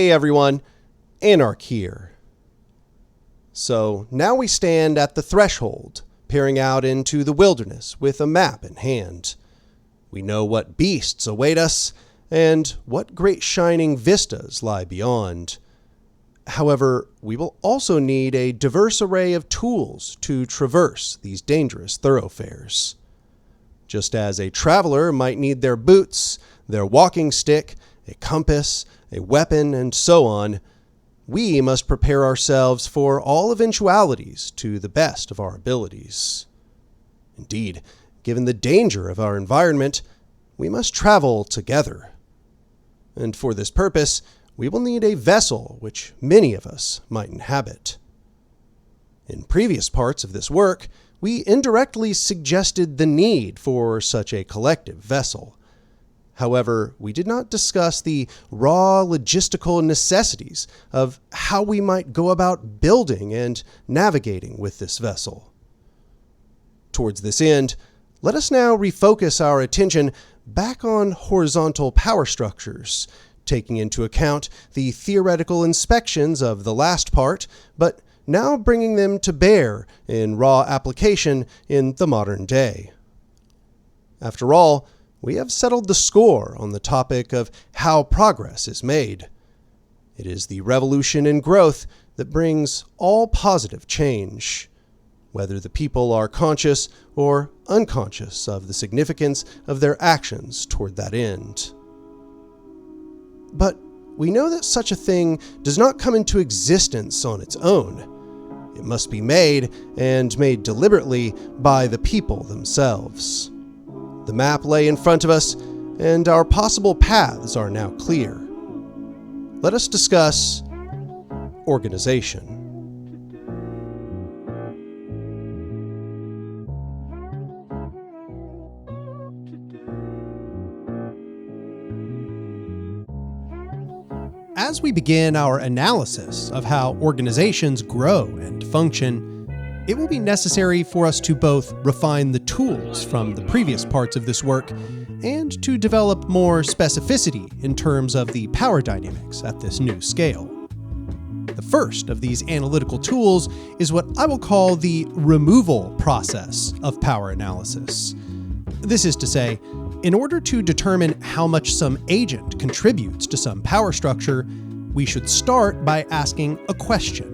Hey everyone, Anark here. So now we stand at the threshold, peering out into the wilderness with a map in hand. We know what beasts await us, and what great shining vistas lie beyond. However, we will also need a diverse array of tools to traverse these dangerous thoroughfares. Just as a traveler might need their boots, their walking stick, a compass, a weapon, and so on, we must prepare ourselves for all eventualities to the best of our abilities. Indeed, given the danger of our environment, we must travel together. And for this purpose, we will need a vessel which many of us might inhabit. In previous parts of this work, we indirectly suggested the need for such a collective vessel. However, we did not discuss the raw logistical necessities of how we might go about building and navigating with this vessel. Towards this end, let us now refocus our attention back on horizontal power structures, taking into account the theoretical inspections of the last part, but now bringing them to bear in raw application in the modern day. After all, we have settled the score on the topic of how progress is made. It is the revolution and growth that brings all positive change, whether the people are conscious or unconscious of the significance of their actions toward that end. But we know that such a thing does not come into existence on its own. It must be made, and made deliberately, by the people themselves. The map lay in front of us, and our possible paths are now clear. Let us discuss organization. As we begin our analysis of how organizations grow and function, it will be necessary for us to both refine the tools from the previous parts of this work and to develop more specificity in terms of the power dynamics at this new scale. The first of these analytical tools is what I will call the removal process of power analysis. This is to say, in order to determine how much some agent contributes to some power structure, we should start by asking a question.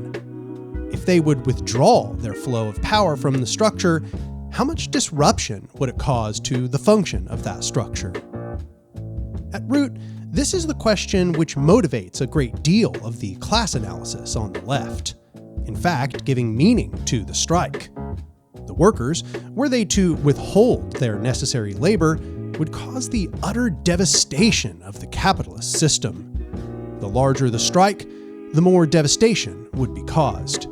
If they would withdraw their flow of power from the structure, how much disruption would it cause to the function of that structure? At root, this is the question which motivates a great deal of the class analysis on the left, in fact, giving meaning to the strike. The workers, were they to withhold their necessary labor, would cause the utter devastation of the capitalist system. The larger the strike, the more devastation would be caused.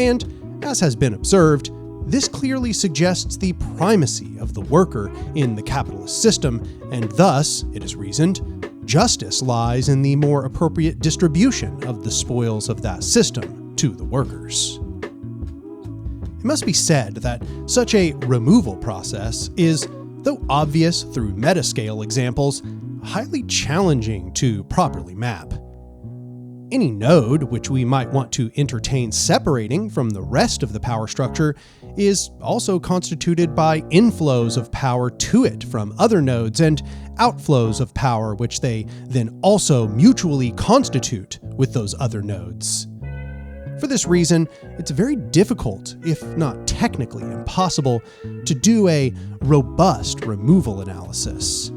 And, as has been observed, this clearly suggests the primacy of the worker in the capitalist system, and thus, it is reasoned, justice lies in the more appropriate distribution of the spoils of that system to the workers. It must be said that such a removal process is, though obvious through metascale examples, highly challenging to properly map. Any node which we might want to entertain separating from the rest of the power structure is also constituted by inflows of power to it from other nodes and outflows of power which they then also mutually constitute with those other nodes. For this reason, it's very difficult, if not technically impossible, to do a robust removal analysis,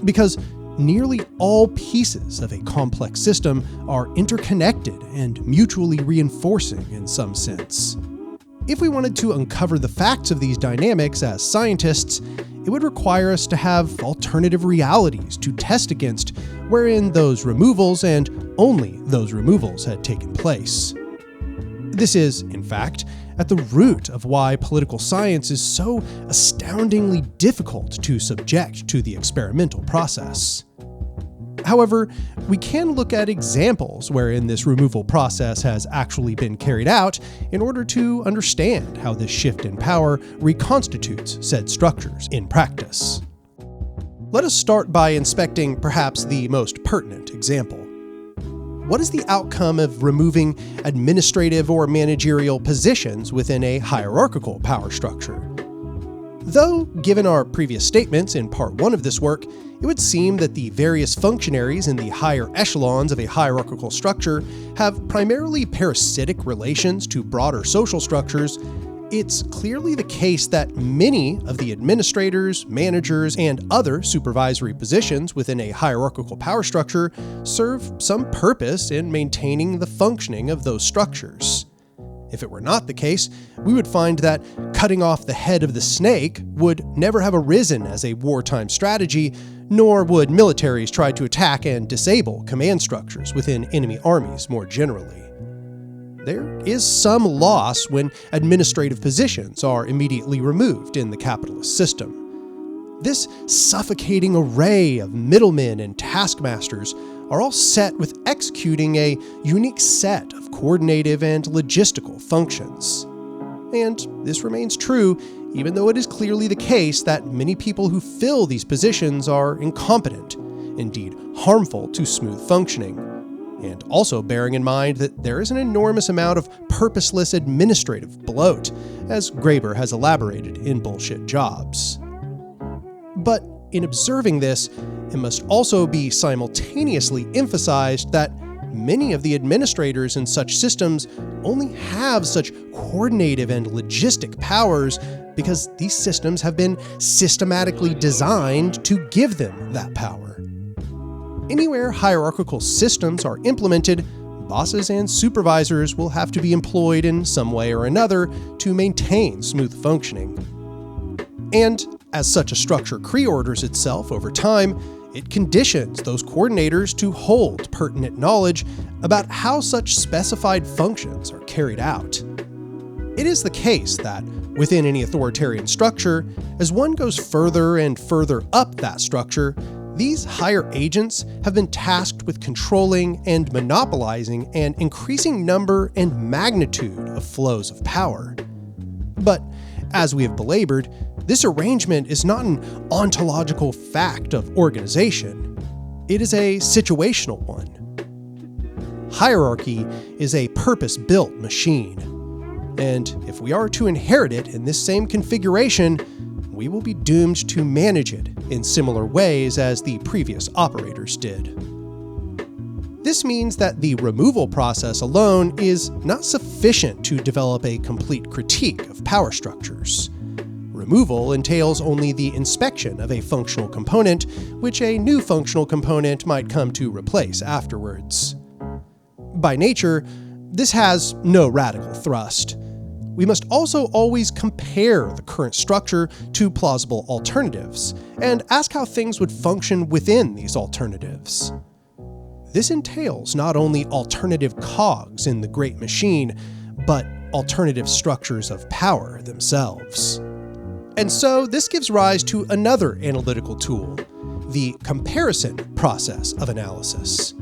because nearly all pieces of a complex system are interconnected and mutually reinforcing in some sense. If we wanted to uncover the facts of these dynamics as scientists, it would require us to have alternative realities to test against wherein those removals and only those removals had taken place. This is, in fact, at the root of why political science is so astoundingly difficult to subject to the experimental process. However, we can look at examples wherein this removal process has actually been carried out in order to understand how this shift in power reconstitutes said structures in practice. Let us start by inspecting perhaps the most pertinent example. what is the outcome of removing administrative or managerial positions within a hierarchical power structure? Though, given our previous statements in part 1 of this work, it would seem that the various functionaries in the higher echelons of a hierarchical structure have primarily parasitic relations to broader social structures, it's clearly the case that many of the administrators, managers, and other supervisory positions within a hierarchical power structure serve some purpose in maintaining the functioning of those structures. If it were not the case, we would find that cutting off the head of the snake would never have arisen as a wartime strategy, nor would militaries try to attack and disable command structures within enemy armies more generally. There is some loss when administrative positions are immediately removed in the capitalist system. This suffocating array of middlemen and taskmasters are all set with executing a unique set of coordinative and logistical functions. And this remains true even though it is clearly the case that many people who fill these positions are incompetent, indeed harmful to smooth functioning, and also bearing in mind that there is an enormous amount of purposeless administrative bloat, as Graeber has elaborated in Bullshit Jobs. But in observing this, it must also be simultaneously emphasized that many of the administrators in such systems only have such coordinative and logistic powers because these systems have been systematically designed to give them that power. Anywhere hierarchical systems are implemented, bosses and supervisors will have to be employed in some way or another to maintain smooth functioning. And as such a structure reorders itself over time, it conditions those coordinators to hold pertinent knowledge about how such specified functions are carried out. It is the case that within any authoritarian structure, as one goes further and further up that structure, these higher agents have been tasked with controlling and monopolizing an increasing number and magnitude of flows of power. But, as we have belabored, this arrangement is not an ontological fact of organization. It is a situational one. Hierarchy is a purpose-built machine, and if we are to inherit it in this same configuration, we will be doomed to manage it in similar ways as the previous operators did. This means that the removal process alone is not sufficient to develop a complete critique of power structures. Removal entails only the inspection of a functional component, which a new functional component might come to replace afterwards. By nature, this has no radical thrust. We must also always compare the current structure to plausible alternatives, and ask how things would function within these alternatives. This entails not only alternative cogs in the great machine, but alternative structures of power themselves. And so this gives rise to another analytical tool, the comparison process of analysis.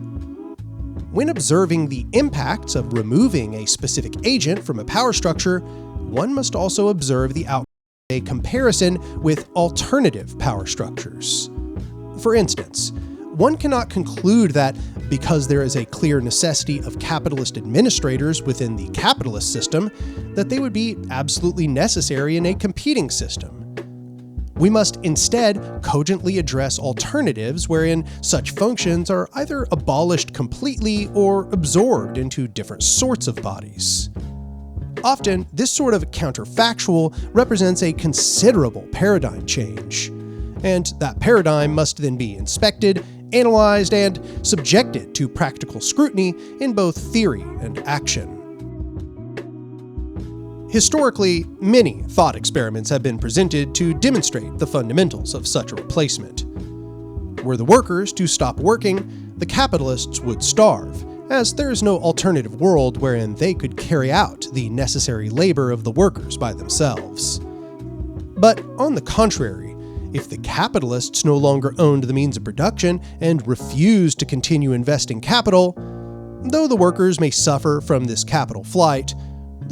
When observing the impacts of removing a specific agent from a power structure, one must also observe the outcome of a comparison with alternative power structures. For instance, one cannot conclude that because there is a clear necessity of capitalist administrators within the capitalist system, that they would be absolutely necessary in a competing system. We must instead cogently address alternatives wherein such functions are either abolished completely or absorbed into different sorts of bodies. Often, this sort of counterfactual represents a considerable paradigm change, and that paradigm must then be inspected, analyzed, and subjected to practical scrutiny in both theory and action. Historically, many thought experiments have been presented to demonstrate the fundamentals of such a replacement. Were the workers to stop working, the capitalists would starve, as there is no alternative world wherein they could carry out the necessary labor of the workers by themselves. But on the contrary, if the capitalists no longer owned the means of production and refused to continue investing capital, though the workers may suffer from this capital flight,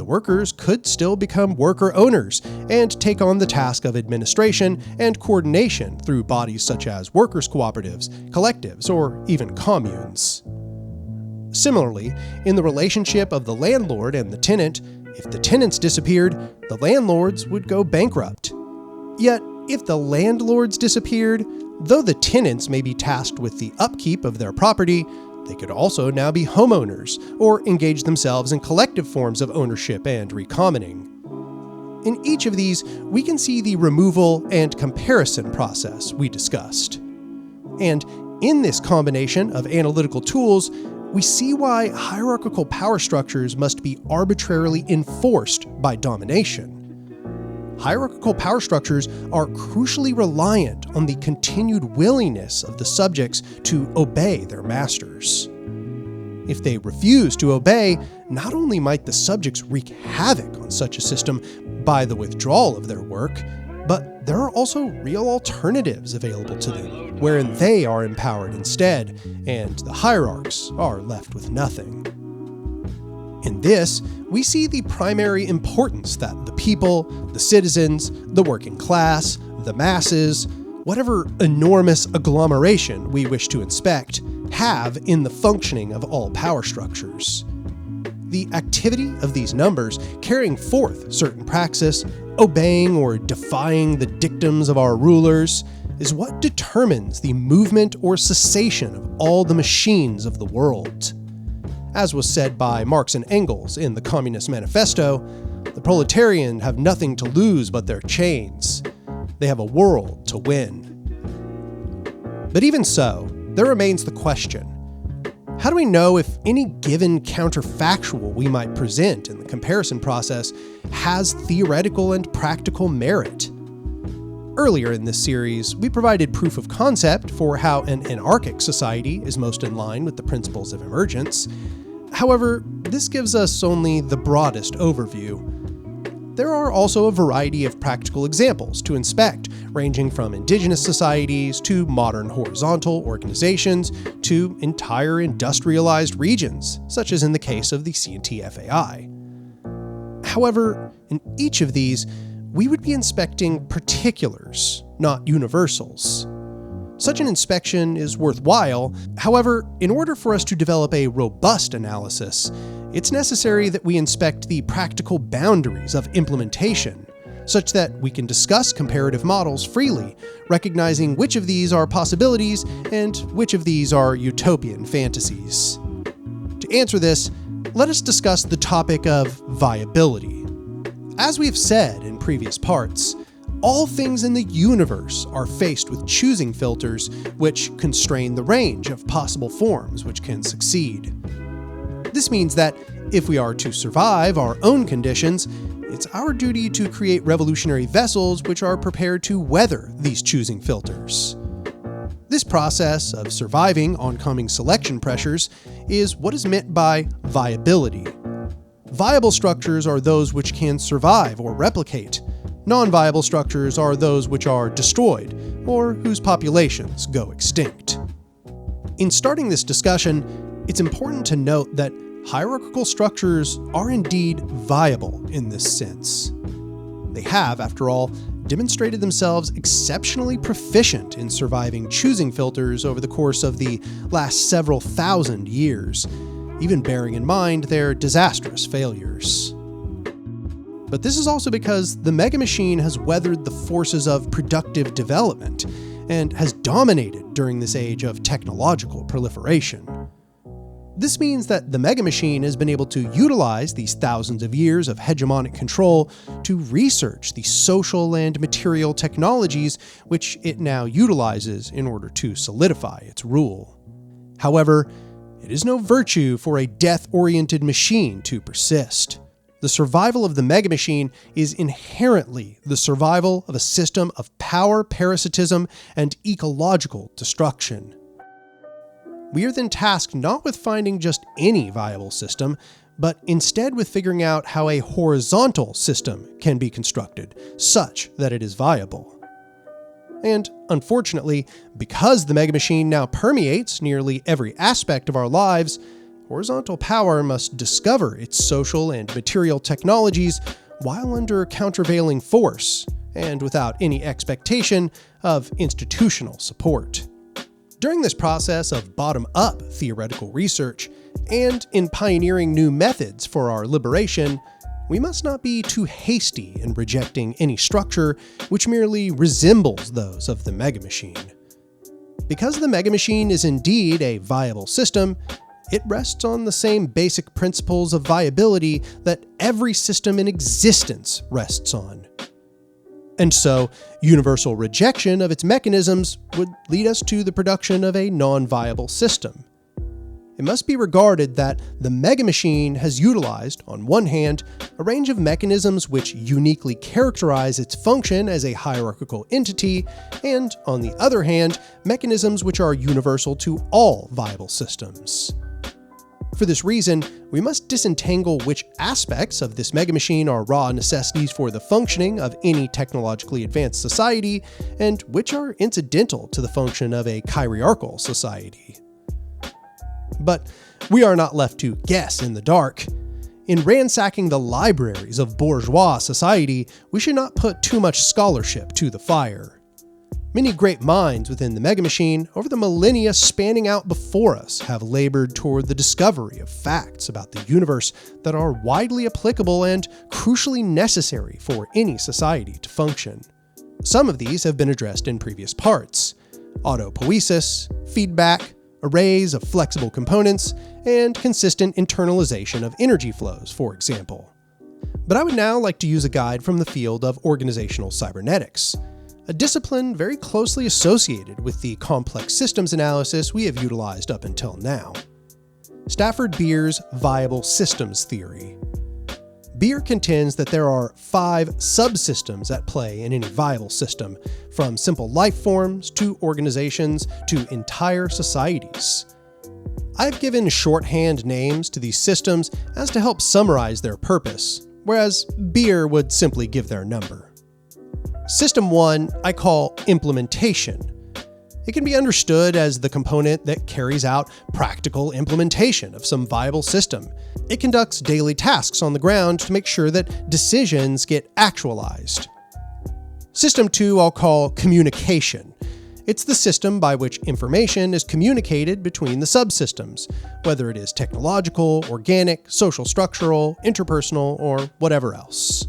the workers could still become worker owners and take on the task of administration and coordination through bodies such as workers' cooperatives, collectives, or even communes. Similarly, in the relationship of the landlord and the tenant, if the tenants disappeared, the landlords would go bankrupt. Yet, if the landlords disappeared, though the tenants may be tasked with the upkeep of their property, they could also now be homeowners or engage themselves in collective forms of ownership and recommoning. In each of these, we can see the removal and comparison process we discussed. And in this combination of analytical tools, we see why hierarchical power structures must be arbitrarily enforced by domination. Hierarchical power structures are crucially reliant on the continued willingness of the subjects to obey their masters. If they refuse to obey, not only might the subjects wreak havoc on such a system by the withdrawal of their work, but there are also real alternatives available to them, wherein they are empowered instead, and the hierarchs are left with nothing. In this, we see the primary importance that the people, the citizens, the working class, the masses, whatever enormous agglomeration we wish to inspect, have in the functioning of all power structures. The activity of these numbers carrying forth certain praxis, obeying or defying the dictums of our rulers, is what determines the movement or cessation of all the machines of the world. As was said by Marx and Engels in the Communist Manifesto, the proletarian have nothing to lose but their chains. They have a world to win. But even so, there remains the question: how do we know if any given counterfactual we might present in the comparison process has theoretical and practical merit? Earlier in this series, we provided proof of concept for how an anarchic society is most in line with the principles of emergence. However, this gives us only the broadest overview. There are also a variety of practical examples to inspect, ranging from indigenous societies to modern horizontal organizations to entire industrialized regions, such as in the case of the CNT-FAI. However, in each of these, we would be inspecting particulars, not universals. Such an inspection is worthwhile. However, in order for us to develop a robust analysis, it's necessary that we inspect the practical boundaries of implementation, such that we can discuss comparative models freely, recognizing which of these are possibilities and which of these are utopian fantasies. To answer this, let us discuss the topic of viability. As we've said in previous parts, all things in the universe are faced with choosing filters which constrain the range of possible forms which can succeed. This means that if we are to survive our own conditions, it's our duty to create revolutionary vessels which are prepared to weather these choosing filters. This process of surviving oncoming selection pressures is what is meant by viability. Viable structures are those which can survive or replicate. Non-viable structures are those which are destroyed or whose populations go extinct. In starting this discussion, it's important to note that hierarchical structures are indeed viable in this sense. They have, after all, demonstrated themselves exceptionally proficient in surviving choosing filters over the course of the last several thousand years, even bearing in mind their disastrous failures. But this is also because the megamachine has weathered the forces of productive development and has dominated during this age of technological proliferation. This means that the megamachine has been able to utilize these thousands of years of hegemonic control to research the social and material technologies which it now utilizes in order to solidify its rule. However, it is no virtue for a death-oriented machine to persist. The survival of the megamachine is inherently the survival of a system of power parasitism and ecological destruction. We are then tasked not with finding just any viable system, but instead with figuring out how a horizontal system can be constructed, such that it is viable. And unfortunately, because the megamachine now permeates nearly every aspect of our lives, horizontal power must discover its social and material technologies while under countervailing force, and without any expectation of institutional support. During this process of bottom-up theoretical research, and in pioneering new methods for our liberation, we must not be too hasty in rejecting any structure which merely resembles those of the megamachine. Because the megamachine is indeed a viable system, it rests on the same basic principles of viability that every system in existence rests on. And so, universal rejection of its mechanisms would lead us to the production of a non-viable system. It must be regarded that the megamachine has utilized, on one hand, a range of mechanisms which uniquely characterize its function as a hierarchical entity, and, on the other hand, mechanisms which are universal to all viable systems. For this reason, we must disentangle which aspects of this megamachine are raw necessities for the functioning of any technologically advanced society, and which are incidental to the function of a hierarchical society. But we are not left to guess in the dark. In ransacking the libraries of bourgeois society, we should not put too much scholarship to the fire. Many great minds within the megamachine over the millennia spanning out before us have labored toward the discovery of facts about the universe that are widely applicable and crucially necessary for any society to function. Some of these have been addressed in previous parts: autopoiesis, feedback, arrays of flexible components, and consistent internalization of energy flows, for example. But I would now like to use a guide from the field of organizational cybernetics, a discipline very closely associated with the complex systems analysis we have utilized up until now. Stafford Beer's viable systems theory. Beer contends that there are 5 subsystems at play in any viable system, from simple life forms to organizations to entire societies. I've given shorthand names to these systems as to help summarize their purpose, whereas Beer would simply give their number. System 1 I call implementation. It can be understood as the component that carries out practical implementation of some viable system. It conducts daily tasks on the ground to make sure that decisions get actualized. System 2 I'll call communication. It's the system by which information is communicated between the subsystems, whether it is technological, organic, social structural, interpersonal, or whatever else.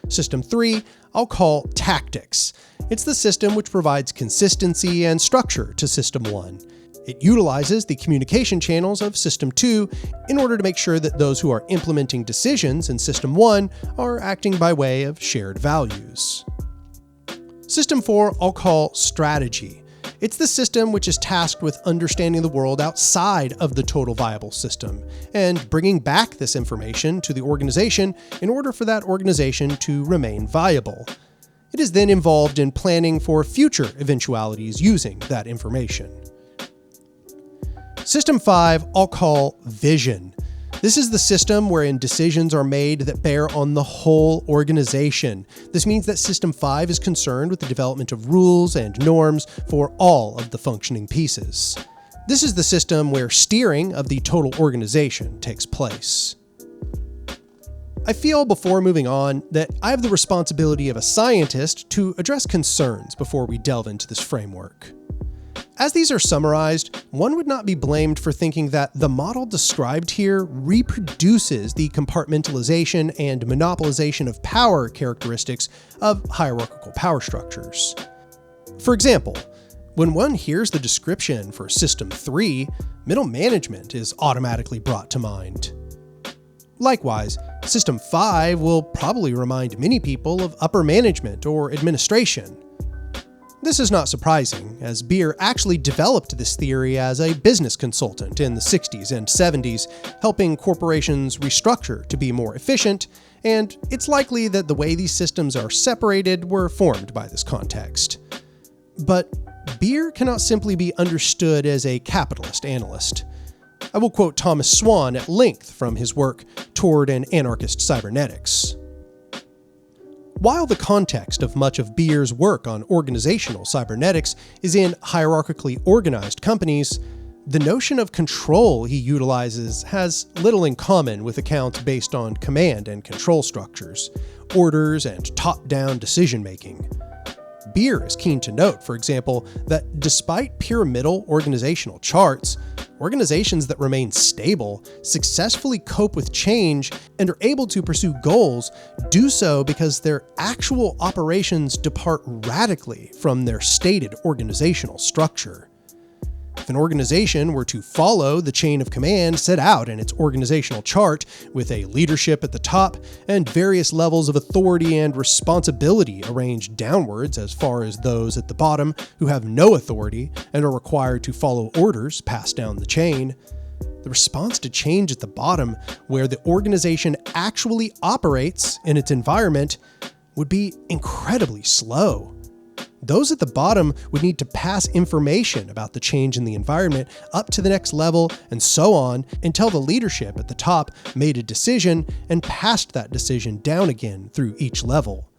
System 3 I'll call tactics. It's the system which provides consistency and structure to System 1. It utilizes the communication channels of System 2 in order to make sure that those who are implementing decisions in System 1 are acting by way of shared values. System 4 I'll call strategy. It's the system which is tasked with understanding the world outside of the total viable system, and bringing back this information to the organization in order for that organization to remain viable. It is then involved in planning for future eventualities using that information. System 5 I'll call vision. This is the system wherein decisions are made that bear on the whole organization. This means that System 5 is concerned with the development of rules and norms for all of the functioning pieces. This is the system where steering of the total organization takes place. I feel before moving on that I have the responsibility of a scientist to address concerns before we delve into this framework. As these are summarized, one would not be blamed for thinking that the model described here reproduces the compartmentalization and monopolization of power characteristics of hierarchical power structures. For example, when one hears the description for System 3, middle management is automatically brought to mind. Likewise, System 5 will probably remind many people of upper management or administration. This is not surprising, as Beer actually developed this theory as a business consultant in the 60s and 70s, helping corporations restructure to be more efficient, and it's likely that the way these systems are separated were formed by this context. But Beer cannot simply be understood as a capitalist analyst. I will quote Thomas Swan at length from his work Toward an Anarchist Cybernetics. While the context of much of Beer's work on organizational cybernetics is in hierarchically organized companies, the notion of control he utilizes has little in common with accounts based on command and control structures, orders, and top-down decision-making. Beer is keen to note, for example, that despite pyramidal organizational charts, organizations that remain stable, successfully cope with change, and are able to pursue goals do so because their actual operations depart radically from their stated organizational structure. If an organization were to follow the chain of command set out in its organizational chart, with a leadership at the top and various levels of authority and responsibility arranged downwards as far as those at the bottom who have no authority and are required to follow orders passed down the chain, the response to change at the bottom, where the organization actually operates in its environment, would be incredibly slow. Those at the bottom would need to pass information about the change in the environment up to the next level and so on until the leadership at the top made a decision and passed that decision down again through each level.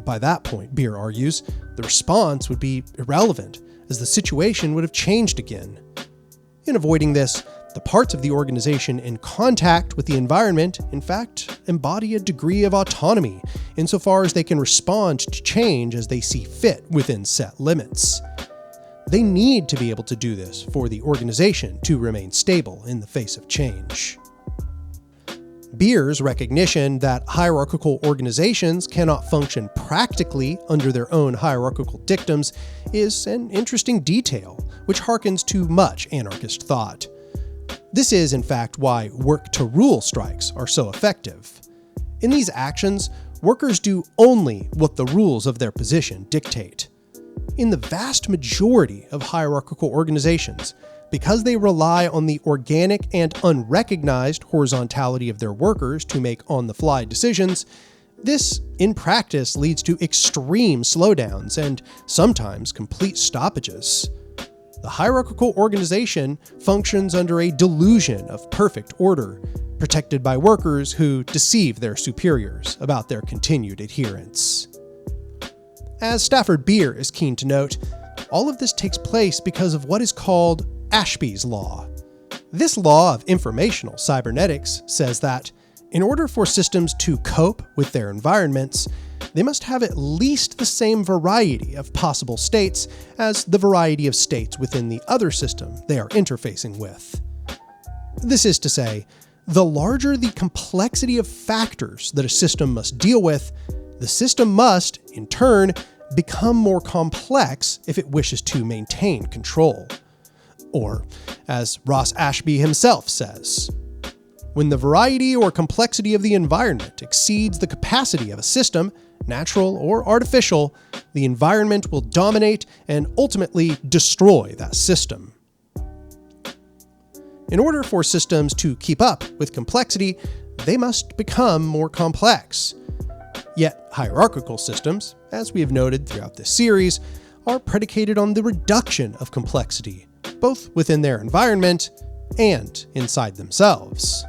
By that point, Beer argues, the response would be irrelevant, as the situation would have changed again. In avoiding this, the parts of the organization in contact with the environment, in fact, embody a degree of autonomy, insofar as they can respond to change as they see fit within set limits. They need to be able to do this for the organization to remain stable in the face of change. Beer's recognition that hierarchical organizations cannot function practically under their own hierarchical dictums is an interesting detail, which harkens to much anarchist thought. This is, in fact, why work-to-rule strikes are so effective. In these actions, workers do only what the rules of their position dictate. In the vast majority of hierarchical organizations, because they rely on the organic and unrecognized horizontality of their workers to make on-the-fly decisions, this, in practice, leads to extreme slowdowns and sometimes complete stoppages. The hierarchical organization functions under a delusion of perfect order, protected by workers who deceive their superiors about their continued adherence. As Stafford Beer is keen to note, all of this takes place because of what is called Ashby's Law. This law of informational cybernetics says that, in order for systems to cope with their environments, they must have at least the same variety of possible states as the variety of states within the other system they are interfacing with. This is to say, the larger the complexity of factors that a system must deal with, the system must, in turn, become more complex if it wishes to maintain control. Or, as Ross Ashby himself says, when the variety or complexity of the environment exceeds the capacity of a system, natural or artificial, the environment will dominate and ultimately destroy that system. In order for systems to keep up with complexity, they must become more complex. Yet hierarchical systems, as we have noted throughout this series, are predicated on the reduction of complexity, both within their environment and inside themselves.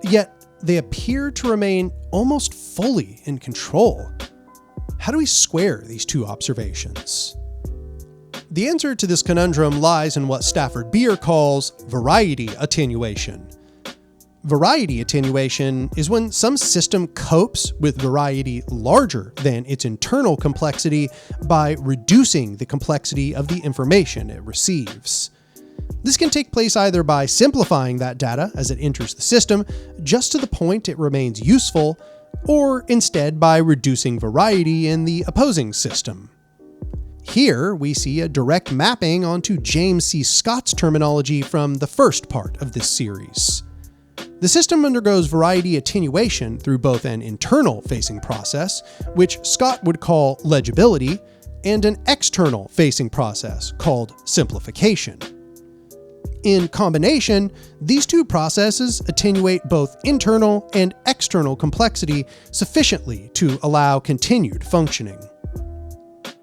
Yet they appear to remain almost fully in control. How do we square these two observations? The answer to this conundrum lies in what Stafford Beer calls variety attenuation. Variety attenuation is when some system copes with variety larger than its internal complexity by reducing the complexity of the information it receives. This can take place either by simplifying that data as it enters the system just to the point it remains useful, or instead by reducing variety in the opposing system. Here we see a direct mapping onto James C. Scott's terminology from the first part of this series. The system undergoes variety attenuation through both an internal-facing process, which Scott would call legibility, and an external-facing process called simplification. In combination, these two processes attenuate both internal and external complexity sufficiently to allow continued functioning.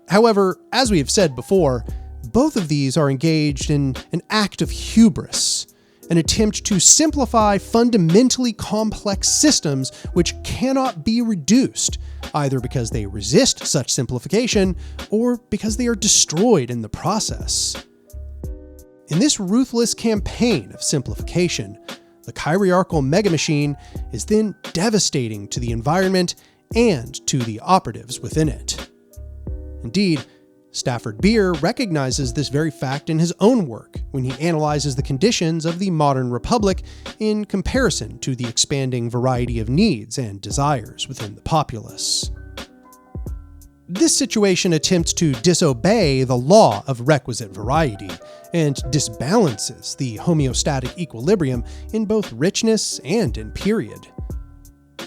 However, as we have said before, both of these are engaged in an act of hubris, an attempt to simplify fundamentally complex systems which cannot be reduced, either because they resist such simplification or because they are destroyed in the process. In this ruthless campaign of simplification, the chirarchical megamachine is then devastating to the environment and to the operatives within it. Indeed, Stafford Beer recognizes this very fact in his own work when he analyzes the conditions of the modern republic in comparison to the expanding variety of needs and desires within the populace. This situation attempts to disobey the law of requisite variety and disbalances the homeostatic equilibrium in both richness and in period.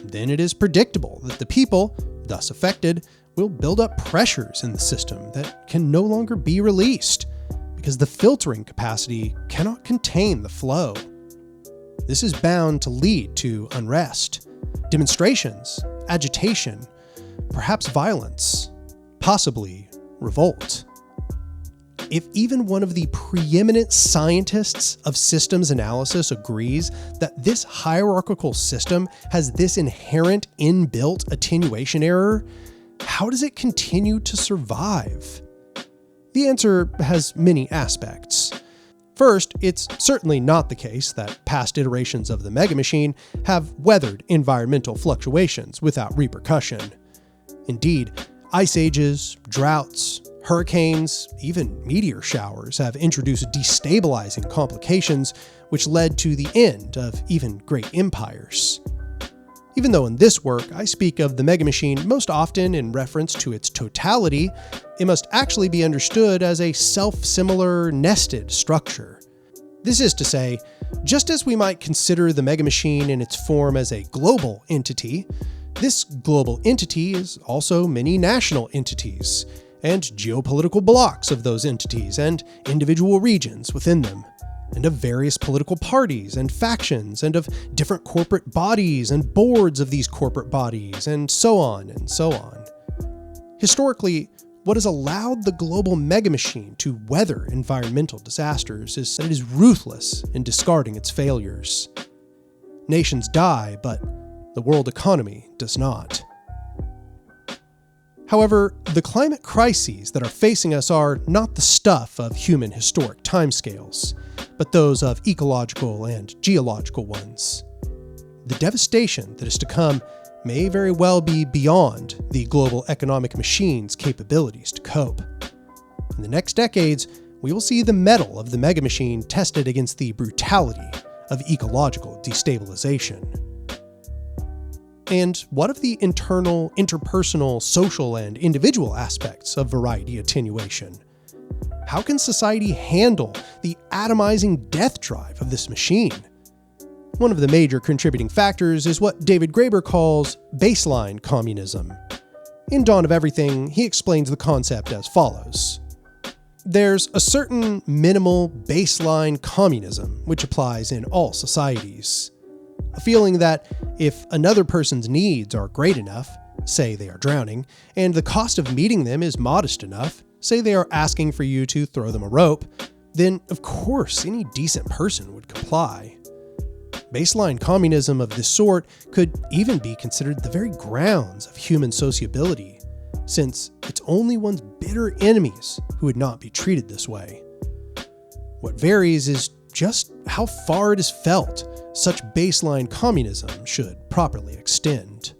Then it is predictable that the people, thus affected, will build up pressures in the system that can no longer be released because the filtering capacity cannot contain the flow. This is bound to lead to unrest, demonstrations, agitation, perhaps violence, possibly revolt. If even one of the preeminent scientists of systems analysis agrees that this hierarchical system has this inherent inbuilt attenuation error, how does it continue to survive? The answer has many aspects. First, it's certainly not the case that past iterations of the megamachine have weathered environmental fluctuations without repercussion. Indeed, ice ages, droughts, hurricanes, even meteor showers have introduced destabilizing complications which led to the end of even great empires. Even though in this work I speak of the megamachine most often in reference to its totality, it must actually be understood as a self-similar nested structure. This is to say, just as we might consider the megamachine in its form as a global entity, this global entity is also many national entities, and geopolitical blocks of those entities and individual regions within them, and of various political parties and factions, and of different corporate bodies and boards of these corporate bodies, and so on and so on. Historically, what has allowed the global megamachine to weather environmental disasters is that it is ruthless in discarding its failures. Nations die, but the world economy does not. However, the climate crises that are facing us are not the stuff of human historic timescales, but those of ecological and geological ones. The devastation that is to come may very well be beyond the global economic machine's capabilities to cope. In the next decades, we will see the mettle of the megamachine tested against the brutality of ecological destabilization. And what of the internal, interpersonal, social, and individual aspects of variety attenuation? How can society handle the atomizing death drive of this machine? One of the major contributing factors is what David Graeber calls baseline communism. In Dawn of Everything, he explains the concept as follows. There's a certain minimal baseline communism which applies in all societies. A feeling that if another person's needs are great enough, say they are drowning, and the cost of meeting them is modest enough, say they are asking for you to throw them a rope, then of course any decent person would comply. Baseline communism of this sort could even be considered the very grounds of human sociability, since it's only one's bitter enemies who would not be treated this way. What varies is just how far it is felt such baseline communism should properly extend.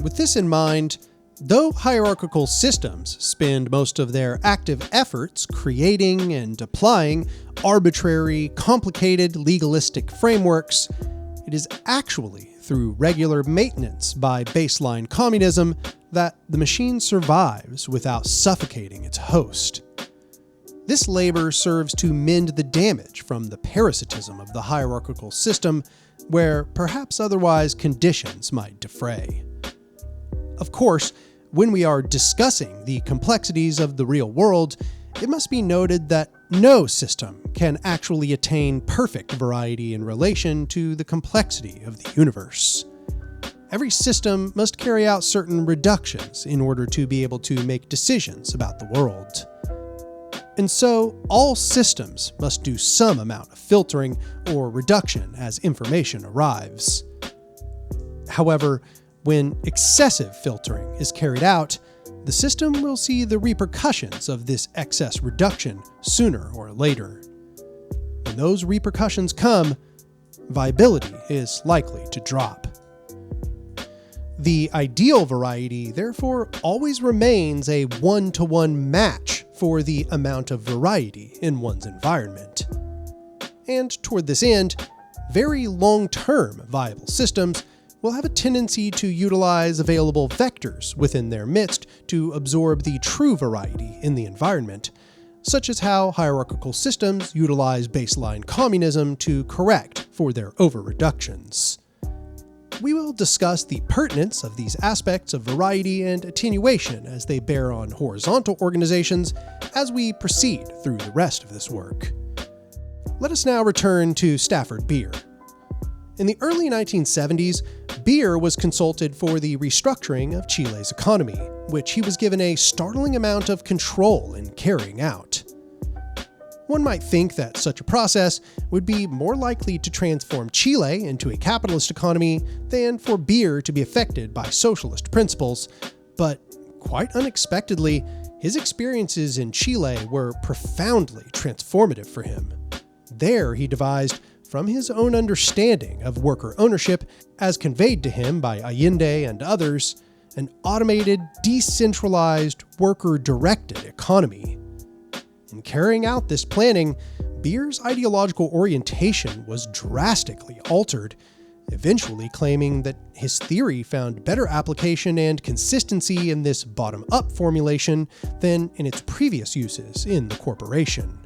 With this in mind, though hierarchical systems spend most of their active efforts creating and applying arbitrary, complicated, legalistic frameworks, it is actually through regular maintenance by baseline communism that the machine survives without suffocating its host. This labor serves to mend the damage from the parasitism of the hierarchical system, where perhaps otherwise conditions might defray. Of course, when we are discussing the complexities of the real world, it must be noted that no system can actually attain perfect variety in relation to the complexity of the universe. Every system must carry out certain reductions in order to be able to make decisions about the world. And so, all systems must do some amount of filtering or reduction as information arrives. However, when excessive filtering is carried out, the system will see the repercussions of this excess reduction sooner or later. When those repercussions come, viability is likely to drop. The ideal variety, therefore, always remains a one-to-one match for the amount of variety in one's environment. And toward this end, very long-term viable systems will have a tendency to utilize available vectors within their midst to absorb the true variety in the environment, such as how hierarchical systems utilize baseline communism to correct for their over-reductions. We will discuss the pertinence of these aspects of variety and attenuation as they bear on horizontal organizations as we proceed through the rest of this work. Let us now return to Stafford Beer. In the early 1970s, Beer was consulted for the restructuring of Chile's economy, which he was given a startling amount of control in carrying out. One might think that such a process would be more likely to transform Chile into a capitalist economy than for Beer to be affected by socialist principles, but quite unexpectedly, his experiences in Chile were profoundly transformative for him. There he devised, from his own understanding of worker ownership as conveyed to him by Allende and others, an automated, decentralized, worker-directed economy. In carrying out this planning, Beer's ideological orientation was drastically altered, eventually claiming that his theory found better application and consistency in this bottom-up formulation than in its previous uses in the corporation.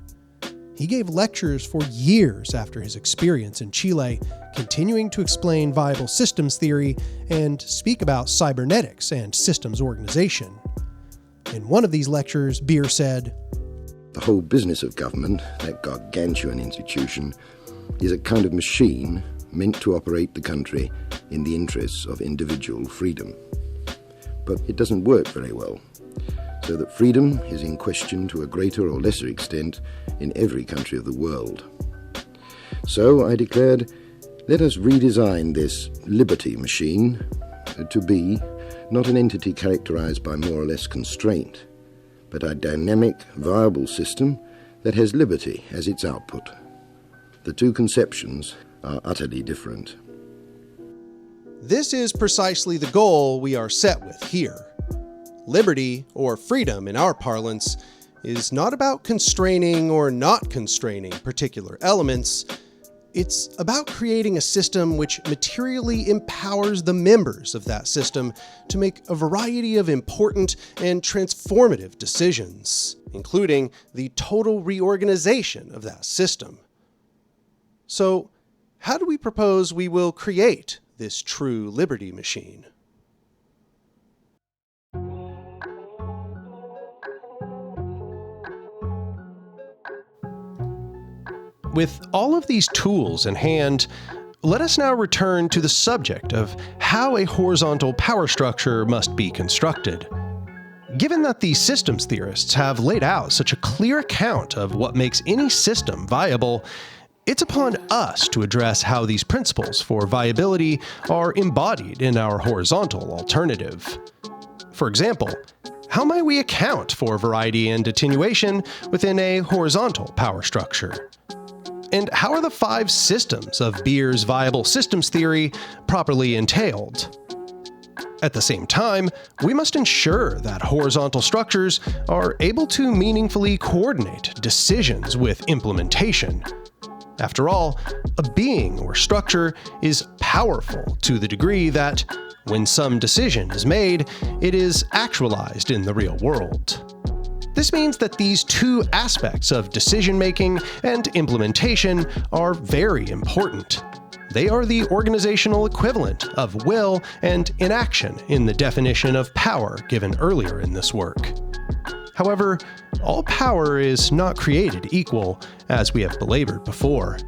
He gave lectures for years after his experience in Chile, continuing to explain viable systems theory and speak about cybernetics and systems organization. In one of these lectures, Beer said, "The whole business of government, that gargantuan institution, is a kind of machine meant to operate the country in the interests of individual freedom. But it doesn't work very well, so that freedom is in question to a greater or lesser extent in every country of the world. So I declared, let us redesign this liberty machine to be not an entity characterized by more or less constraint, but a dynamic, viable system that has liberty as its output. The two conceptions are utterly different." This is precisely the goal we are set with here. Liberty, or freedom in our parlance, is not about constraining or not constraining particular elements. It's about creating a system which materially empowers the members of that system to make a variety of important and transformative decisions, including the total reorganization of that system. So, how do we propose we will create this true liberty machine? With all of these tools in hand, let us now return to the subject of how a horizontal power structure must be constructed. Given that the systems theorists have laid out such a clear account of what makes any system viable, it's upon us to address how these principles for viability are embodied in our horizontal alternative. For example, how might we account for variety and attenuation within a horizontal power structure? And how are the 5 systems of Beer's viable systems theory properly entailed? At the same time, we must ensure that horizontal structures are able to meaningfully coordinate decisions with implementation. After all, a being or structure is powerful to the degree that, when some decision is made, it is actualized in the real world. This means that these two aspects of decision-making and implementation are very important. They are the organizational equivalent of will and inaction in the definition of power given earlier in this work. However, all power is not created equal, as we have belabored before.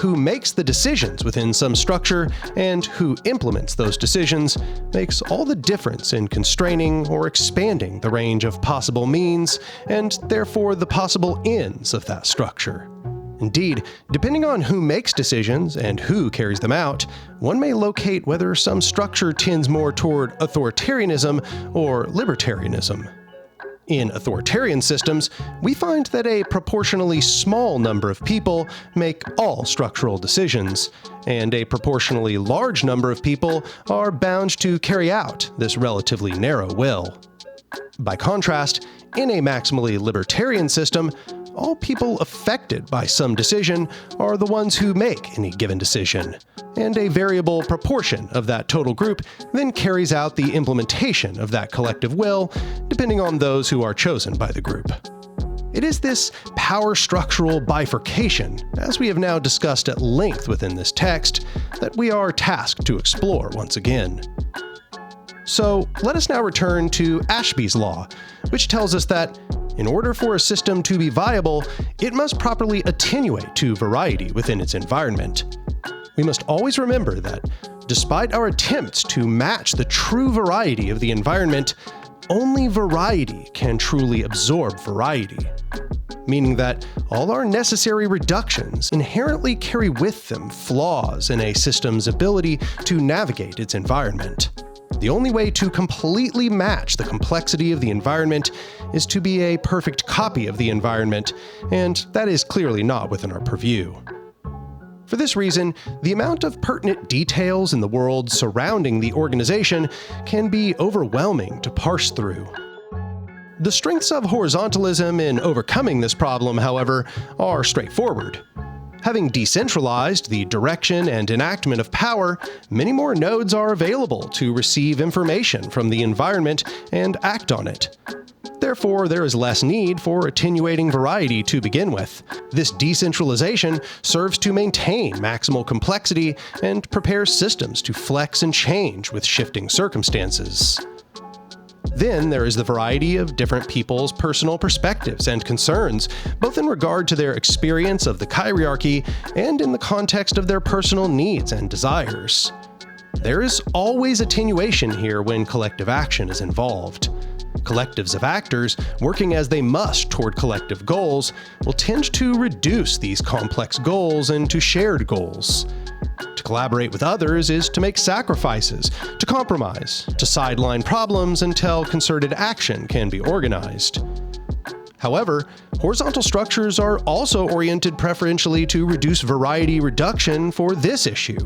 Who makes the decisions within some structure and who implements those decisions makes all the difference in constraining or expanding the range of possible means and therefore the possible ends of that structure. Indeed, depending on who makes decisions and who carries them out, one may locate whether some structure tends more toward authoritarianism or libertarianism. In authoritarian systems, we find that a proportionally small number of people make all structural decisions, and a proportionally large number of people are bound to carry out this relatively narrow will. By contrast, in a maximally libertarian system, all people affected by some decision are the ones who make any given decision, and a variable proportion of that total group then carries out the implementation of that collective will, depending on those who are chosen by the group. It is this power structural bifurcation, as we have now discussed at length within this text, that we are tasked to explore once again. So let us now return to Ashby's law, which tells us that in order for a system to be viable, it must properly attenuate to variety within its environment. We must always remember that, despite our attempts to match the true variety of the environment, only variety can truly absorb variety. Meaning that all our necessary reductions inherently carry with them flaws in a system's ability to navigate its environment. The only way to completely match the complexity of the environment is to be a perfect copy of the environment, and that is clearly not within our purview. For this reason, the amount of pertinent details in the world surrounding the organization can be overwhelming to parse through. The strengths of horizontalism in overcoming this problem, however, are straightforward. Having decentralized the direction and enactment of power, many more nodes are available to receive information from the environment and act on it. Therefore, there is less need for attenuating variety to begin with. This decentralization serves to maintain maximal complexity and prepares systems to flex and change with shifting circumstances. Then there is the variety of different people's personal perspectives and concerns, both in regard to their experience of the hierarchy and in the context of their personal needs and desires. There is always attenuation here when collective action is involved. Collectives of actors, working as they must toward collective goals, will tend to reduce these complex goals into shared goals. To collaborate with others is to make sacrifices, to compromise, to sideline problems until concerted action can be organized. However, horizontal structures are also oriented preferentially to reduce variety reduction for this issue.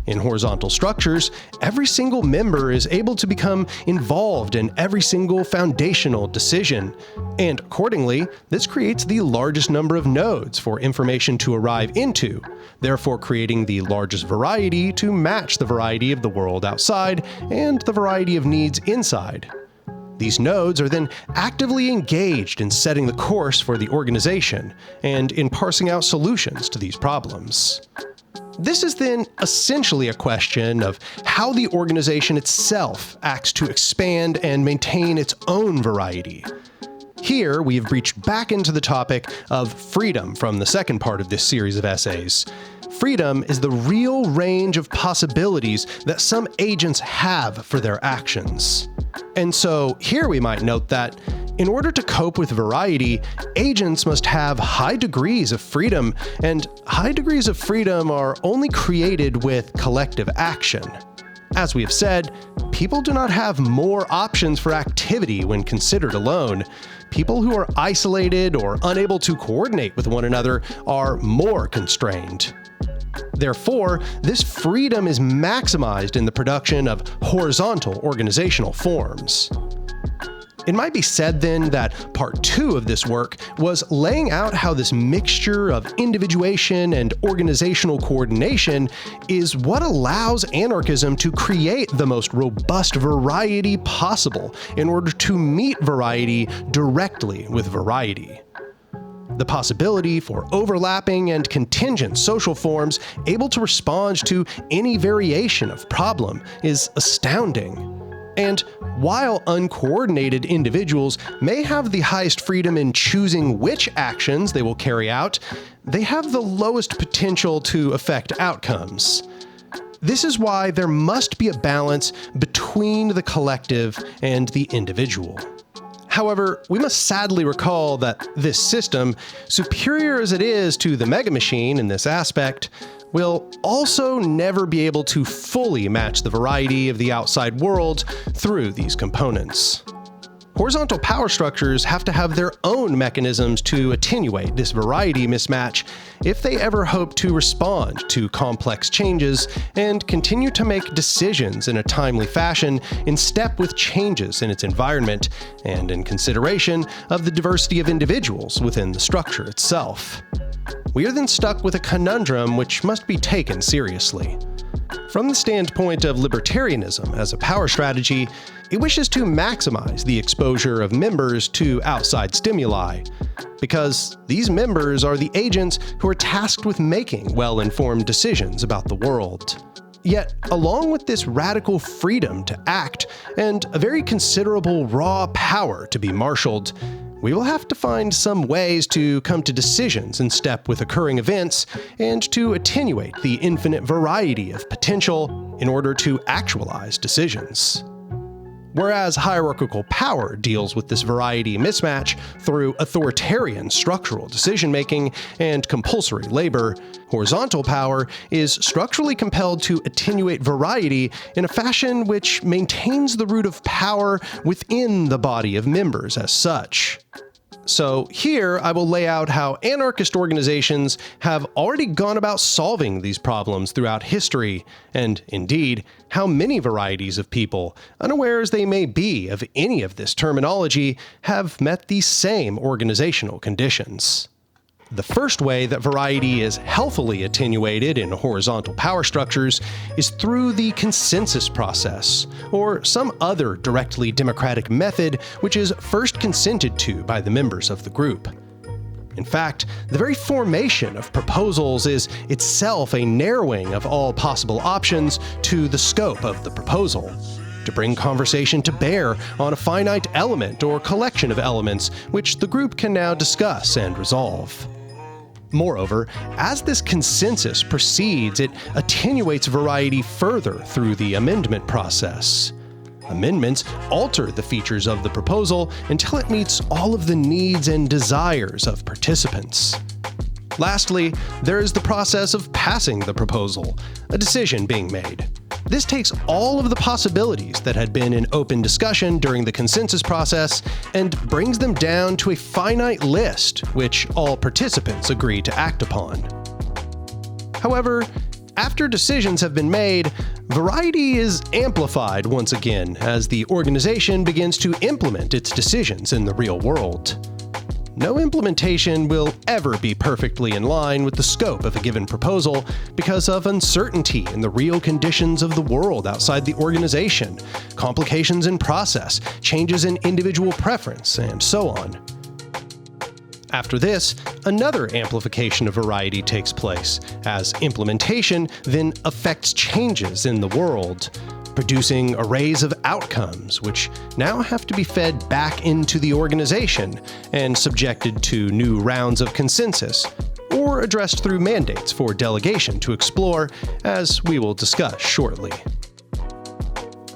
In horizontal structures, every single member is able to become involved in every single foundational decision, and accordingly, this creates the largest number of nodes for information to arrive into, therefore creating the largest variety to match the variety of the world outside and the variety of needs inside. These nodes are then actively engaged in setting the course for the organization and in parsing out solutions to these problems. This is then essentially a question of how the organization itself acts to expand and maintain its own variety. Here, we have breached back into the topic of freedom from the second part of this series of essays. Freedom is the real range of possibilities that some agents have for their actions. And so here we might note that in order to cope with variety, agents must have high degrees of freedom, and high degrees of freedom are only created with collective action. As we have said, people do not have more options for activity when considered alone. People who are isolated or unable to coordinate with one another are more constrained. Therefore, this freedom is maximized in the production of horizontal organizational forms. It might be said then that part 2 of this work was laying out how this mixture of individuation and organizational coordination is what allows anarchism to create the most robust variety possible in order to meet variety directly with variety. The possibility for overlapping and contingent social forms able to respond to any variation of problem is astounding. And while uncoordinated individuals may have the highest freedom in choosing which actions they will carry out, they have the lowest potential to affect outcomes. This is why there must be a balance between the collective and the individual. However, we must sadly recall that this system, superior as it is to the mega machine in this aspect, will also never be able to fully match the variety of the outside world through these components. Horizontal power structures have to have their own mechanisms to attenuate this variety mismatch if they ever hope to respond to complex changes and continue to make decisions in a timely fashion in step with changes in its environment and in consideration of the diversity of individuals within the structure itself. We are then stuck with a conundrum which must be taken seriously. From the standpoint of libertarianism as a power strategy, it wishes to maximize the exposure of members to outside stimuli, because these members are the agents who are tasked with making well-informed decisions about the world. Yet, along with this radical freedom to act and a very considerable raw power to be marshaled, we will have to find some ways to come to decisions in step with occurring events and to attenuate the infinite variety of potential in order to actualize decisions. Whereas hierarchical power deals with this variety mismatch through authoritarian structural decision-making and compulsory labor, horizontal power is structurally compelled to attenuate variety in a fashion which maintains the root of power within the body of members as such. So here I will lay out how anarchist organizations have already gone about solving these problems throughout history, and indeed, how many varieties of people, unaware as they may be of any of this terminology, have met these same organizational conditions. The first way that variety is healthily attenuated in horizontal power structures is through the consensus process, or some other directly democratic method which is first consented to by the members of the group. In fact, the very formation of proposals is itself a narrowing of all possible options to the scope of the proposal, to bring conversation to bear on a finite element or collection of elements which the group can now discuss and resolve. Moreover, as this consensus proceeds, it attenuates variety further through the amendment process. Amendments alter the features of the proposal until it meets all of the needs and desires of participants. Lastly, there is the process of passing the proposal, a decision being made. This takes all of the possibilities that had been in open discussion during the consensus process and brings them down to a finite list which all participants agree to act upon. However, after decisions have been made, variety is amplified once again as the organization begins to implement its decisions in the real world. No implementation will ever be perfectly in line with the scope of a given proposal because of uncertainty in the real conditions of the world outside the organization, complications in process, changes in individual preference, and so on. After this, another amplification of variety takes place, as implementation then affects changes in the world, producing arrays of outcomes which now have to be fed back into the organization and subjected to new rounds of consensus, or addressed through mandates for delegation to explore, as we will discuss shortly.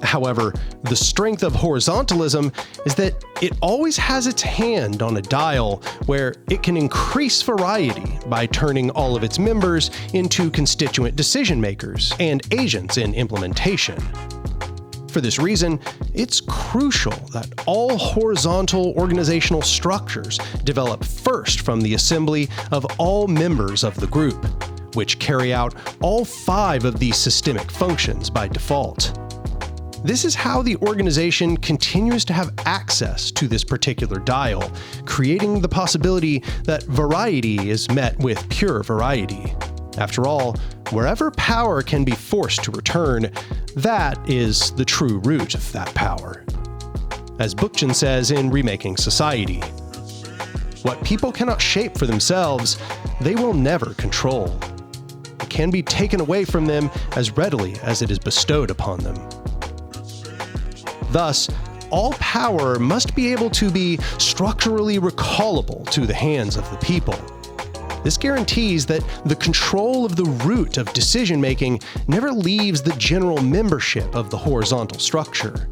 However, the strength of horizontalism is that it always has its hand on a dial where it can increase variety by turning all of its members into constituent decision makers and agents in implementation. For this reason, it's crucial that all horizontal organizational structures develop first from the assembly of all members of the group, which carry out all 5 of these systemic functions by default. This is how the organization continues to have access to this particular dial, creating the possibility that variety is met with pure variety. After all, wherever power can be forced to return, that is the true root of that power. As Bookchin says in Remaking Society, what people cannot shape for themselves, they will never control. It can be taken away from them as readily as it is bestowed upon them. Thus, all power must be able to be structurally recallable to the hands of the people. This guarantees that the control of the root of decision-making never leaves the general membership of the horizontal structure.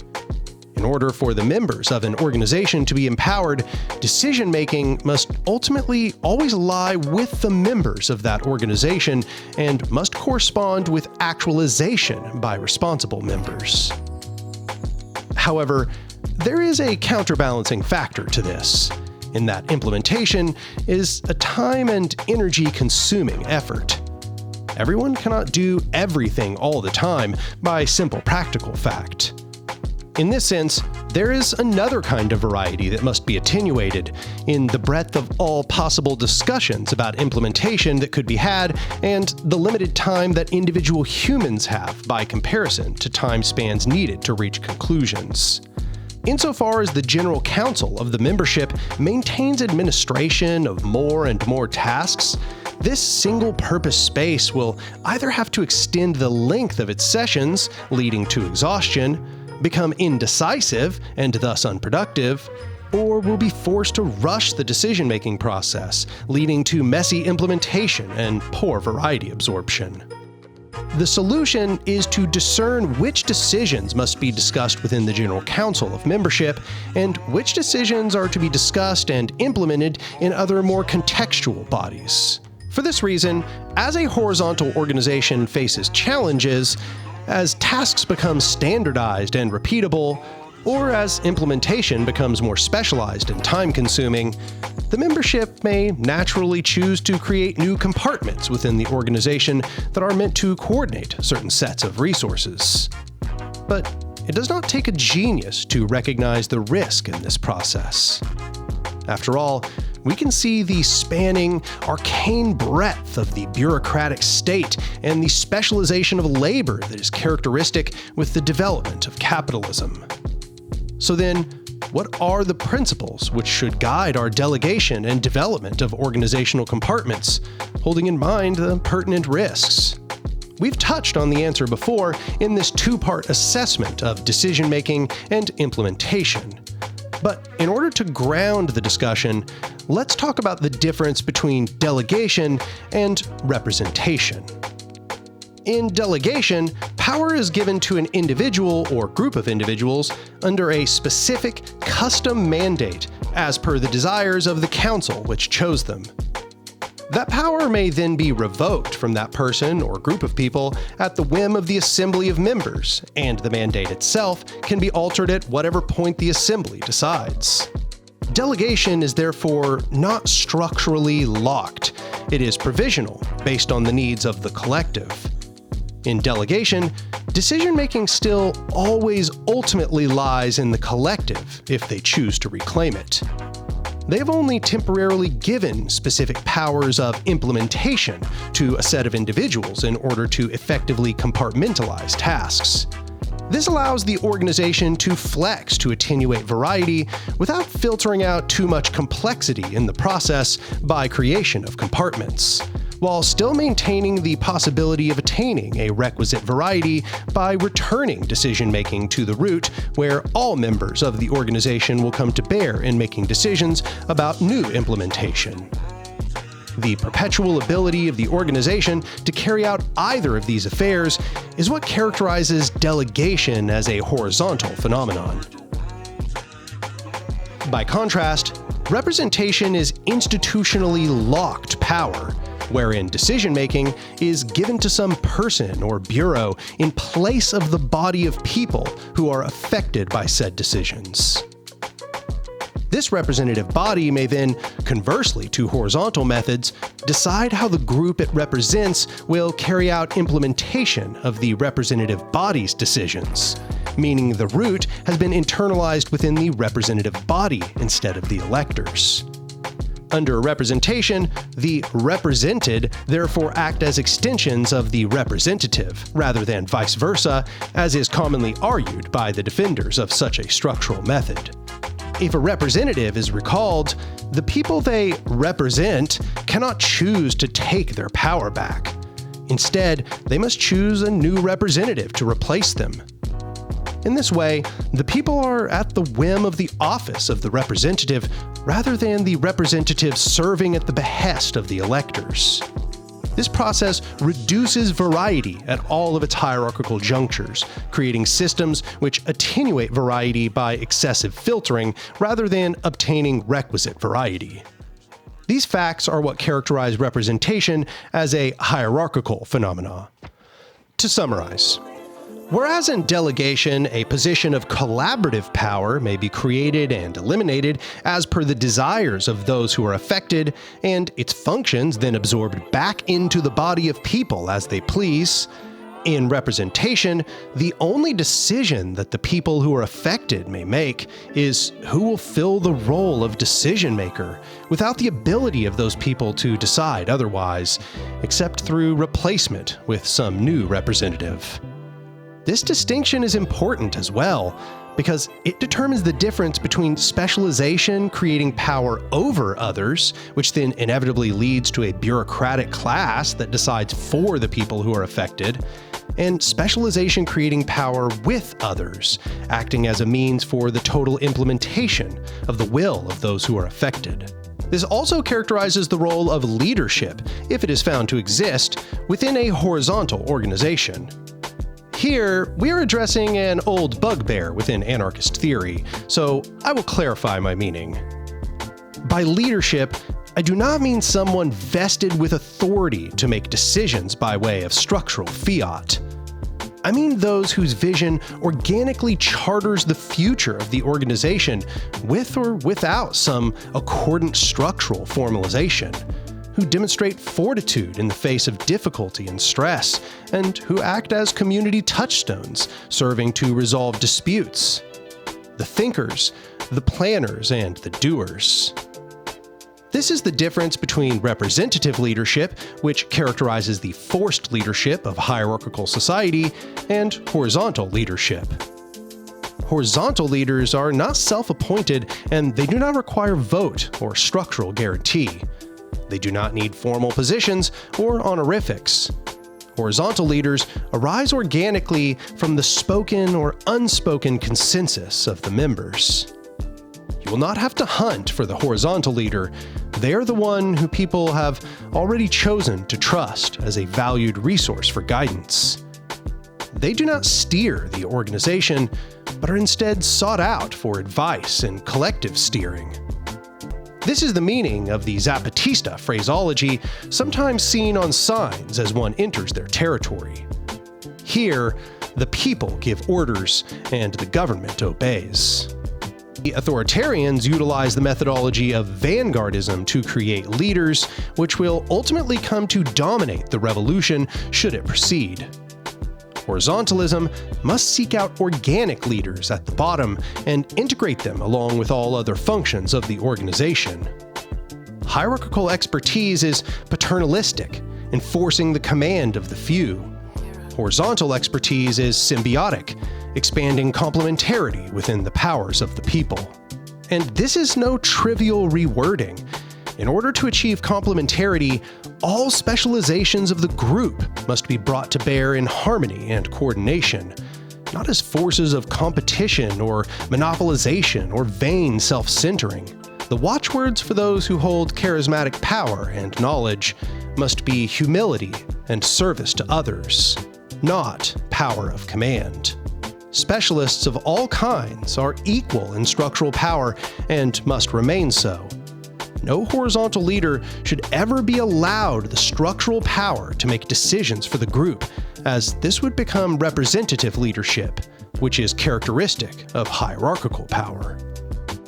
In order for the members of an organization to be empowered, decision-making must ultimately always lie with the members of that organization and must correspond with actualization by responsible members. However, There is a counterbalancing factor to this, in that implementation is a time and energy-consuming effort. Everyone cannot do everything all the time by simple practical fact. In this sense, there is another kind of variety that must be attenuated in the breadth of all possible discussions about implementation that could be had and the limited time that individual humans have by comparison to time spans needed to reach conclusions. Insofar as the General Council of the membership maintains administration of more and more tasks, this single-purpose space will either have to extend the length of its sessions, leading to exhaustion, become indecisive and thus unproductive, or will be forced to rush the decision-making process, leading to messy implementation and poor variety absorption. The solution is to discern which decisions must be discussed within the General Council of membership and which decisions are to be discussed and implemented in other more contextual bodies. For this reason, as a horizontal organization faces challenges, as tasks become standardized and repeatable, or as implementation becomes more specialized and time-consuming, the membership may naturally choose to create new compartments within the organization that are meant to coordinate certain sets of resources. But it does not take a genius to recognize the risk in this process. After all, we can see the spanning, arcane breadth of the bureaucratic state and the specialization of labor that is characteristic with the development of capitalism. So then, what are the principles which should guide our delegation and development of organizational compartments, holding in mind the pertinent risks? We've touched on the answer before in this two-part assessment of decision-making and implementation. But in order to ground the discussion, let's talk about the difference between delegation and representation. In delegation, power is given to an individual or group of individuals under a specific custom mandate as per the desires of the council which chose them. That power may then be revoked from that person or group of people at the whim of the assembly of members, and the mandate itself can be altered at whatever point the assembly decides. Delegation is therefore not structurally locked. It is provisional, based on the needs of the collective. In delegation, decision-making still always ultimately lies in the collective if they choose to reclaim it. They have only temporarily given specific powers of implementation to a set of individuals in order to effectively compartmentalize tasks. This allows the organization to flex to attenuate variety without filtering out too much complexity in the process by creation of compartments, while still maintaining the possibility of attaining a requisite variety by returning decision-making to the root where all members of the organization will come to bear in making decisions about new implementation. The perpetual ability of the organization to carry out either of these affairs is what characterizes delegation as a horizontal phenomenon. By contrast, representation is institutionally locked power, wherein decision-making is given to some person or bureau in place of the body of people who are affected by said decisions. This representative body may then, conversely to horizontal methods, decide how the group it represents will carry out implementation of the representative body's decisions, meaning the root has been internalized within the representative body instead of the electors. Under representation, the represented therefore act as extensions of the representative, rather than vice versa, as is commonly argued by the defenders of such a structural method. If a representative is recalled, the people they represent cannot choose to take their power back. Instead, they must choose a new representative to replace them. In this way, the people are at the whim of the office of the representative rather than the representative serving at the behest of the electors. This process reduces variety at all of its hierarchical junctures, creating systems which attenuate variety by excessive filtering rather than obtaining requisite variety. These facts are what characterize representation as a hierarchical phenomenon. To summarize, Whereas in delegation, a position of collaborative power may be created and eliminated as per the desires of those who are affected, and its functions then absorbed back into the body of people as they please. In representation, the only decision that the people who are affected may make is who will fill the role of decision maker, without the ability of those people to decide otherwise, except through replacement with some new representative. This distinction is important as well, because it determines the difference between specialization creating power over others, which then inevitably leads to a bureaucratic class that decides for the people who are affected, and specialization creating power with others, acting as a means for the total implementation of the will of those who are affected. This also characterizes the role of leadership, if it is found to exist, within a horizontal organization. Here, we are addressing an old bugbear within anarchist theory, so I will clarify my meaning. By leadership, I do not mean someone vested with authority to make decisions by way of structural fiat. I mean those whose vision organically charters the future of the organization with or without some accordant structural formalization, who demonstrate fortitude in the face of difficulty and stress, and who act as community touchstones, serving to resolve disputes. The thinkers, the planners, and the doers. This is the difference between representative leadership, which characterizes the forced leadership of hierarchical society, and horizontal leadership. Horizontal leaders are not self-appointed, and they do not require vote or structural guarantee. They do not need formal positions or honorifics. Horizontal leaders arise organically from the spoken or unspoken consensus of the members. You will not have to hunt for the horizontal leader. They are the one who people have already chosen to trust as a valued resource for guidance. They do not steer the organization, but are instead sought out for advice and collective steering. This is the meaning of the Zapatista phraseology, sometimes seen on signs as one enters their territory. Here, the people give orders and the government obeys. The authoritarians utilize the methodology of vanguardism to create leaders, which will ultimately come to dominate the revolution should it proceed. Horizontalism must seek out organic leaders at the bottom and integrate them along with all other functions of the organization. Hierarchical expertise is paternalistic, enforcing the command of the few. Horizontal expertise is symbiotic, expanding complementarity within the powers of the people. And this is no trivial rewording. In order to achieve complementarity, all specializations of the group must be brought to bear in harmony and coordination, not as forces of competition or monopolization or vain self-centering. The watchwords for those who hold charismatic power and knowledge must be humility and service to others, not power of command. Specialists of all kinds are equal in structural power and must remain so. No horizontal leader should ever be allowed the structural power to make decisions for the group, as this would become representative leadership, which is characteristic of hierarchical power.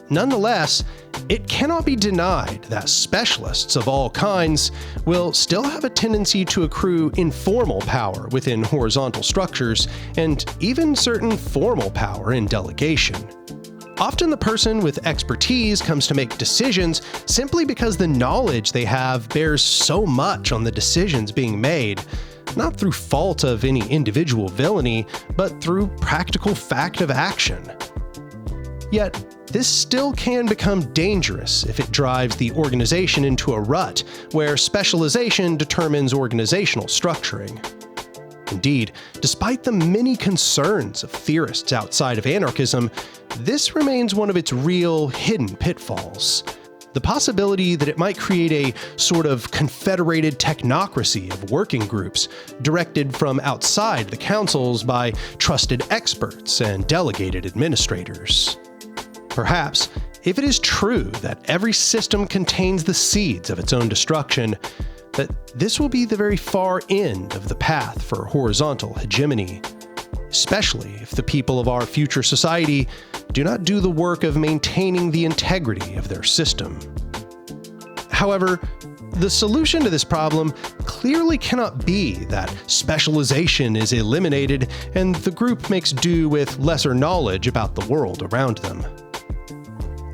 Nonetheless, it cannot be denied that specialists of all kinds will still have a tendency to accrue informal power within horizontal structures, and even certain formal power in delegation. Often the person with expertise comes to make decisions simply because the knowledge they have bears so much on the decisions being made, not through fault of any individual villainy, but through practical fact of action. Yet, this still can become dangerous if it drives the organization into a rut where specialization determines organizational structuring. Indeed, despite the many concerns of theorists outside of anarchism, this remains one of its real hidden pitfalls. The possibility that it might create a sort of confederated technocracy of working groups directed from outside the councils by trusted experts and delegated administrators. Perhaps, if it is true that every system contains the seeds of its own destruction, that this will be the very far end of the path for horizontal hegemony, especially if the people of our future society do not do the work of maintaining the integrity of their system. However, the solution to this problem clearly cannot be that specialization is eliminated and the group makes do with lesser knowledge about the world around them.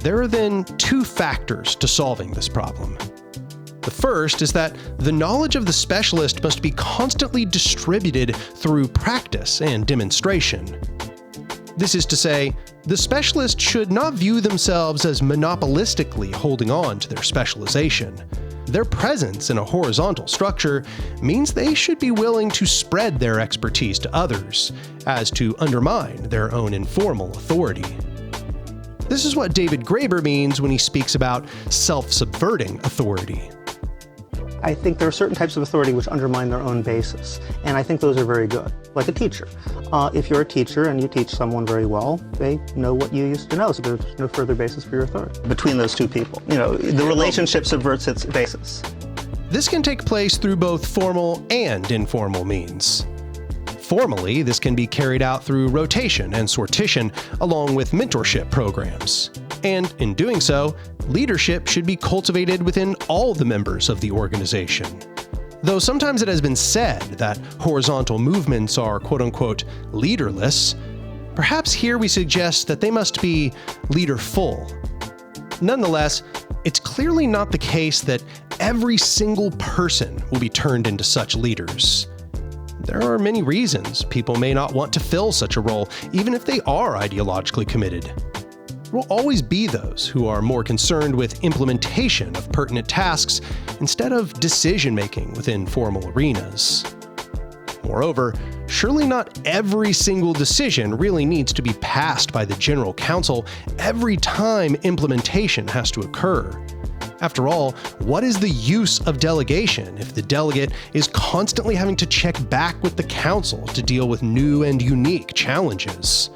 There are then two factors to solving this problem. The first is that the knowledge of the specialist must be constantly distributed through practice and demonstration. This is to say, the specialist should not view themselves as monopolistically holding on to their specialization. Their presence in a horizontal structure means they should be willing to spread their expertise to others, as to undermine their own informal authority. This is what David Graeber means when he speaks about self-subverting authority. I think there are certain types of authority which undermine their own basis, and I think those are very good, like a teacher. If you're a teacher and you teach someone very well, they know what you used to know, so there's no further basis for your authority. Between those two people, the relationship subverts its basis. This can take place through both formal and informal means. Formally, this can be carried out through rotation and sortition, along with mentorship programs. And in doing so, leadership should be cultivated within all the members of the organization. Though sometimes it has been said that horizontal movements are quote-unquote leaderless, perhaps here we suggest that they must be leaderful. Nonetheless, it's clearly not the case that every single person will be turned into such leaders. There are many reasons people may not want to fill such a role, even if they are ideologically committed. There will always be those who are more concerned with implementation of pertinent tasks instead of decision-making within formal arenas. Moreover, surely not every single decision really needs to be passed by the General Council every time implementation has to occur. After all, what is the use of delegation if the delegate is constantly having to check back with the council to deal with new and unique challenges?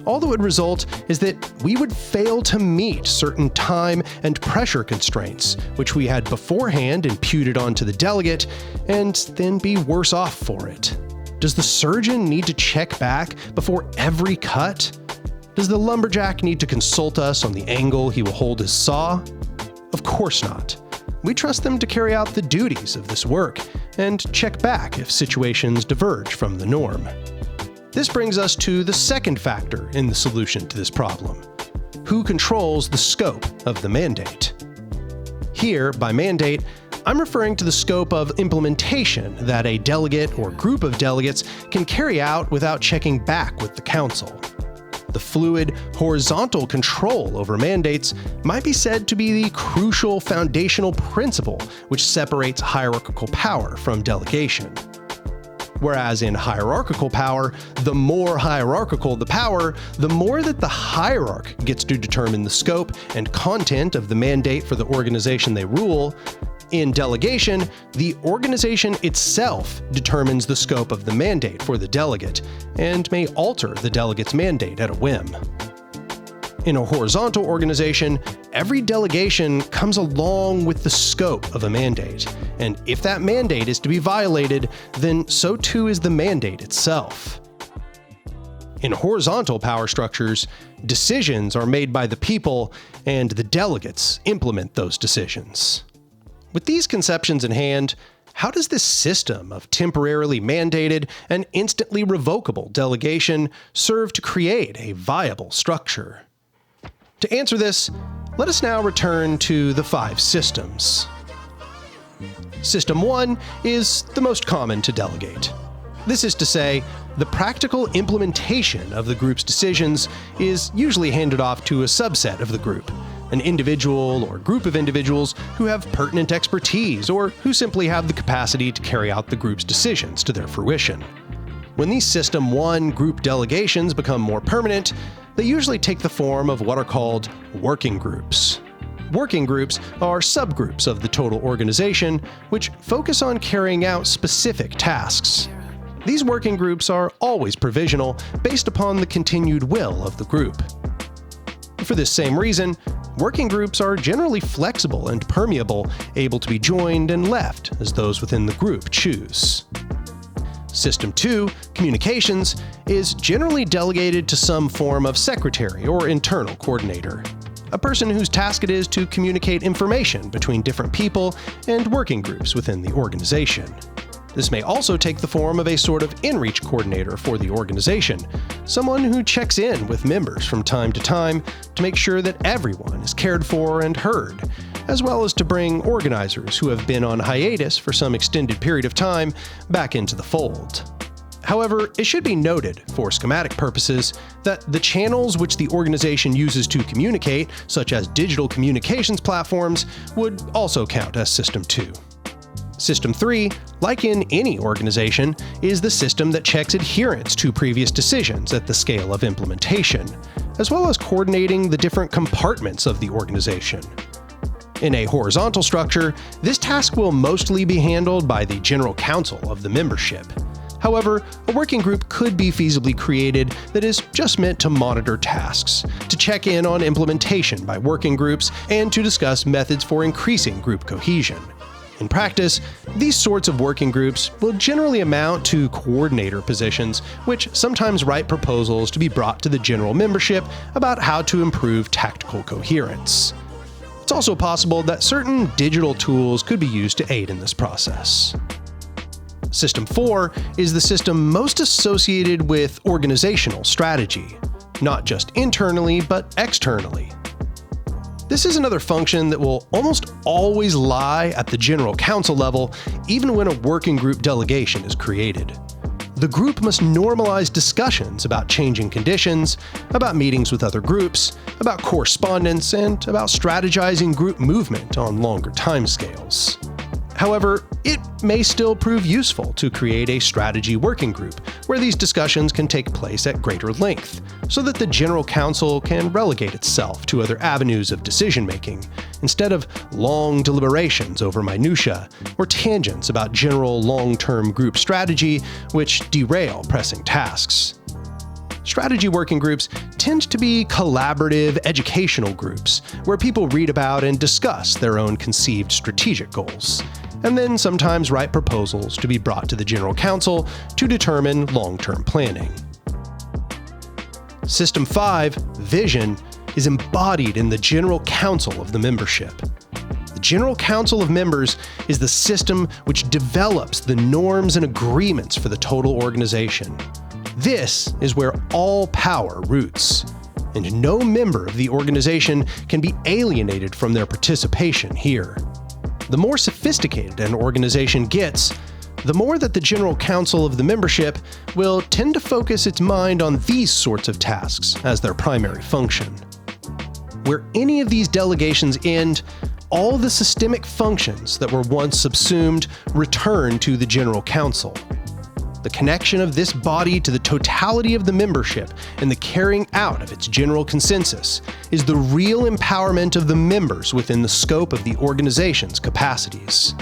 All that would result is that we would fail to meet certain time and pressure constraints, which we had beforehand imputed onto the delegate, and then be worse off for it. Does the surgeon need to check back before every cut? Does the lumberjack need to consult us on the angle he will hold his saw? Of course not. We trust them to carry out the duties of this work and check back if situations diverge from the norm. This brings us to the second factor in the solution to this problem: who controls the scope of the mandate? Here, by mandate, I'm referring to the scope of implementation that a delegate or group of delegates can carry out without checking back with the council. The fluid, horizontal control over mandates might be said to be the crucial foundational principle which separates hierarchical power from delegation. Whereas in hierarchical power, the more hierarchical the power, the more that the hierarch gets to determine the scope and content of the mandate for the organization they rule. In delegation, the organization itself determines the scope of the mandate for the delegate, and may alter the delegate's mandate at a whim. In a horizontal organization, every delegation comes along with the scope of a mandate, and if that mandate is to be violated, then so too is the mandate itself. In horizontal power structures, decisions are made by the people, and the delegates implement those decisions. With these conceptions in hand, how does this system of temporarily mandated and instantly revocable delegation serve to create a viable structure? To answer this, let us now return to the 5 systems. System 1 is the most common to delegate. This is to say, the practical implementation of the group's decisions is usually handed off to a subset of the group, an individual or group of individuals who have pertinent expertise or who simply have the capacity to carry out the group's decisions to their fruition. When these System 1 group delegations become more permanent, they usually take the form of what are called working groups. Working groups are subgroups of the total organization which focus on carrying out specific tasks. These working groups are always provisional, based upon the continued will of the group. For this same reason, working groups are generally flexible and permeable, able to be joined and left as those within the group choose. System 2, communications, is generally delegated to some form of secretary or internal coordinator, a person whose task it is to communicate information between different people and working groups within the organization. This may also take the form of a sort of in-reach coordinator for the organization, someone who checks in with members from time to time to make sure that everyone is cared for and heard, as well as to bring organizers who have been on hiatus for some extended period of time back into the fold. However, it should be noted, for schematic purposes, that the channels which the organization uses to communicate, such as digital communications platforms, would also count as System 2. System 3, like in any organization, is the system that checks adherence to previous decisions at the scale of implementation, as well as coordinating the different compartments of the organization. In a horizontal structure, this task will mostly be handled by the general council of the membership. However, a working group could be feasibly created that is just meant to monitor tasks, to check in on implementation by working groups, and to discuss methods for increasing group cohesion. In practice, these sorts of working groups will generally amount to coordinator positions, which sometimes write proposals to be brought to the general membership about how to improve tactical coherence. It's also possible that certain digital tools could be used to aid in this process. System 4 is the system most associated with organizational strategy, not just internally, but externally. This is another function that will almost always lie at the general council level, even when a working group delegation is created. The group must normalize discussions about changing conditions, about meetings with other groups, about correspondence, and about strategizing group movement on longer timescales. However, it may still prove useful to create a strategy working group where these discussions can take place at greater length, so that the General Council can relegate itself to other avenues of decision-making, instead of long deliberations over minutiae or tangents about general long-term group strategy which derail pressing tasks. Strategy working groups tend to be collaborative educational groups where people read about and discuss their own conceived strategic goals, and then sometimes write proposals to be brought to the General Council to determine long-term planning. System 5, Vision, is embodied in the General Council of the membership. The General Council of Members is the system which develops the norms and agreements for the total organization. This is where all power roots, and no member of the organization can be alienated from their participation here. The more sophisticated an organization gets, the more that the General Council of the membership will tend to focus its mind on these sorts of tasks as their primary function. Where any of these delegations end, all the systemic functions that were once subsumed return to the General Council. The connection of this body to the totality of the membership and the carrying out of its general consensus is the real empowerment of the members within the scope of the organization's capacities.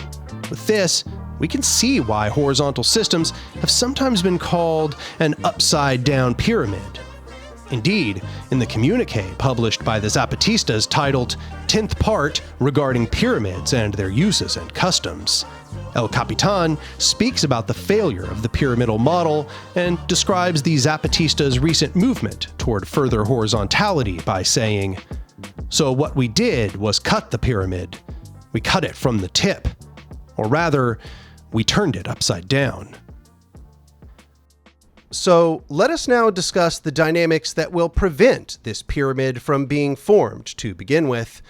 With this, we can see why horizontal systems have sometimes been called an upside-down pyramid. Indeed, in the communique published by the Zapatistas titled 10th Part Regarding Pyramids and Their Uses and Customs, El Capitan speaks about the failure of the pyramidal model and describes the Zapatistas' recent movement toward further horizontality by saying, "So what we did was cut the pyramid. We cut it from the tip. Or rather, we turned it upside down." So let us now discuss the dynamics that will prevent this pyramid from being formed to begin with,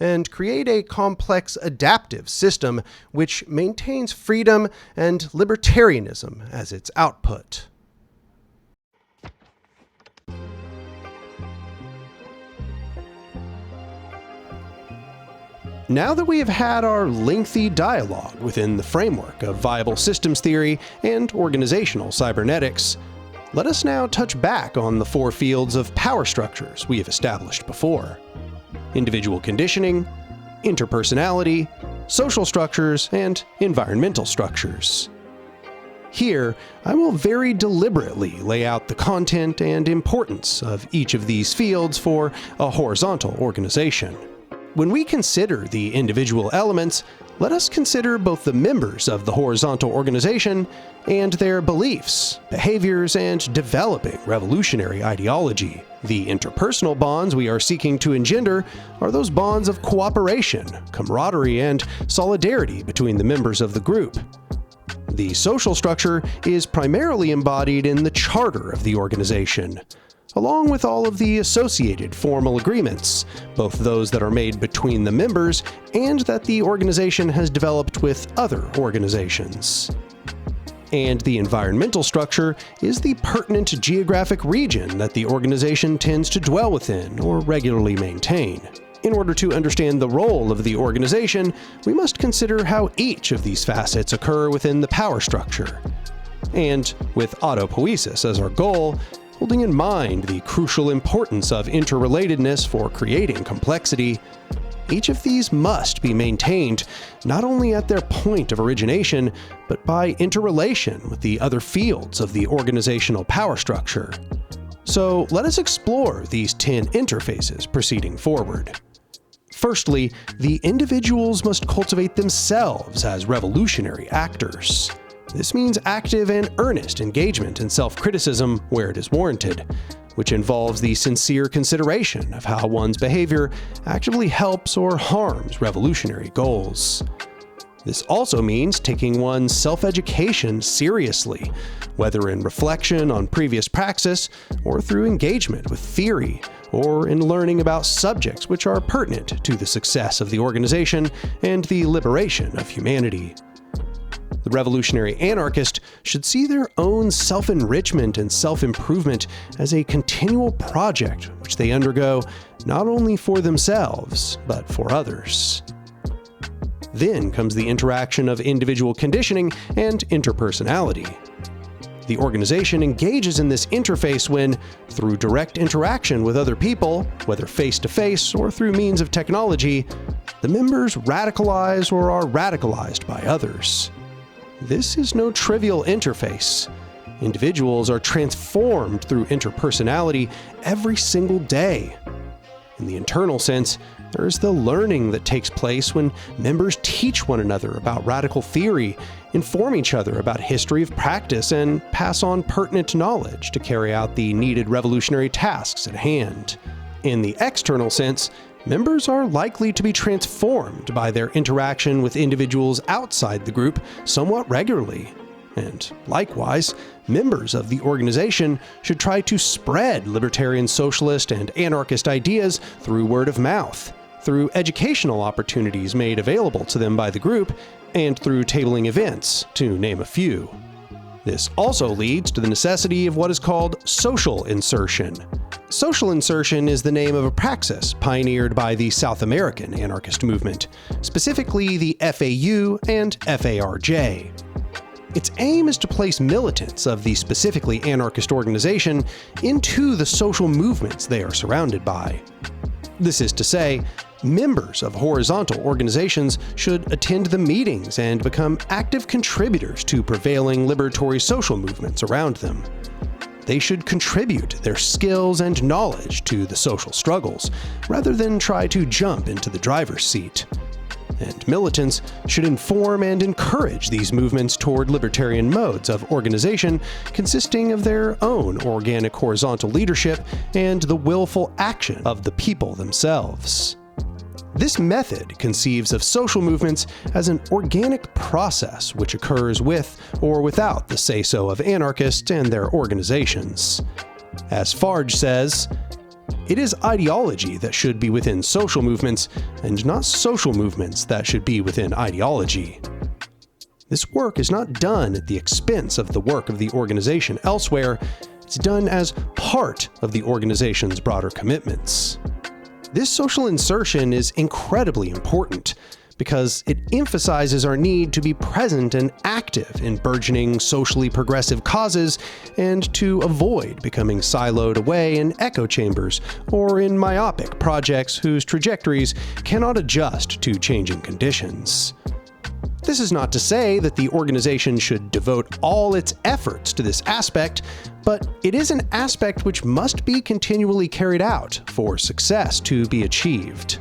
and create a complex adaptive system which maintains freedom and libertarianism as its output. Now that we have had our lengthy dialogue within the framework of viable systems theory and organizational cybernetics, let us now touch back on the four fields of power structures we have established before: individual conditioning, interpersonality, social structures, and environmental structures. Here, I will very deliberately lay out the content and importance of each of these fields for a horizontal organization. When we consider the individual elements, let us consider both the members of the horizontal organization and their beliefs, behaviors, and developing revolutionary ideology. The interpersonal bonds we are seeking to engender are those bonds of cooperation, camaraderie, and solidarity between the members of the group. The social structure is primarily embodied in the charter of the organization, along with all of the associated formal agreements, both those that are made between the members and that the organization has developed with other organizations. And the environmental structure is the pertinent geographic region that the organization tends to dwell within or regularly maintain. In order to understand the role of the organization, we must consider how each of these facets occur within the power structure. And with autopoiesis as our goal, holding in mind the crucial importance of interrelatedness for creating complexity, each of these must be maintained not only at their point of origination, but by interrelation with the other fields of the organizational power structure. So let us explore these 10 interfaces proceeding forward. Firstly, the individuals must cultivate themselves as revolutionary actors. This means active and earnest engagement in self-criticism where it is warranted, which involves the sincere consideration of how one's behavior actively helps or harms revolutionary goals. This also means taking one's self-education seriously, whether in reflection on previous praxis or through engagement with theory, or in learning about subjects which are pertinent to the success of the organization and the liberation of humanity. The revolutionary anarchist should see their own self-enrichment and self-improvement as a continual project which they undergo not only for themselves, but for others. Then comes the interaction of individual conditioning and interpersonality. The organization engages in this interface when, through direct interaction with other people, whether face-to-face or through means of technology, the members radicalize or are radicalized by others. This is no trivial interface. Individuals are transformed through interpersonality every single day. In the internal sense, there is the learning that takes place when members teach one another about radical theory, inform each other about history of practice, and pass on pertinent knowledge to carry out the needed revolutionary tasks at hand. In the external sense, members are likely to be transformed by their interaction with individuals outside the group somewhat regularly. And likewise, members of the organization should try to spread libertarian, socialist, and anarchist ideas through word of mouth, through educational opportunities made available to them by the group, and through tabling events, to name a few. This also leads to the necessity of what is called social insertion. Social insertion is the name of a praxis pioneered by the South American anarchist movement, specifically the FAU and FARJ. Its aim is to place militants of the specifically anarchist organization into the social movements they are surrounded by. This is to say, members of horizontal organizations should attend the meetings and become active contributors to prevailing liberatory social movements around them. They should contribute their skills and knowledge to the social struggles, rather than try to jump into the driver's seat. And militants should inform and encourage these movements toward libertarian modes of organization consisting of their own organic horizontal leadership and the willful action of the people themselves. This method conceives of social movements as an organic process which occurs with or without the say-so of anarchists and their organizations. As Farge says, "It is ideology that should be within social movements, and not social movements that should be within ideology." This work is not done at the expense of the work of the organization elsewhere. It's done as part of the organization's broader commitments. This social insertion is incredibly important because it emphasizes our need to be present and active in burgeoning socially progressive causes and to avoid becoming siloed away in echo chambers or in myopic projects whose trajectories cannot adjust to changing conditions. This is not to say that the organization should devote all its efforts to this aspect, but it is an aspect which must be continually carried out for success to be achieved.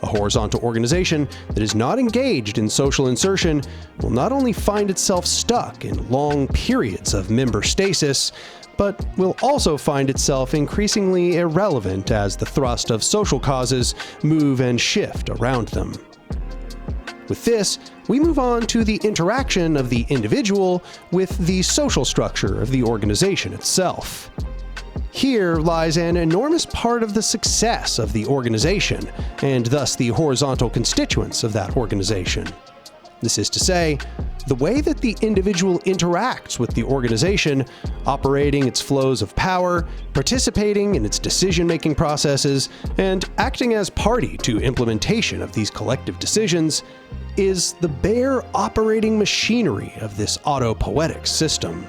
A horizontal organization that is not engaged in social insertion will not only find itself stuck in long periods of member stasis, but will also find itself increasingly irrelevant as the thrust of social causes move and shift around them. With this, we move on to the interaction of the individual with the social structure of the organization itself. Here lies an enormous part of the success of the organization, and thus the horizontal constituents of that organization. This is to say, the way that the individual interacts with the organization, operating its flows of power, participating in its decision-making processes, and acting as party to implementation of these collective decisions, is the bare operating machinery of this autopoietic system.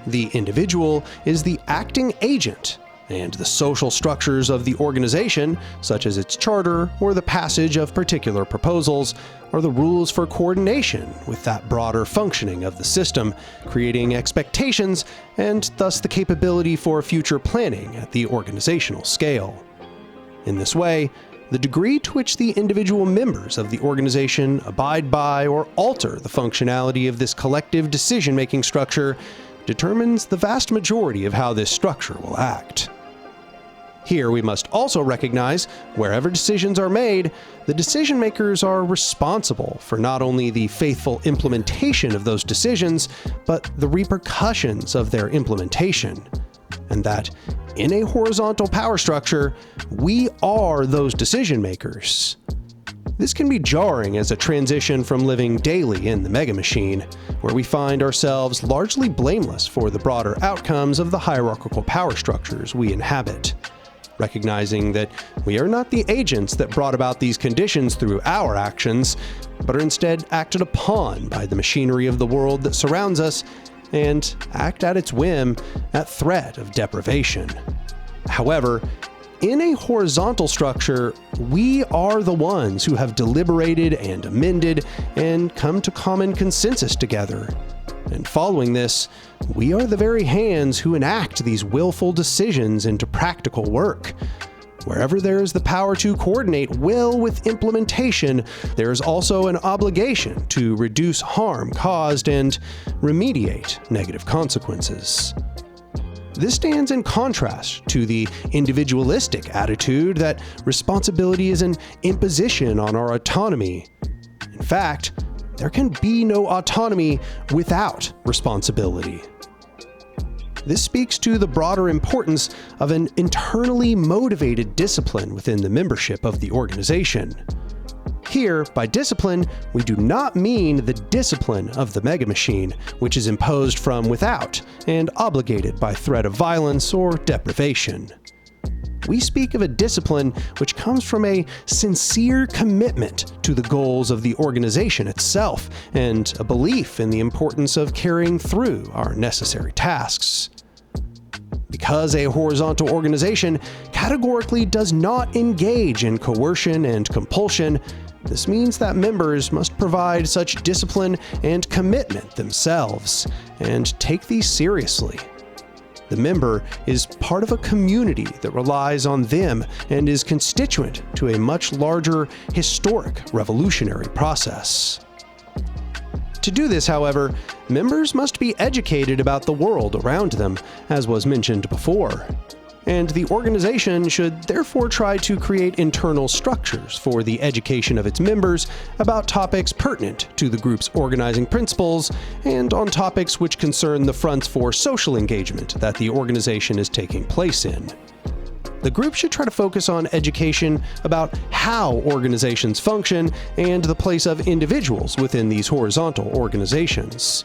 The individual is the acting agent, and the social structures of the organization, such as its charter or the passage of particular proposals, are the rules for coordination with that broader functioning of the system, creating expectations and thus the capability for future planning at the organizational scale. In this way, the degree to which the individual members of the organization abide by or alter the functionality of this collective decision-making structure determines the vast majority of how this structure will act. Here we must also recognize, wherever decisions are made, the decision makers are responsible for not only the faithful implementation of those decisions, but the repercussions of their implementation. And that, in a horizontal power structure, we are those decision makers. This can be jarring as a transition from living daily in the mega machine, where we find ourselves largely blameless for the broader outcomes of the hierarchical power structures we inhabit. Recognizing that we are not the agents that brought about these conditions through our actions, but are instead acted upon by the machinery of the world that surrounds us, and act at its whim at threat of deprivation. However, in a horizontal structure, we are the ones who have deliberated and amended and come to common consensus together. And following this, we are the very hands who enact these willful decisions into practical work. Wherever there is the power to coordinate will with implementation, there is also an obligation to reduce harm caused and remediate negative consequences. This stands in contrast to the individualistic attitude that responsibility is an imposition on our autonomy. In fact, there can be no autonomy without responsibility. This speaks to the broader importance of an internally motivated discipline within the membership of the organization. Here, by discipline, we do not mean the discipline of the mega machine, which is imposed from without and obligated by threat of violence or deprivation. We speak of a discipline which comes from a sincere commitment to the goals of the organization itself and a belief in the importance of carrying through our necessary tasks. Because a horizontal organization categorically does not engage in coercion and compulsion, this means that members must provide such discipline and commitment themselves, and take these seriously. The member is part of a community that relies on them and is constituent to a much larger historic revolutionary process. To do this, however, members must be educated about the world around them, as was mentioned before. And the organization should therefore try to create internal structures for the education of its members about topics pertinent to the group's organizing principles and on topics which concern the fronts for social engagement that the organization is taking place in. The group should try to focus on education about how organizations function and the place of individuals within these horizontal organizations.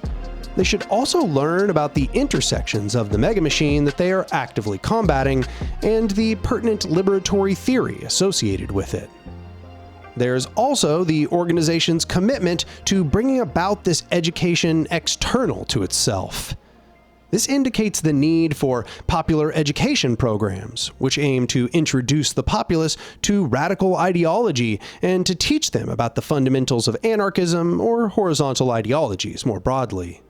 They should also learn about the intersections of the mega machine that they are actively combating and the pertinent liberatory theory associated with it. There's also the organization's commitment to bringing about this education external to itself. This indicates the need for popular education programs, which aim to introduce the populace to radical ideology and to teach them about the fundamentals of anarchism or horizontal ideologies more broadly.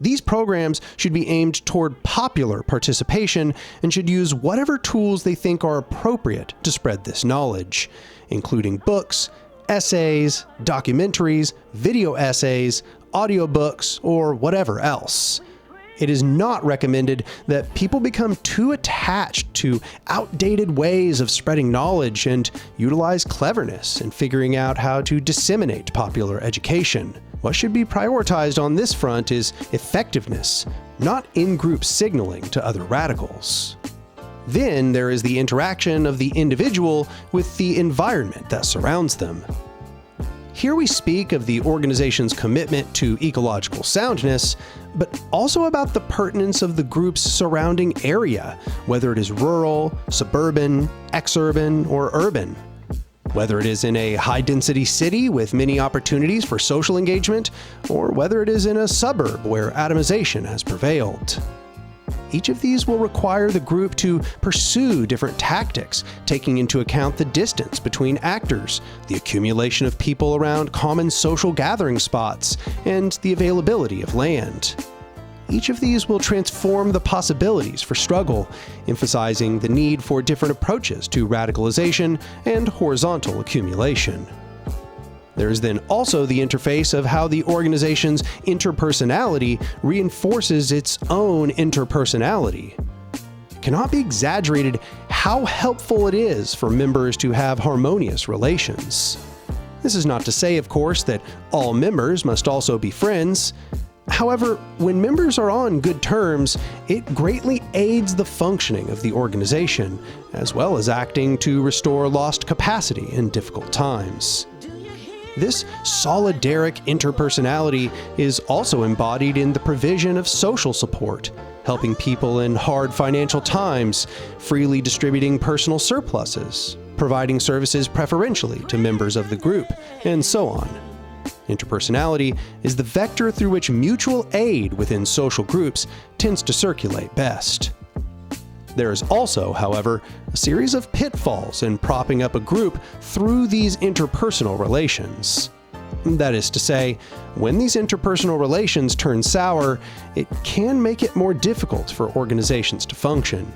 These programs should be aimed toward popular participation and should use whatever tools they think are appropriate to spread this knowledge, including books, essays, documentaries, video essays, audiobooks, or whatever else. It is not recommended that people become too attached to outdated ways of spreading knowledge and utilize cleverness in figuring out how to disseminate popular education. What should be prioritized on this front is effectiveness, not in-group signaling to other radicals. Then there is the interaction of the individual with the environment that surrounds them. Here we speak of the organization's commitment to ecological soundness, but also about the pertinence of the group's surrounding area, whether it is rural, suburban, exurban, or urban. Whether it is in a high-density city with many opportunities for social engagement, or whether it is in a suburb where atomization has prevailed. Each of these will require the group to pursue different tactics, taking into account the distance between actors, the accumulation of people around common social gathering spots, and the availability of land. Each of these will transform the possibilities for struggle, emphasizing the need for different approaches to radicalization and horizontal accumulation. There is then also the interface of how the organization's interpersonality reinforces its own interpersonality. It cannot be exaggerated how helpful it is for members to have harmonious relations. This is not to say, of course, that all members must also be friends. However, when members are on good terms, it greatly aids the functioning of the organization, as well as acting to restore lost capacity in difficult times. This solidaric interpersonality is also embodied in the provision of social support, helping people in hard financial times, freely distributing personal surpluses, providing services preferentially to members of the group, and so on. Interpersonality is the vector through which mutual aid within social groups tends to circulate best. There is also, however, a series of pitfalls in propping up a group through these interpersonal relations. That is to say, when these interpersonal relations turn sour, it can make it more difficult for organizations to function,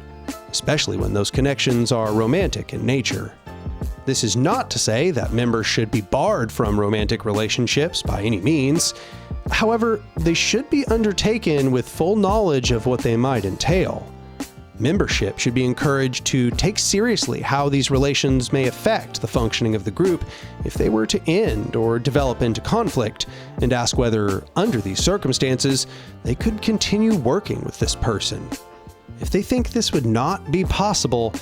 especially when those connections are romantic in nature. This is not to say that members should be barred from romantic relationships by any means. However, they should be undertaken with full knowledge of what they might entail. Membership should be encouraged to take seriously how these relations may affect the functioning of the group if they were to end or develop into conflict, and ask whether, under these circumstances, they could continue working with this person. If they think this would not be possible,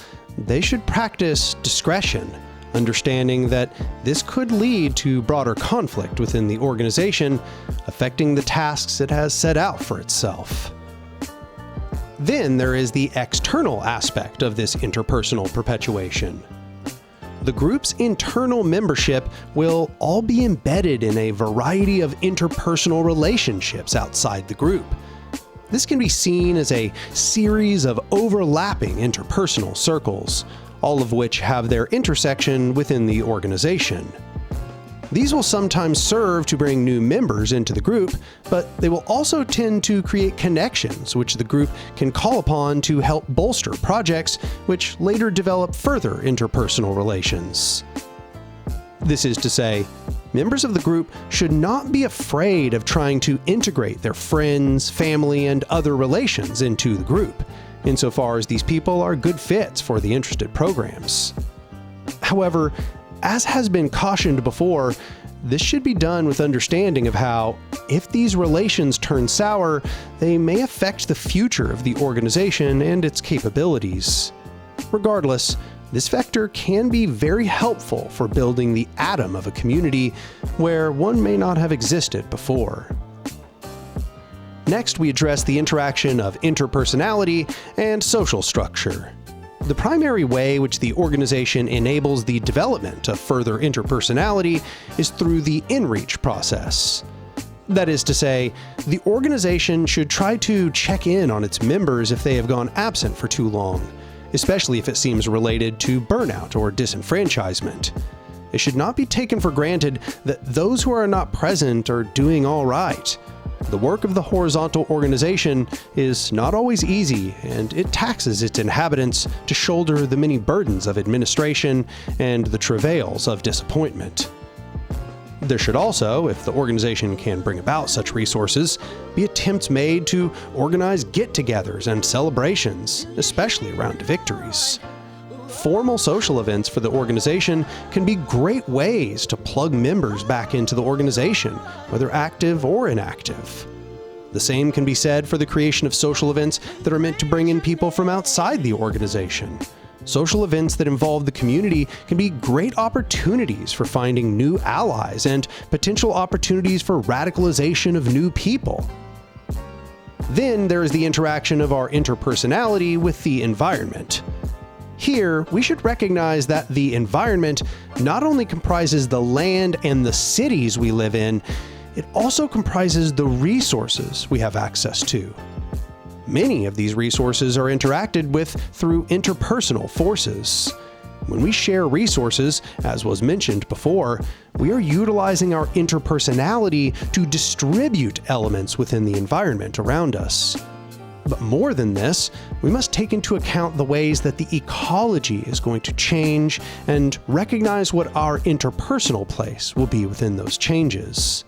they should practice discretion, understanding that this could lead to broader conflict within the organization, affecting the tasks it has set out for itself. Then there is the external aspect of this interpersonal perpetuation. The group's internal membership will all be embedded in a variety of interpersonal relationships outside the group. This can be seen as a series of overlapping interpersonal circles, all of which have their intersection within the organization. These will sometimes serve to bring new members into the group, but they will also tend to create connections which the group can call upon to help bolster projects which later develop further interpersonal relations. This is to say, members of the group should not be afraid of trying to integrate their friends, family, and other relations into the group, insofar as these people are good fits for the interested programs. However, as has been cautioned before, this should be done with understanding of how, if these relations turn sour, they may affect the future of the organization and its capabilities. Regardless, this vector can be very helpful for building the atom of a community where one may not have existed before. Next, we address the interaction of interpersonality and social structure. The primary way which the organization enables the development of further interpersonality is through the in-reach process. That is to say, the organization should try to check in on its members if they have gone absent for too long, especially if it seems related to burnout or disenfranchisement. It should not be taken for granted that those who are not present are doing all right. The work of the horizontal organization is not always easy, and it taxes its inhabitants to shoulder the many burdens of administration and the travails of disappointment. There should also, if the organization can bring about such resources, be attempts made to organize get-togethers and celebrations, especially around victories. Formal social events for the organization can be great ways to plug members back into the organization, whether active or inactive. The same can be said for the creation of social events that are meant to bring in people from outside the organization. Social events that involve the community can be great opportunities for finding new allies and potential opportunities for radicalization of new people. Then there is the interaction of our interpersonality with the environment. Here, we should recognize that the environment not only comprises the land and the cities we live in, it also comprises the resources we have access to. Many of these resources are interacted with through interpersonal forces. When we share resources, as was mentioned before, we are utilizing our interpersonality to distribute elements within the environment around us. But more than this, we must take into account the ways that the ecology is going to change and recognize what our interpersonal place will be within those changes.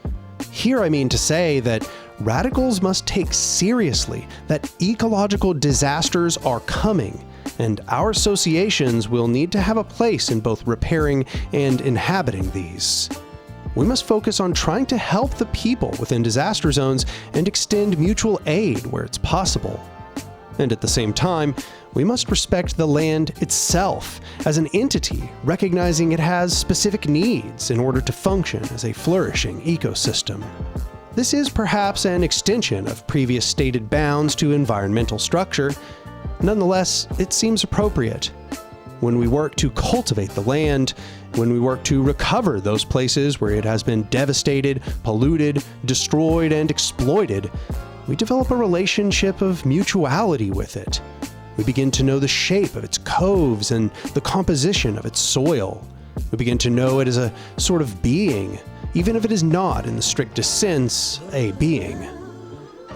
Here I mean to say that radicals must take seriously that ecological disasters are coming, and our associations will need to have a place in both repairing and inhabiting these. We must focus on trying to help the people within disaster zones and extend mutual aid where it's possible. And at the same time, we must respect the land itself as an entity, recognizing it has specific needs in order to function as a flourishing ecosystem. This is perhaps an extension of previous stated bounds to environmental structure. Nonetheless, it seems appropriate. When we work to cultivate the land, when we work to recover those places where it has been devastated, polluted, destroyed, and exploited, we develop a relationship of mutuality with it. We begin to know the shape of its coves and the composition of its soil. We begin to know it as a sort of being, even if it is not, in the strictest sense, a being.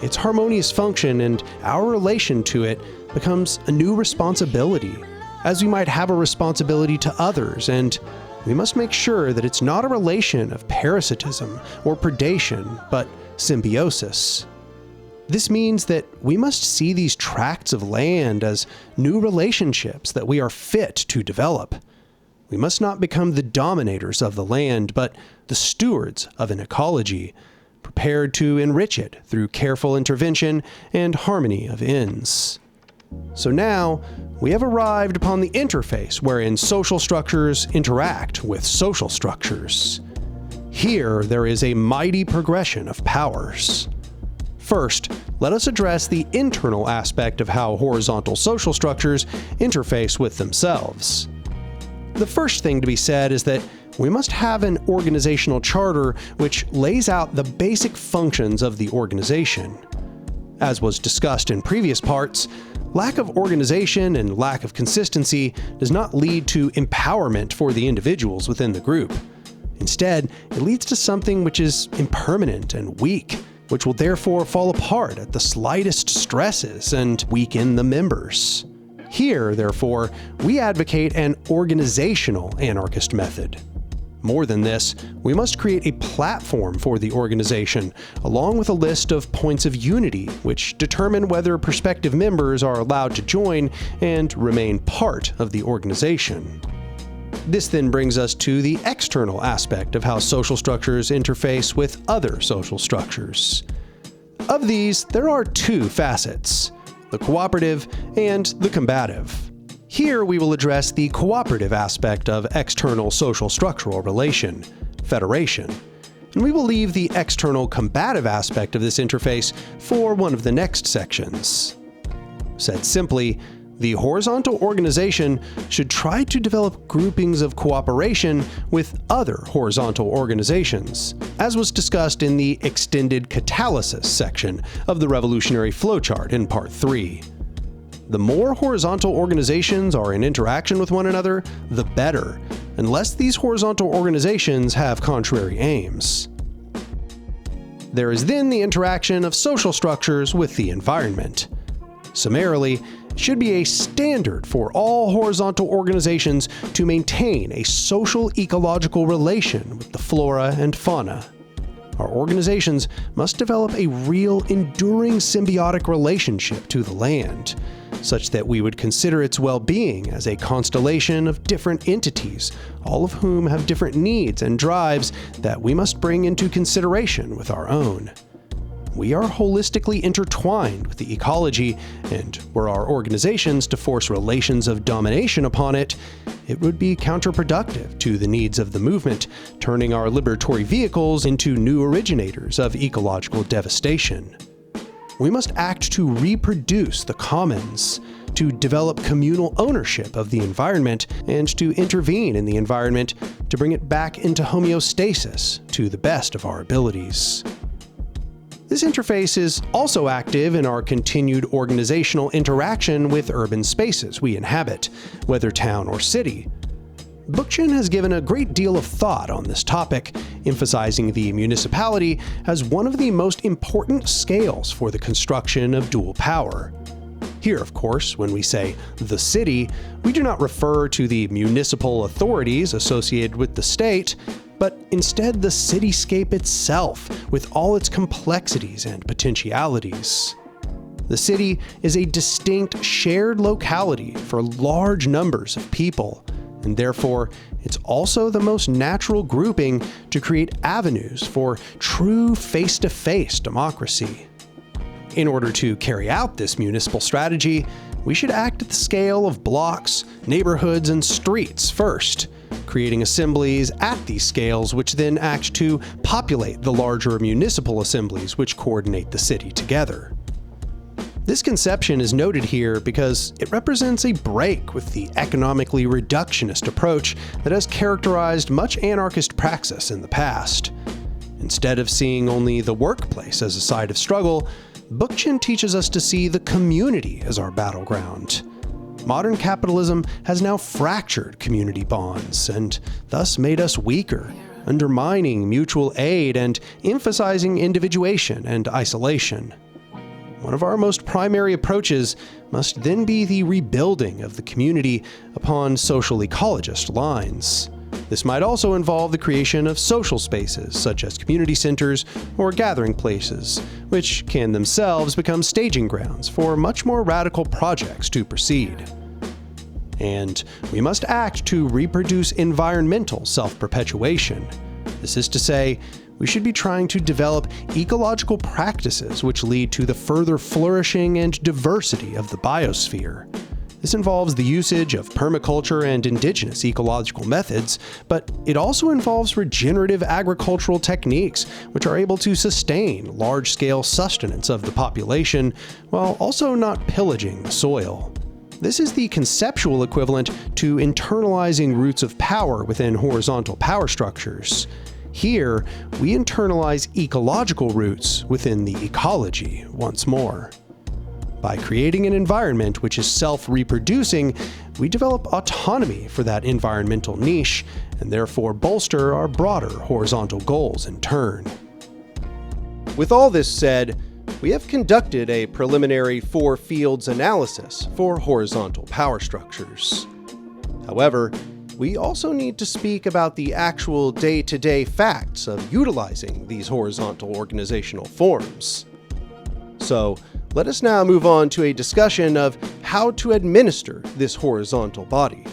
Its harmonious function and our relation to it becomes a new responsibility, as we might have a responsibility to others, and we must make sure that it's not a relation of parasitism or predation, but symbiosis. This means that we must see these tracts of land as new relationships that we are fit to develop. We must not become the dominators of the land, but the stewards of an ecology, prepared to enrich it through careful intervention and harmony of ends. So now, we have arrived upon the interface wherein social structures interact with social structures. Here, there is a mighty progression of powers. First, let us address the internal aspect of how horizontal social structures interface with themselves. The first thing to be said is that we must have an organizational charter which lays out the basic functions of the organization. As was discussed in previous parts, lack of organization and lack of consistency does not lead to empowerment for the individuals within the group. Instead, it leads to something which is impermanent and weak, which will therefore fall apart at the slightest stresses and weaken the members. Here, therefore, we advocate an organizational anarchist method. More than this, we must create a platform for the organization, along with a list of points of unity, which determine whether prospective members are allowed to join and remain part of the organization. This then brings us to the external aspect of how social structures interface with other social structures. Of these, there are two facets: the cooperative and the combative. Here we will address the cooperative aspect of external social structural relation, federation, and we will leave the external combative aspect of this interface for one of the next sections. Said simply, the horizontal organization should try to develop groupings of cooperation with other horizontal organizations, as was discussed in the extended catalysis section of the revolutionary flowchart in Part 3. The more horizontal organizations are in interaction with one another, the better, unless these horizontal organizations have contrary aims. There is then the interaction of social structures with the environment. Summarily, it should be a standard for all horizontal organizations to maintain a social ecological relation with the flora and fauna. Our organizations must develop a real, enduring symbiotic relationship to the land, such that we would consider its well-being as a constellation of different entities, all of whom have different needs and drives that we must bring into consideration with our own. We are holistically intertwined with the ecology, and were our organizations to force relations of domination upon it, it would be counterproductive to the needs of the movement, turning our liberatory vehicles into new originators of ecological devastation. We must act to reproduce the commons, to develop communal ownership of the environment, and to intervene in the environment to bring it back into homeostasis to the best of our abilities. This interface is also active in our continued organizational interaction with urban spaces we inhabit, whether town or city. Bookchin has given a great deal of thought on this topic, emphasizing the municipality as one of the most important scales for the construction of dual power. Here, of course, when we say the city, we do not refer to the municipal authorities associated with the state, but instead the cityscape itself, with all its complexities and potentialities. The city is a distinct shared locality for large numbers of people, and therefore it's also the most natural grouping to create avenues for true face-to-face democracy. In order to carry out this municipal strategy, we should act at the scale of blocks, neighborhoods, and streets first, creating assemblies at these scales which then act to populate the larger municipal assemblies which coordinate the city together. This conception is noted here because it represents a break with the economically reductionist approach that has characterized much anarchist praxis in the past. Instead of seeing only the workplace as a site of struggle, Bookchin teaches us to see the community as our battleground. Modern capitalism has now fractured community bonds and thus made us weaker, undermining mutual aid and emphasizing individuation and isolation. One of our most primary approaches must then be the rebuilding of the community upon social ecologist lines. This might also involve the creation of social spaces, such as community centers or gathering places, which can themselves become staging grounds for much more radical projects to proceed. And we must act to reproduce environmental self-perpetuation. This is to say, we should be trying to develop ecological practices which lead to the further flourishing and diversity of the biosphere. This involves the usage of permaculture and indigenous ecological methods, but it also involves regenerative agricultural techniques which are able to sustain large-scale sustenance of the population while also not pillaging the soil. This is the conceptual equivalent to internalizing roots of power within horizontal power structures. Here, we internalize ecological roots within the ecology once more. By creating an environment which is self-reproducing, we develop autonomy for that environmental niche, and therefore bolster our broader horizontal goals in turn. With all this said, we have conducted a preliminary 4 fields analysis for horizontal power structures. However, we also need to speak about the actual day-to-day facts of utilizing these horizontal organizational forms. So, let us now move on to a discussion of how to administer this horizontal body.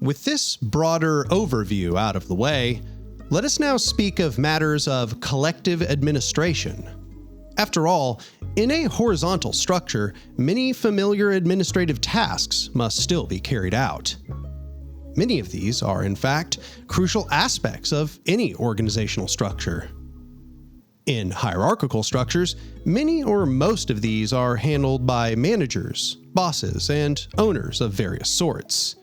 With this broader overview out of the way, let us now speak of matters of collective administration. After all, in a horizontal structure, many familiar administrative tasks must still be carried out. Many of these are, in fact, crucial aspects of any organizational structure. In hierarchical structures, many or most of these are handled by managers, bosses, and owners of various sorts.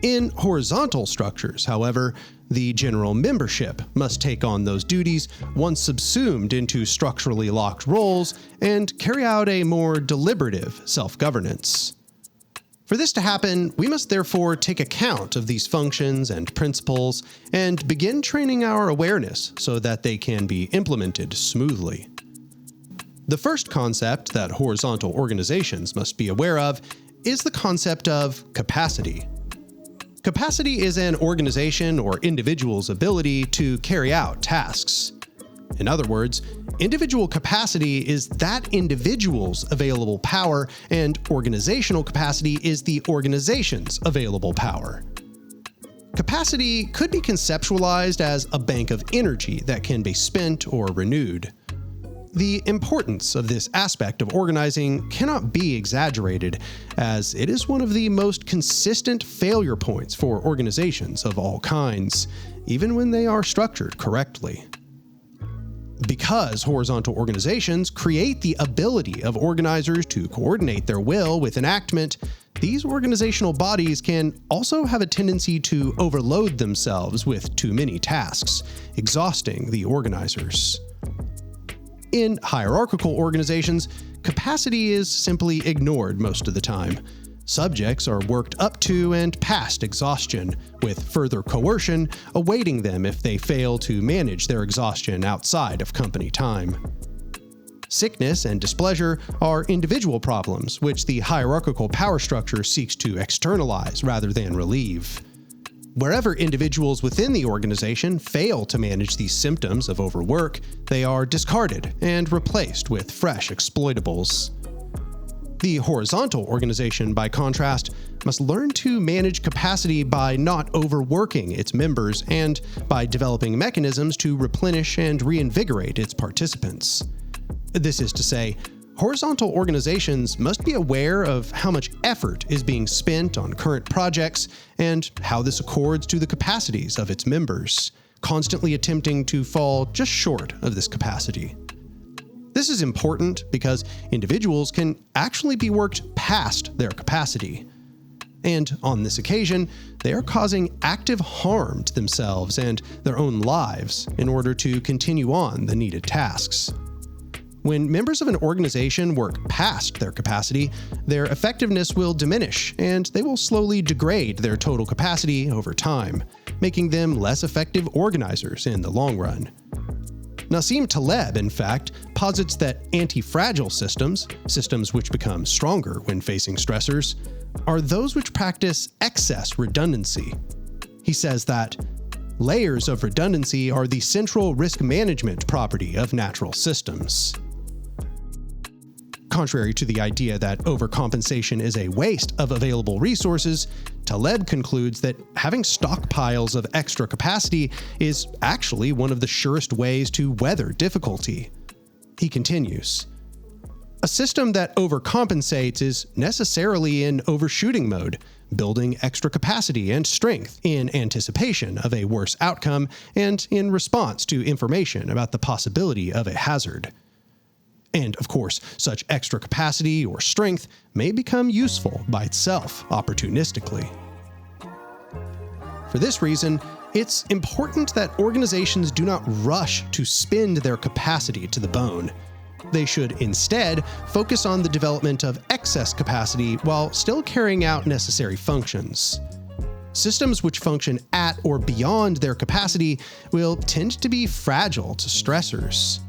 In horizontal structures, however, The general membership must take on those duties once subsumed into structurally locked roles and carry out a more deliberative self-governance. For this to happen, we must therefore take account of these functions and principles and begin training our awareness so that they can be implemented smoothly. The first concept that horizontal organizations must be aware of is the concept of capacity. Capacity is an organization or individual's ability to carry out tasks. In other words, individual capacity is that individual's available power, and organizational capacity is the organization's available power. Capacity could be conceptualized as a bank of energy that can be spent or renewed. The importance of this aspect of organizing cannot be exaggerated, as it is one of the most consistent failure points for organizations of all kinds, even when they are structured correctly. Because horizontal organizations create the ability of organizers to coordinate their will with enactment, these organizational bodies can also have a tendency to overload themselves with too many tasks, exhausting the organizers. In hierarchical organizations, capacity is simply ignored most of the time. Subjects are worked up to and past exhaustion, with further coercion awaiting them if they fail to manage their exhaustion outside of company time. Sickness and displeasure are individual problems which the hierarchical power structure seeks to externalize rather than relieve. Wherever individuals within the organization fail to manage these symptoms of overwork, they are discarded and replaced with fresh exploitables. The horizontal organization, by contrast, must learn to manage capacity by not overworking its members and by developing mechanisms to replenish and reinvigorate its participants. This is to say, horizontal organizations must be aware of how much effort is being spent on current projects and how this accords to the capacities of its members, constantly attempting to fall just short of this capacity. This is important because individuals can actually be worked past their capacity. And on this occasion, they are causing active harm to themselves and their own lives in order to continue on the needed tasks. When members of an organization work past their capacity, their effectiveness will diminish and they will slowly degrade their total capacity over time, making them less effective organizers in the long run. Nassim Taleb, in fact, posits that anti-fragile systems which become stronger when facing stressors, are those which practice excess redundancy. He says that layers of redundancy are the central risk management property of natural systems. Contrary to the idea that overcompensation is a waste of available resources, Taleb concludes that having stockpiles of extra capacity is actually one of the surest ways to weather difficulty. He continues, "A system that overcompensates is necessarily in overshooting mode, building extra capacity and strength in anticipation of a worse outcome and in response to information about the possibility of a hazard. And of course, such extra capacity or strength may become useful by itself opportunistically. For this reason, it's important that organizations do not rush to spend their capacity to the bone. They should instead focus on the development of excess capacity while still carrying out necessary functions. Systems which function at or beyond their capacity will tend to be fragile to stressors.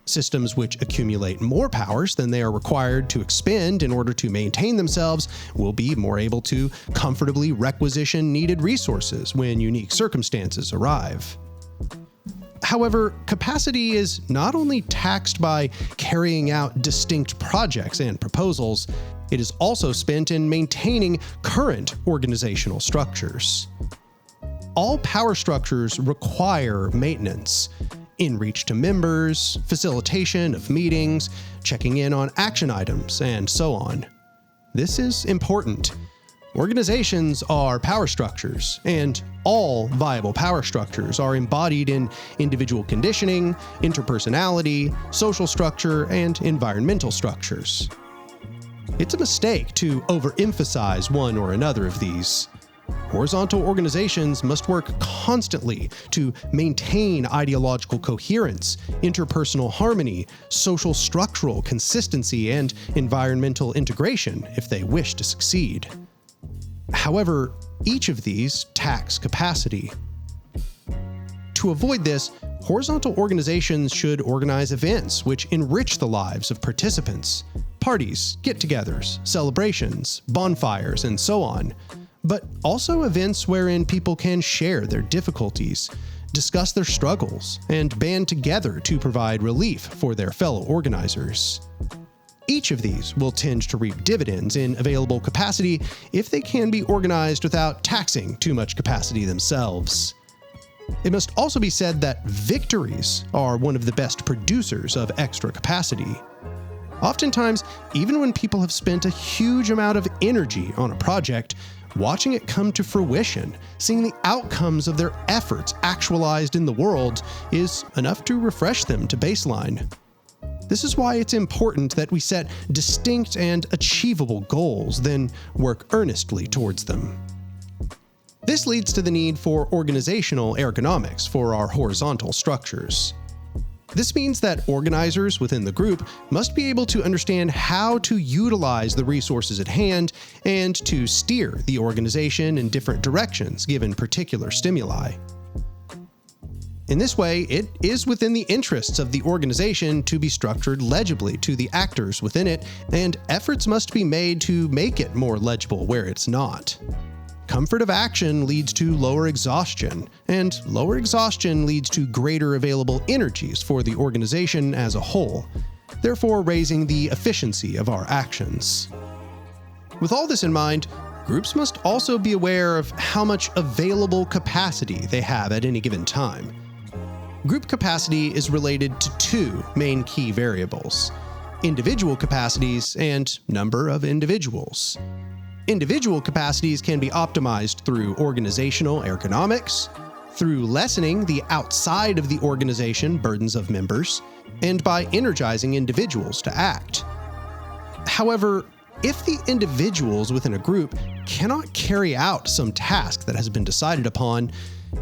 Systems which accumulate more powers than they are required to expend in order to maintain themselves will be more able to comfortably requisition needed resources when unique circumstances arrive. However, capacity is not only taxed by carrying out distinct projects and proposals, it is also spent in maintaining current organizational structures. All power structures require maintenance. In-reach to members, facilitation of meetings, checking in on action items, and so on. This is important. Organizations are power structures, and all viable power structures are embodied in individual conditioning, interpersonality, social structure, and environmental structures. It's a mistake to overemphasize one or another of these. Horizontal organizations must work constantly to maintain ideological coherence, interpersonal harmony, social structural consistency, and environmental integration if they wish to succeed. However, each of these tax capacity. To avoid this, horizontal organizations should organize events which enrich the lives of participants, parties, get-togethers, celebrations, bonfires, and so on, but also events wherein people can share their difficulties, discuss their struggles, and band together to provide relief for their fellow organizers. Each of these will tend to reap dividends in available capacity if they can be organized without taxing too much capacity themselves. It must also be said that victories are one of the best producers of extra capacity. Oftentimes, even when people have spent a huge amount of energy on a project, watching it come to fruition, seeing the outcomes of their efforts actualized in the world, is enough to refresh them to baseline. This is why it's important that we set distinct and achievable goals, then work earnestly towards them. This leads to the need for organizational ergonomics for our horizontal structures. This means that organizers within the group must be able to understand how to utilize the resources at hand and to steer the organization in different directions given particular stimuli. In this way, it is within the interests of the organization to be structured legibly to the actors within it, and efforts must be made to make it more legible where it's not. Comfort of action leads to lower exhaustion, and lower exhaustion leads to greater available energies for the organization as a whole, therefore raising the efficiency of our actions. With all this in mind, groups must also be aware of how much available capacity they have at any given time. Group capacity is related to two main key variables: individual capacities and number of individuals. Individual capacities can be optimized through organizational ergonomics, through lessening the outside of the organization burdens of members, and by energizing individuals to act. However, if the individuals within a group cannot carry out some task that has been decided upon,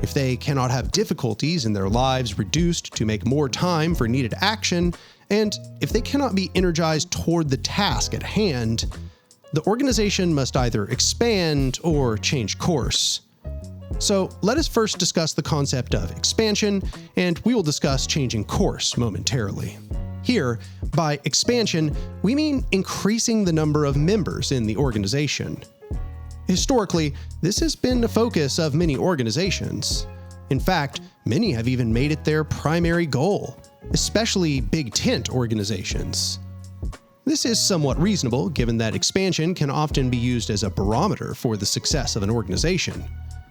if they cannot have difficulties in their lives reduced to make more time for needed action, and if they cannot be energized toward the task at hand, the organization must either expand or change course. So let us first discuss the concept of expansion, and we will discuss changing course momentarily. Here, by expansion, we mean increasing the number of members in the organization. Historically, this has been the focus of many organizations. In fact, many have even made it their primary goal, especially big tent organizations. This is somewhat reasonable, given that expansion can often be used as a barometer for the success of an organization.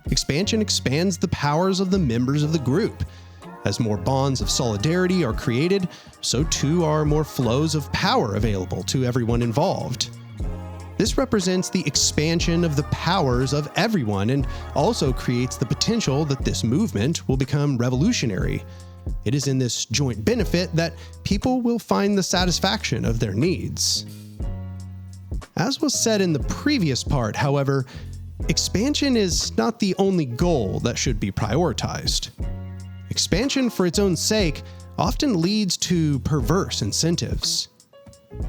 Expansion expands the powers of the members of the group. As more bonds of solidarity are created, so too are more flows of power available to everyone involved. This represents the expansion of the powers of everyone and also creates the potential that this movement will become revolutionary. It is in this joint benefit that people will find the satisfaction of their needs. As was said in the previous part, however, expansion is not the only goal that should be prioritized. Expansion for its own sake often leads to perverse incentives.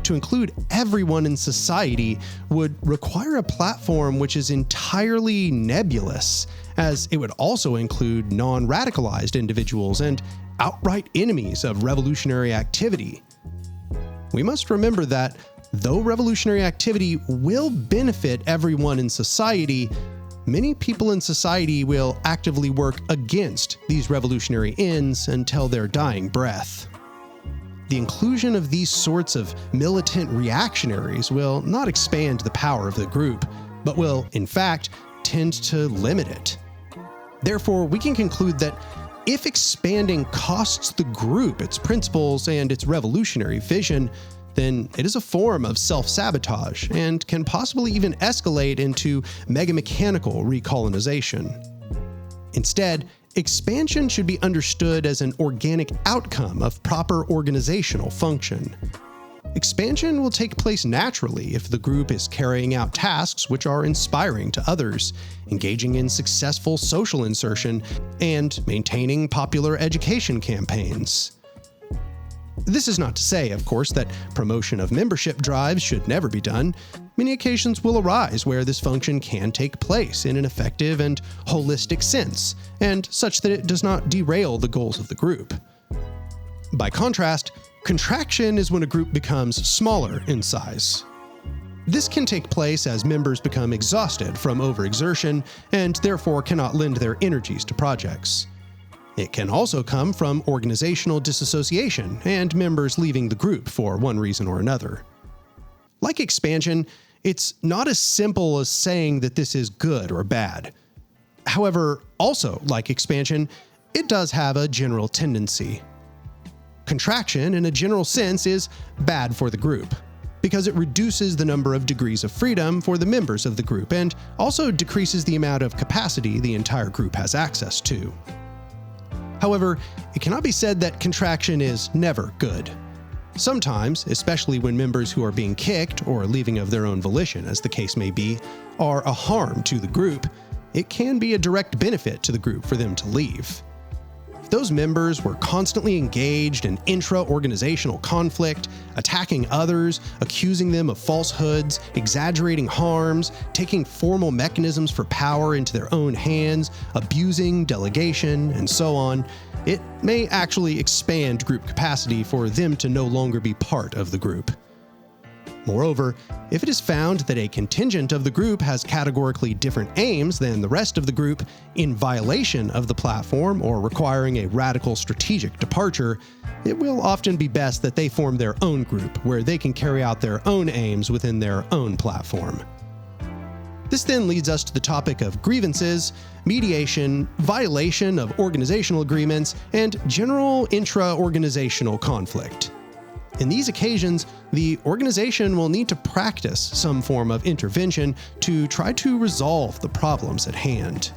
To include everyone in society would require a platform which is entirely nebulous, as it would also include non-radicalized individuals and outright enemies of revolutionary activity. We must remember that, though revolutionary activity will benefit everyone in society, many people in society will actively work against these revolutionary ends until their dying breath. The inclusion of these sorts of militant reactionaries will not expand the power of the group, but will, in fact, tend to limit it. Therefore, we can conclude that if expanding costs the group its principles and its revolutionary vision, then it is a form of self-sabotage and can possibly even escalate into mega-mechanical recolonization. Instead, expansion should be understood as an organic outcome of proper organizational function. expansion will take place naturally if the group is carrying out tasks which are inspiring to others, engaging in successful social insertion, and maintaining popular education campaigns. This is not to say, of course, that promotion of membership drives should never be done. Many occasions will arise where this function can take place in an effective and holistic sense, and such that it does not derail the goals of the group. By contrast, contraction is when a group becomes smaller in size. This can take place as members become exhausted from overexertion and therefore cannot lend their energies to projects. It can also come from organizational disassociation and members leaving the group for one reason or another. Like expansion, it's not as simple as saying that this is good or bad. However, also like expansion, it does have a general tendency. Contraction, in a general sense, is bad for the group, because it reduces the number of degrees of freedom for the members of the group and also decreases the amount of capacity the entire group has access to. However, it cannot be said that contraction is never good. Sometimes, especially when members who are being kicked or leaving of their own volition, as the case may be, are a harm to the group, it can be a direct benefit to the group for them to leave. If those members were constantly engaged in intra-organizational conflict, attacking others, accusing them of falsehoods, exaggerating harms, taking formal mechanisms for power into their own hands, abusing delegation, and so on, it may actually expand group capacity for them to no longer be part of the group. Moreover, if it is found that a contingent of the group has categorically different aims than the rest of the group, in violation of the platform or requiring a radical strategic departure, it will often be best that they form their own group where they can carry out their own aims within their own platform. This then leads us to the topic of grievances, mediation, violation of organizational agreements, and general intra-organizational conflict. In these occasions, the organization will need to practice some form of intervention to try to resolve the problems at hand.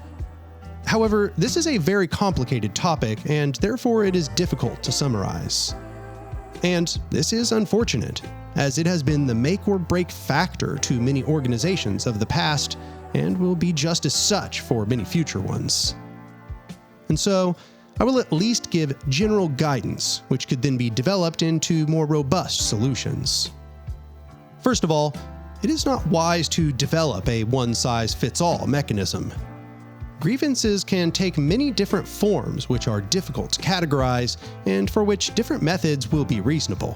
However, this is a very complicated topic, and therefore it is difficult to summarize. And this is unfortunate, as it has been the make or break factor to many organizations of the past, and will be just as such for many future ones. And so, I will at least give general guidance, which could then be developed into more robust solutions. First of all, it is not wise to develop a one-size-fits-all mechanism. Grievances can take many different forms which are difficult to categorize and for which different methods will be reasonable.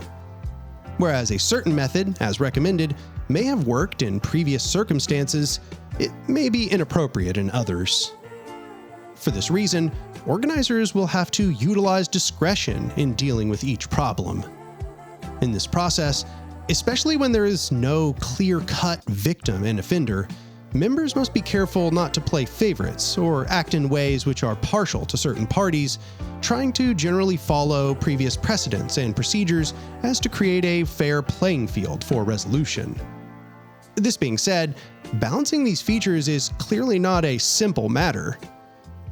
Whereas a certain method, as recommended, may have worked in previous circumstances, it may be inappropriate in others. For this reason, organizers will have to utilize discretion in dealing with each problem. In this process, especially when there is no clear-cut victim and offender, members must be careful not to play favorites or act in ways which are partial to certain parties, trying to generally follow previous precedents and procedures as to create a fair playing field for resolution. This being said, balancing these features is clearly not a simple matter.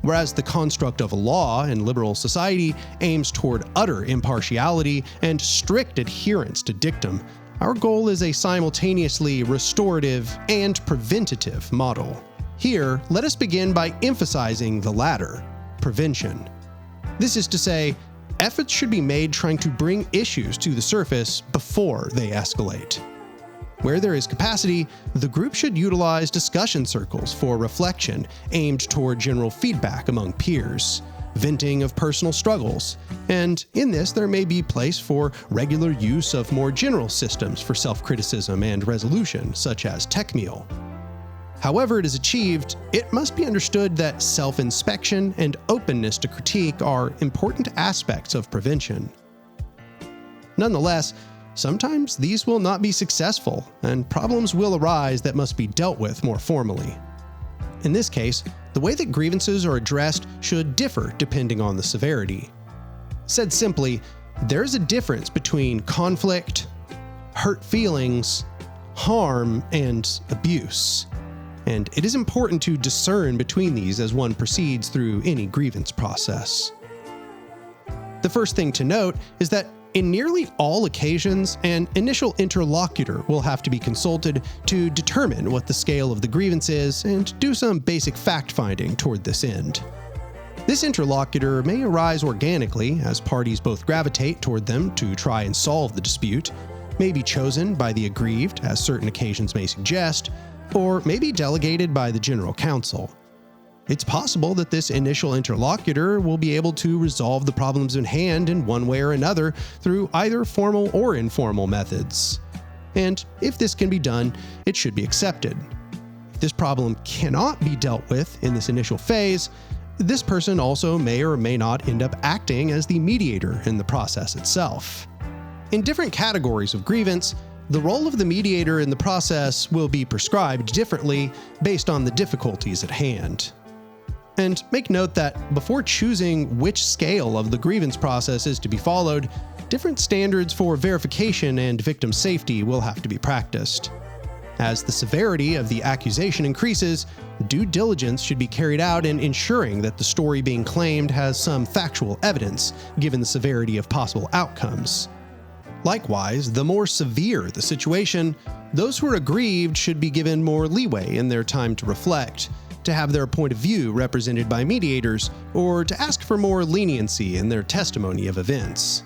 Whereas the construct of a law in liberal society aims toward utter impartiality and strict adherence to dictum, our goal is a simultaneously restorative and preventative model. Here, let us begin by emphasizing the latter, prevention. This is to say, efforts should be made trying to bring issues to the surface before they escalate. Where there is capacity, the group should utilize discussion circles for reflection aimed toward general feedback among peers, venting of personal struggles, and in this there may be place for regular use of more general systems for self-criticism and resolution, such as techmeal. However it is achieved, it must be understood that self-inspection and openness to critique are important aspects of prevention. Nonetheless, sometimes these will not be successful, and problems will arise that must be dealt with more formally. In this case, the way that grievances are addressed should differ depending on the severity. Said simply, there is a difference between conflict, hurt feelings, harm, and abuse. And it is important to discern between these as one proceeds through any grievance process. The first thing to note is that In nearly all occasions, an initial interlocutor will have to be consulted to determine what the scale of the grievance is and do some basic fact-finding toward this end. This interlocutor may arise organically as parties both gravitate toward them to try and solve the dispute, may be chosen by the aggrieved, as certain occasions may suggest, or may be delegated by the General Council. It's possible that this initial interlocutor will be able to resolve the problems in hand in one way or another through either formal or informal methods. And if this can be done, it should be accepted. If this problem cannot be dealt with in this initial phase, this person also may or may not end up acting as the mediator in the process itself. In different categories of grievance, the role of the mediator in the process will be prescribed differently based on the difficulties at hand. And make note that before choosing which scale of the grievance process is to be followed, different standards for verification and victim safety will have to be practiced. As the severity of the accusation increases, due diligence should be carried out in ensuring that the story being claimed has some factual evidence, given the severity of possible outcomes. Likewise, the more severe the situation, those who are aggrieved should be given more leeway in their time to reflect, to have their point of view represented by mediators, or to ask for more leniency in their testimony of events.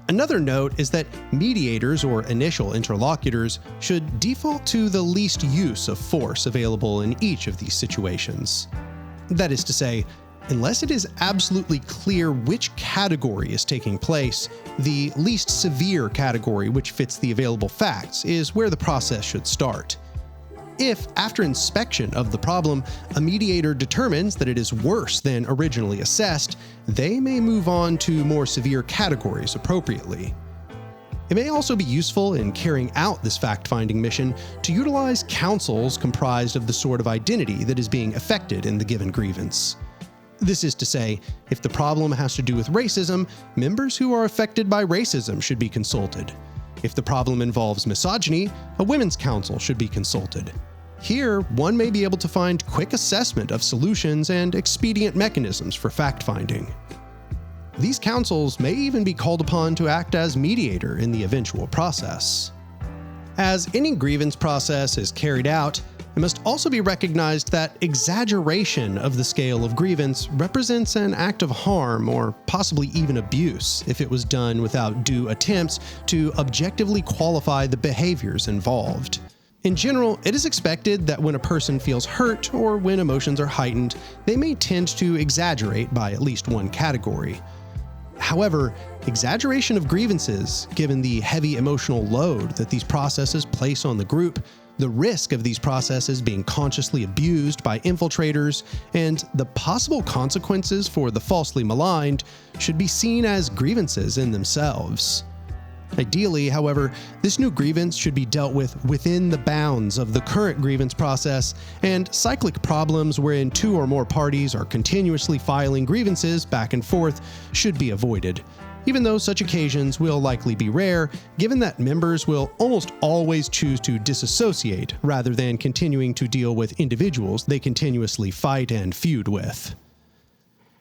Another note is that mediators or initial interlocutors should default to the least use of force available in each of these situations. That is to say, unless it is absolutely clear which category is taking place, the least severe category which fits the available facts is where the process should start. If, after inspection of the problem, a mediator determines that it is worse than originally assessed, they may move on to more severe categories appropriately. It may also be useful in carrying out this fact-finding mission to utilize councils comprised of the sort of identity that is being affected in the given grievance. This is to say, if the problem has to do with racism, members who are affected by racism should be consulted. If the problem involves misogyny, a women's council should be consulted. Here, one may be able to find quick assessment of solutions and expedient mechanisms for fact-finding. These councils may even be called upon to act as mediator in the eventual process. As any grievance process is carried out, it must also be recognized that exaggeration of the scale of grievance represents an act of harm or possibly even abuse if it was done without due attempts to objectively qualify the behaviors involved. In general, it is expected that when a person feels hurt or when emotions are heightened, they may tend to exaggerate by at least one category. However, exaggeration of grievances, given the heavy emotional load that these processes place on the group, the risk of these processes being consciously abused by infiltrators, and the possible consequences for the falsely maligned, should be seen as grievances in themselves. Ideally, however, this new grievance should be dealt with within the bounds of the current grievance process, and cyclic problems wherein two or more parties are continuously filing grievances back and forth should be avoided, even though such occasions will likely be rare, given that members will almost always choose to disassociate rather than continuing to deal with individuals they continuously fight and feud with.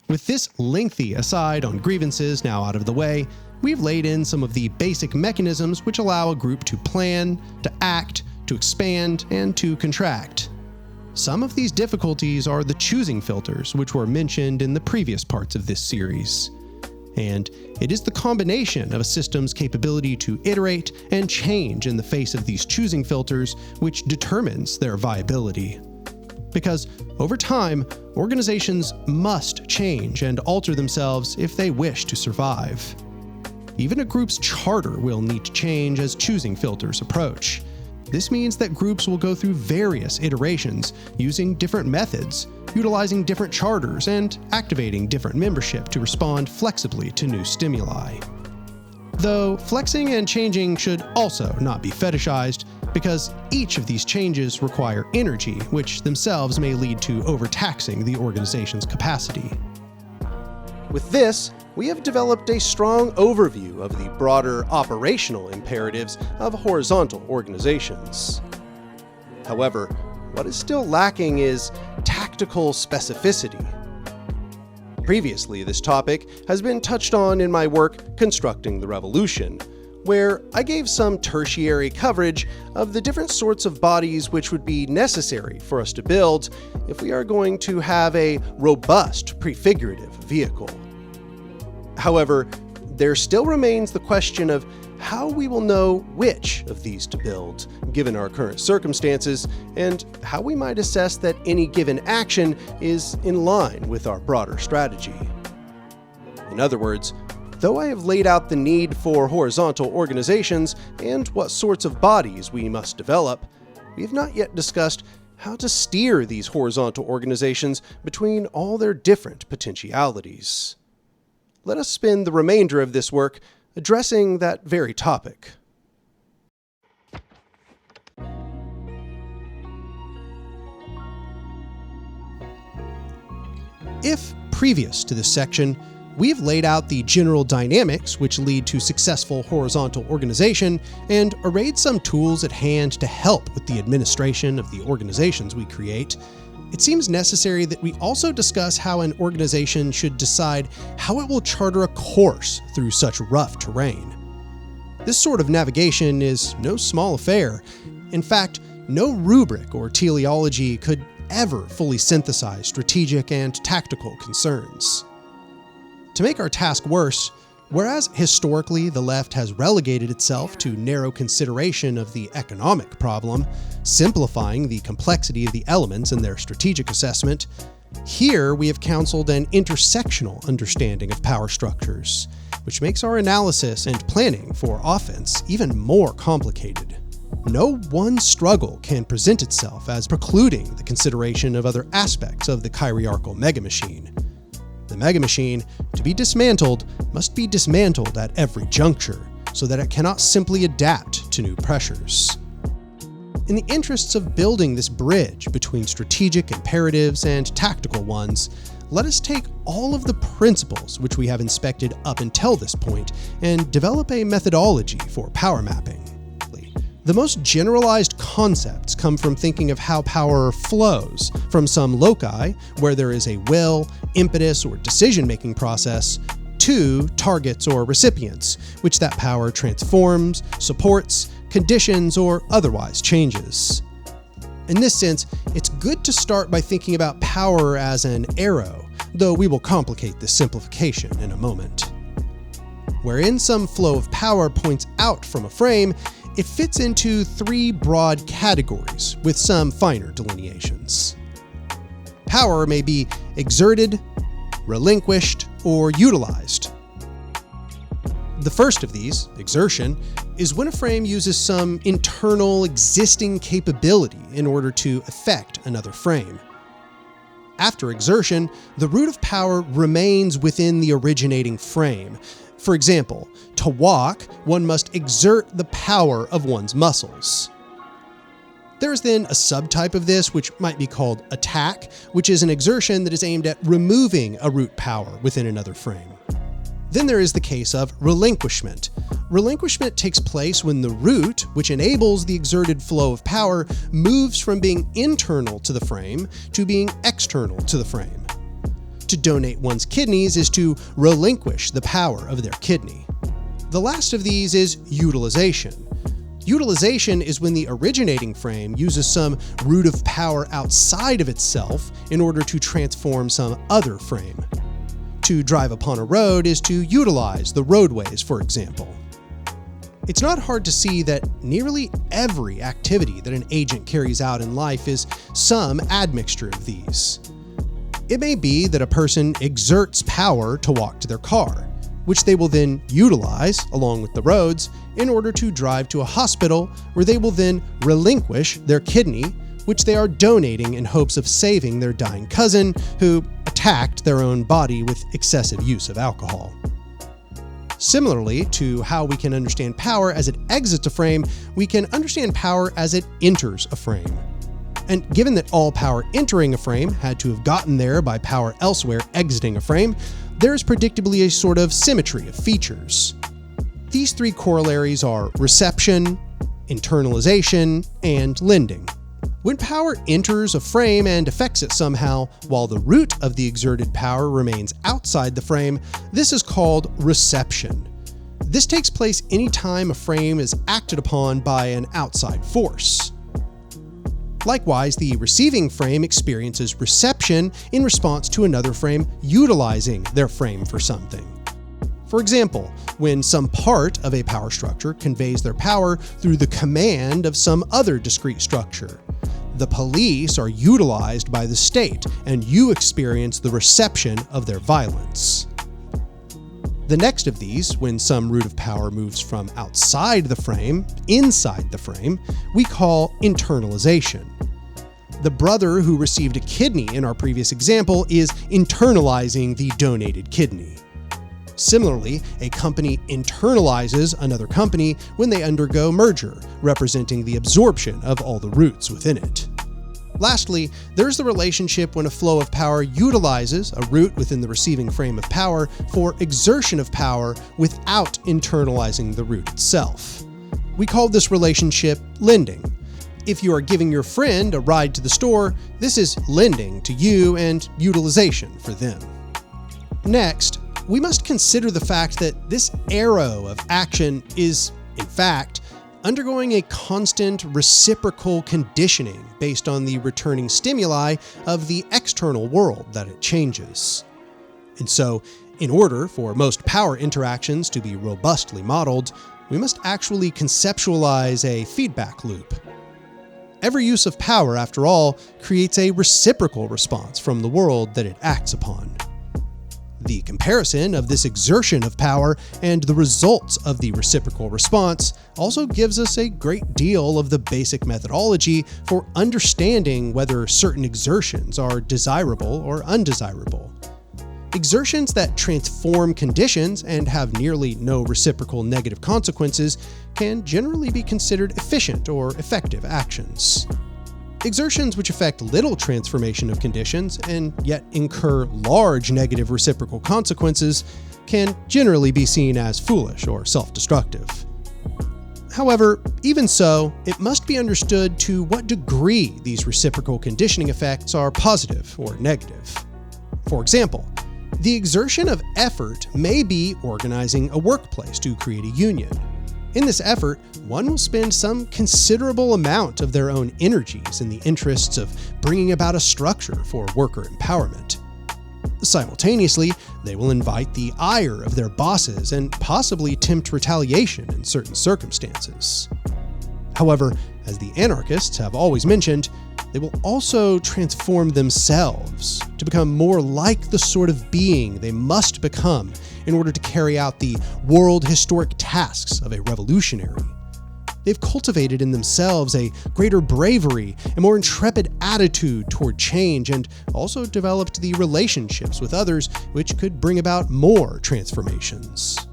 With this lengthy aside on grievances now out of the way, we've laid in some of the basic mechanisms which allow a group to plan, to act, to expand, and to contract. Some of these difficulties are the choosing filters which were mentioned in the previous parts of this series. And it is the combination of a system's capability to iterate and change in the face of these choosing filters which determines their viability. Because over time, organizations must change and alter themselves if they wish to survive. Even a group's charter will need to change as choosing filters approach. This means that groups will go through various iterations, using different methods, utilizing different charters, and activating different membership to respond flexibly to new stimuli. Though flexing and changing should also not be fetishized, because each of these changes require energy, which themselves may lead to overtaxing the organization's capacity. With this, we have developed a strong overview of the broader operational imperatives of horizontal organizations. However, what is still lacking is tactical specificity. Previously, this topic has been touched on in my work Constructing the Revolution, where I gave some tertiary coverage of the different sorts of bodies which would be necessary for us to build if we are going to have a robust prefigurative vehicle. However, there still remains the question of how we will know which of these to build, given our current circumstances, and how we might assess that any given action is in line with our broader strategy. In other words, though I have laid out the need for horizontal organizations and what sorts of bodies we must develop, we have not yet discussed how to steer these horizontal organizations between all their different potentialities. Let us spend the remainder of this work addressing that very topic. If, previous to this section, we've laid out the general dynamics which lead to successful horizontal organization and arrayed some tools at hand to help with the administration of the organizations we create, it seems necessary that we also discuss how an organization should decide how it will charter a course through such rough terrain. This sort of navigation is no small affair. In fact, no rubric or teleology could ever fully synthesize strategic and tactical concerns. To make our task worse, whereas historically the left has relegated itself to narrow consideration of the economic problem, simplifying the complexity of the elements in their strategic assessment, here we have counseled an intersectional understanding of power structures, which makes our analysis and planning for offense even more complicated. No one struggle can present itself as precluding the consideration of other aspects of the hierarchical megamachine. The megamachine, to be dismantled, must be dismantled at every juncture, so that it cannot simply adapt to new pressures. In the interests of building this bridge between strategic imperatives and tactical ones, let us take all of the principles which we have inspected up until this point and develop a methodology for power mapping. The most generalized concepts come from thinking of how power flows from some loci, where there is a will, impetus, or decision-making process, to targets or recipients, which that power transforms, supports, conditions, or otherwise changes. In this sense, it's good to start by thinking about power as an arrow, though we will complicate this simplification in a moment. Wherein some flow of power points out from a frame, it fits into three broad categories with some finer delineations. Power may be exerted, relinquished, or utilized. The first of these, exertion, is when a frame uses some internal existing capability in order to affect another frame. After exertion, the root of power remains within the originating frame. For example, to walk, one must exert the power of one's muscles. There is then a subtype of this which might be called attack, which is an exertion that is aimed at removing a root power within another frame. Then there is the case of relinquishment. Relinquishment takes place when the root, which enables the exerted flow of power, moves from being internal to the frame to being external to the frame. To donate one's kidneys is to relinquish the power of their kidney. The last of these is utilization. Utilization is when the originating frame uses some root of power outside of itself in order to transform some other frame. To drive upon a road is to utilize the roadways, for example. It's not hard to see that nearly every activity that an agent carries out in life is some admixture of these. It may be that a person exerts power to walk to their car, which they will then utilize, along with the roads, in order to drive to a hospital where they will then relinquish their kidney, which they are donating in hopes of saving their dying cousin who attacked their own body with excessive use of alcohol. Similarly to how we can understand power as it exits a frame, we can understand power as it enters a frame. And given that all power entering a frame had to have gotten there by power elsewhere exiting a frame, there is predictably a sort of symmetry of features. These three corollaries are reception, internalization, and lending. When power enters a frame and affects it somehow, while the root of the exerted power remains outside the frame, this is called reception. This takes place anytime a frame is acted upon by an outside force. Likewise, the receiving frame experiences reception in response to another frame utilizing their frame for something. For example, when some part of a power structure conveys their power through the command of some other discrete structure. The police are utilized by the state, and you experience the reception of their violence. The next of these, when some root of power moves from outside the frame, inside the frame, we call internalization. The brother who received a kidney in our previous example is internalizing the donated kidney. Similarly, a company internalizes another company when they undergo merger, representing the absorption of all the roots within it. Lastly, there's the relationship when a flow of power utilizes a root within the receiving frame of power for exertion of power without internalizing the root itself. We call this relationship lending. If you are giving your friend a ride to the store, this is lending to you and utilization for them. Next, we must consider the fact that this arrow of action is, in fact, undergoing a constant reciprocal conditioning based on the returning stimuli of the external world that it changes. And so, in order for most power interactions to be robustly modeled, we must actually conceptualize a feedback loop. Every use of power, after all, creates a reciprocal response from the world that it acts upon. The comparison of this exertion of power and the results of the reciprocal response also gives us a great deal of the basic methodology for understanding whether certain exertions are desirable or undesirable. Exertions that transform conditions and have nearly no reciprocal negative consequences can generally be considered efficient or effective actions. Exertions which affect little transformation of conditions and yet incur large negative reciprocal consequences can generally be seen as foolish or self-destructive. However, even so, it must be understood to what degree these reciprocal conditioning effects are positive or negative. For example, the exertion of effort may be organizing a workplace to create a union. In this effort, one will spend some considerable amount of their own energies in the interests of bringing about a structure for worker empowerment. Simultaneously, they will invite the ire of their bosses and possibly tempt retaliation in certain circumstances. However, as the anarchists have always mentioned, they will also transform themselves to become more like the sort of being they must become in order to carry out the world historic tasks of a revolutionary. They've cultivated in themselves a greater bravery and more intrepid attitude toward change, and also developed the relationships with others which could bring about more transformations.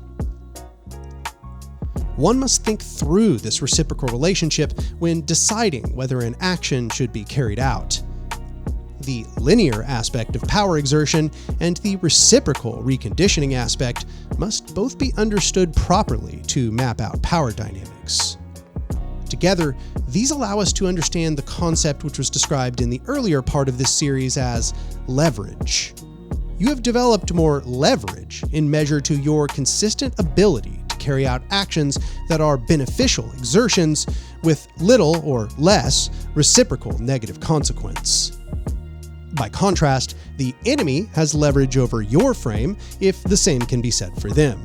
One must think through this reciprocal relationship when deciding whether an action should be carried out. The linear aspect of power exertion and the reciprocal reconditioning aspect must both be understood properly to map out power dynamics. Together, these allow us to understand the concept which was described in the earlier part of this series as leverage. You have developed more leverage in measure to your consistent ability to carry out actions that are beneficial exertions with little or less reciprocal negative consequence. By contrast, the enemy has leverage over your frame if the same can be said for them.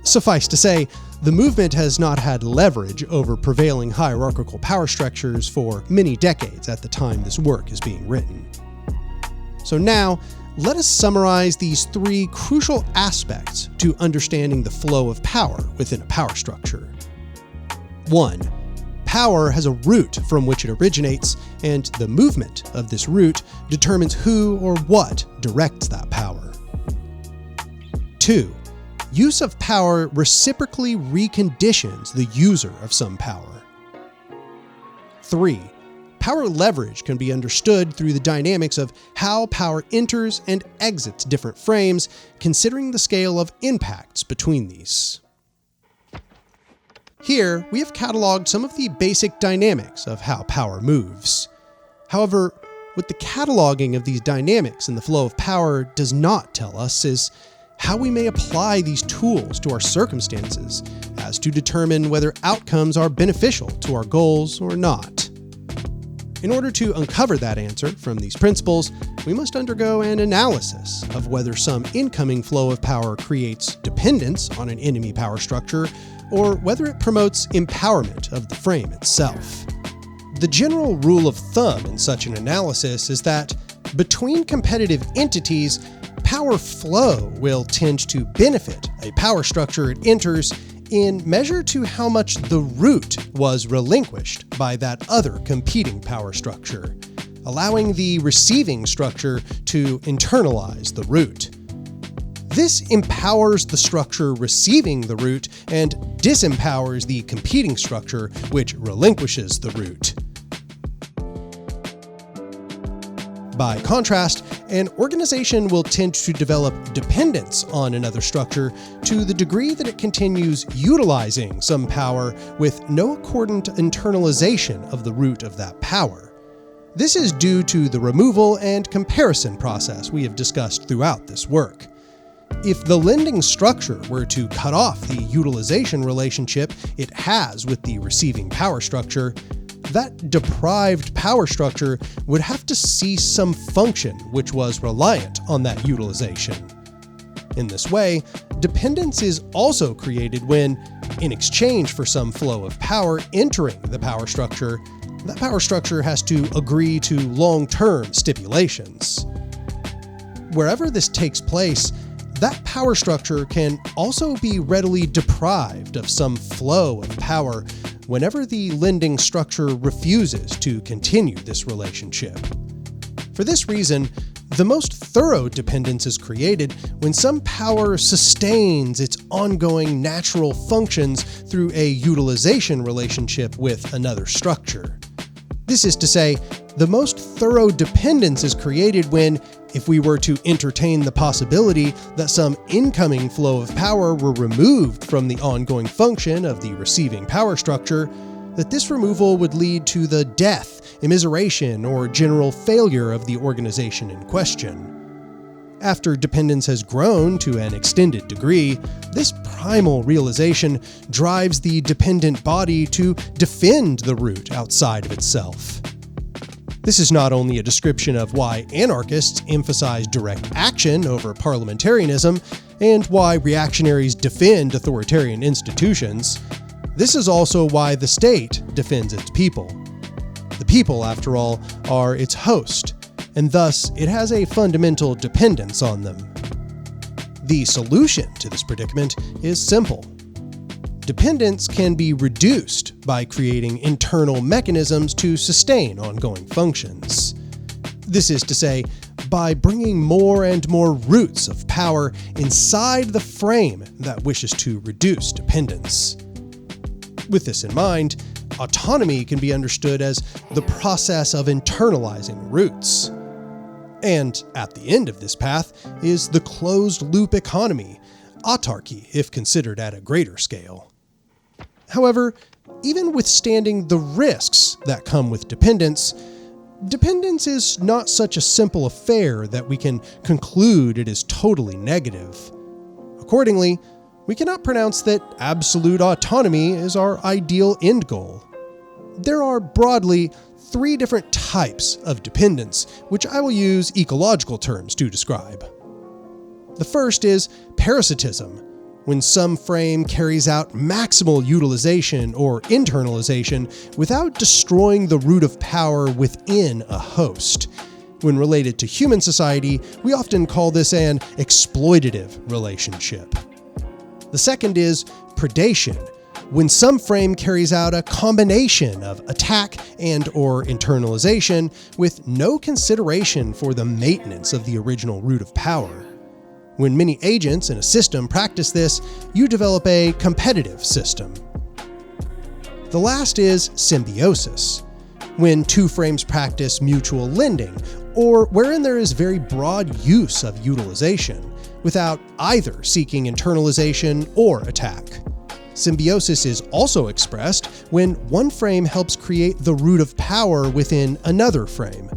Suffice to say, the movement has not had leverage over prevailing hierarchical power structures for many decades at the time this work is being written. So now, let us summarize these three crucial aspects to understanding the flow of power within a power structure. 1. Power has a root from which it originates, and the movement of this root determines who or what directs that power. 2. Use of power reciprocally reconditions the user of some power. 3. Power leverage can be understood through the dynamics of how power enters and exits different frames, considering the scale of impacts between these. Here, we have cataloged some of the basic dynamics of how power moves. However, what the cataloging of these dynamics in the flow of power does not tell us is how we may apply these tools to our circumstances as to determine whether outcomes are beneficial to our goals or not. In order to uncover that answer from these principles, we must undergo an analysis of whether some incoming flow of power creates dependence on an enemy power structure or whether it promotes empowerment of the frame itself. The general rule of thumb in such an analysis is that between competitive entities, power flow will tend to benefit a power structure it enters in measure to how much the root was relinquished by that other competing power structure, allowing the receiving structure to internalize the root. This empowers the structure receiving the root and disempowers the competing structure which relinquishes the root. By contrast, an organization will tend to develop dependence on another structure to the degree that it continues utilizing some power with no accordant internalization of the root of that power. This is due to the removal and comparison process we have discussed throughout this work. If the lending structure were to cut off the utilization relationship it has with the receiving power structure, that deprived power structure would have to cease some function which was reliant on that utilization. In this way, dependence is also created when, in exchange for some flow of power entering the power structure, that power structure has to agree to long-term stipulations. Wherever this takes place, that power structure can also be readily deprived of some flow of power whenever the lending structure refuses to continue this relationship. For this reason, the most thorough dependence is created when some power sustains its ongoing natural functions through a utilization relationship with another structure. This is to say, the most thorough dependence is created when, if we were to entertain the possibility that some incoming flow of power were removed from the ongoing function of the receiving power structure, that this removal would lead to the death, immiseration, or general failure of the organization in question. After dependence has grown to an extended degree, this primal realization drives the dependent body to defend the root outside of itself. This is not only a description of why anarchists emphasize direct action over parliamentarism and why reactionaries defend authoritarian institutions. This is also why the state defends its people. The people, after all, are its host, and thus it has a fundamental dependence on them. The solution to this predicament is simple. Dependence can be reduced by creating internal mechanisms to sustain ongoing functions. This is to say, by bringing more and more roots of power inside the frame that wishes to reduce dependence. With this in mind, autonomy can be understood as the process of internalizing roots. And at the end of this path is the closed-loop economy, autarky if considered at a greater scale. However, even withstanding the risks that come with dependence, dependence is not such a simple affair that we can conclude it is totally negative. Accordingly, we cannot pronounce that absolute autonomy is our ideal end goal. There are broadly 3 different types of dependence, which I will use ecological terms to describe. The first is parasitism, when some frame carries out maximal utilization or internalization without destroying the root of power within a host. When related to human society, we often call this an exploitative relationship. The second is predation, when some frame carries out a combination of attack and/or internalization with no consideration for the maintenance of the original root of power. When many agents in a system practice this, you develop a competitive system. The last is symbiosis, when 2 frames practice mutual lending, or wherein there is very broad use of utilization, without either seeking internalization or attack. Symbiosis is also expressed when one frame helps create the root of power within another frame.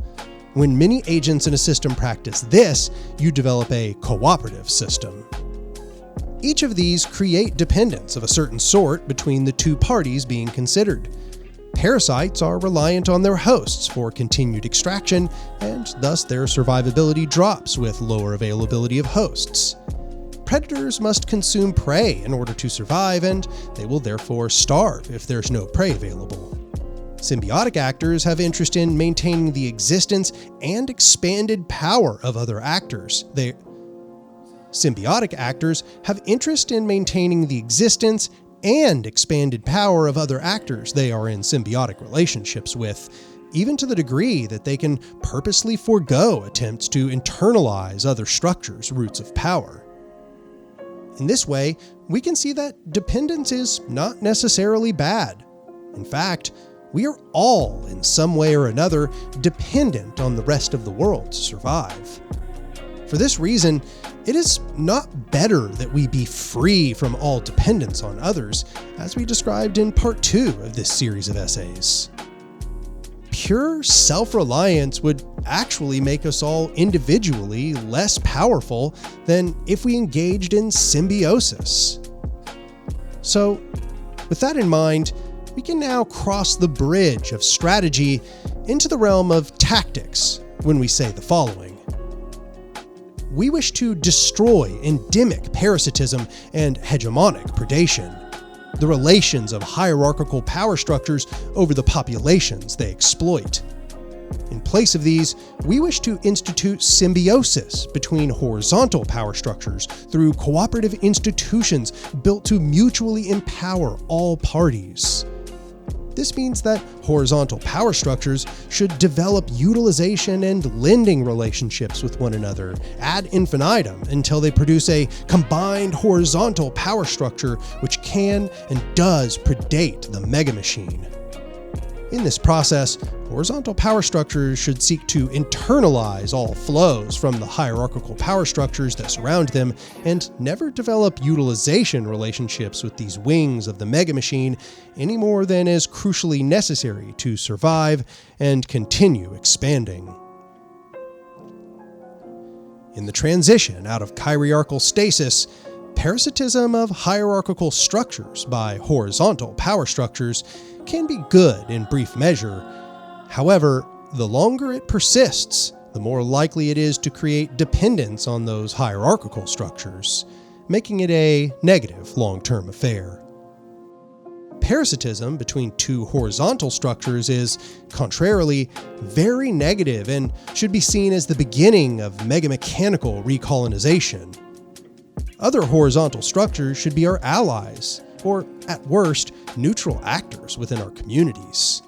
When many agents in a system practice this, you develop a cooperative system. Each of these create dependence of a certain sort between the two parties being considered. Parasites are reliant on their hosts for continued extraction, and thus their survivability drops with lower availability of hosts. Predators must consume prey in order to survive, and they will therefore starve if there's no prey available. Symbiotic actors have interest in maintaining the existence and expanded power of other actors. Symbiotic actors have interest in maintaining the existence and expanded power of other actors they are in symbiotic relationships with, even to the degree that they can purposely forego attempts to internalize other structures' roots of power. In this way, we can see that dependence is not necessarily bad. In fact, we are all, in some way or another, dependent on the rest of the world to survive. For this reason, it is not better that we be free from all dependence on others, as we described in part 2 of this series of essays. Pure self-reliance would actually make us all individually less powerful than if we engaged in symbiosis. So, with that in mind, we can now cross the bridge of strategy into the realm of tactics when we say the following. We wish to destroy endemic parasitism and hegemonic predation, the relations of hierarchical power structures over the populations they exploit. In place of these, we wish to institute symbiosis between horizontal power structures through cooperative institutions built to mutually empower all parties. This means that horizontal power structures should develop utilization and lending relationships with one another ad infinitum until they produce a combined horizontal power structure which can and does predate the mega machine. In this process, horizontal power structures should seek to internalize all flows from the hierarchical power structures that surround them and never develop utilization relationships with these wings of the mega machine any more than is crucially necessary to survive and continue expanding. In the transition out of chiararchal stasis, parasitism of hierarchical structures by horizontal power structures can be good in brief measure. However, the longer it persists, the more likely it is to create dependence on those hierarchical structures, making it a negative long-term affair. Parasitism between two horizontal structures is, contrarily, very negative and should be seen as the beginning of megamechanical recolonization. Other horizontal structures should be our allies, or at worst, neutral actors within our communities.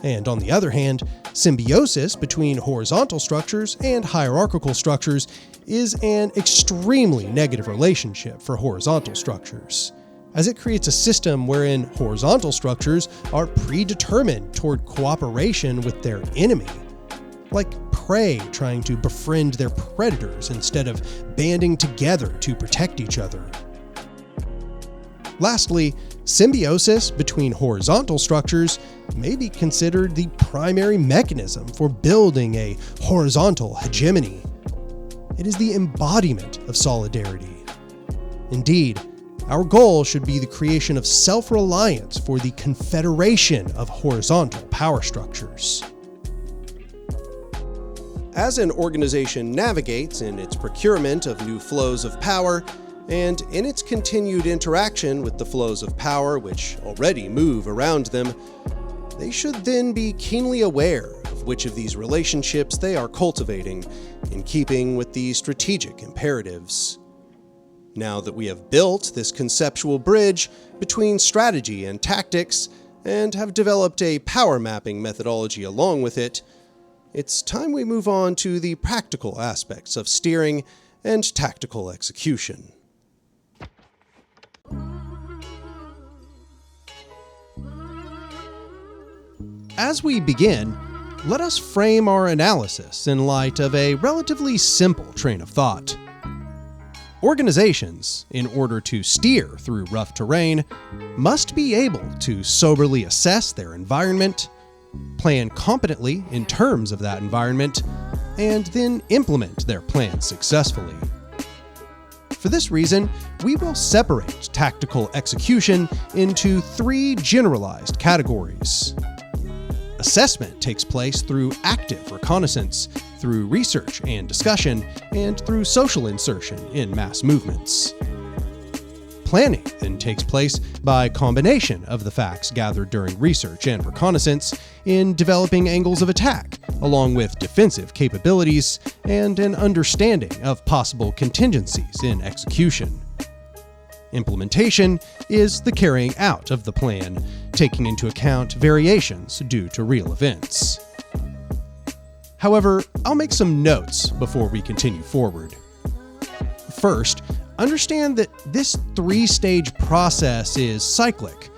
And on the other hand, symbiosis between horizontal structures and hierarchical structures is an extremely negative relationship for horizontal structures, as it creates a system wherein horizontal structures are predetermined toward cooperation with their enemy, like prey trying to befriend their predators instead of banding together to protect each other. Lastly, symbiosis between horizontal structures may be considered the primary mechanism for building a horizontal hegemony. It is the embodiment of solidarity. Indeed, our goal should be the creation of self-reliance for the confederation of horizontal power structures. As an organization navigates in its procurement of new flows of power, and in its continued interaction with the flows of power which already move around them, they should then be keenly aware of which of these relationships they are cultivating in keeping with these strategic imperatives. Now that we have built this conceptual bridge between strategy and tactics, and have developed a power mapping methodology along with it, it's time we move on to the practical aspects of steering and tactical execution. As we begin, let us frame our analysis in light of a relatively simple train of thought. Organizations, in order to steer through rough terrain, must be able to soberly assess their environment, plan competently in terms of that environment, and then implement their plans successfully. For this reason, we will separate tactical execution into 3 generalized categories. Assessment takes place through active reconnaissance, through research and discussion, and through social insertion in mass movements. Planning then takes place by combination of the facts gathered during research and reconnaissance in developing angles of attack, along with defensive capabilities and an understanding of possible contingencies in execution. Implementation is the carrying out of the plan, taking into account variations due to real events. However, I'll make some notes before we continue forward. First, understand that this 3-stage process is cyclic.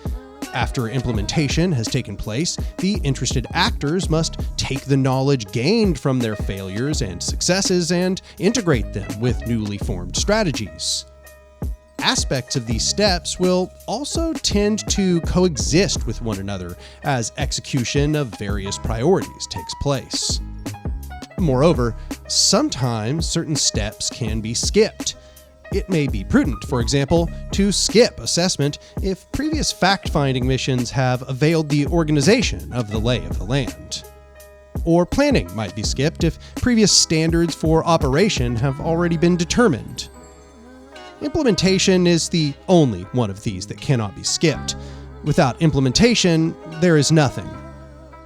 After implementation has taken place, the interested actors must take the knowledge gained from their failures and successes and integrate them with newly formed strategies. Aspects of these steps will also tend to coexist with one another as execution of various priorities takes place. Moreover, sometimes certain steps can be skipped. It may be prudent, for example, to skip assessment if previous fact-finding missions have availed the organization of the lay of the land. Or planning might be skipped if previous standards for operation have already been determined. Implementation is the only one of these that cannot be skipped. Without implementation, there is nothing.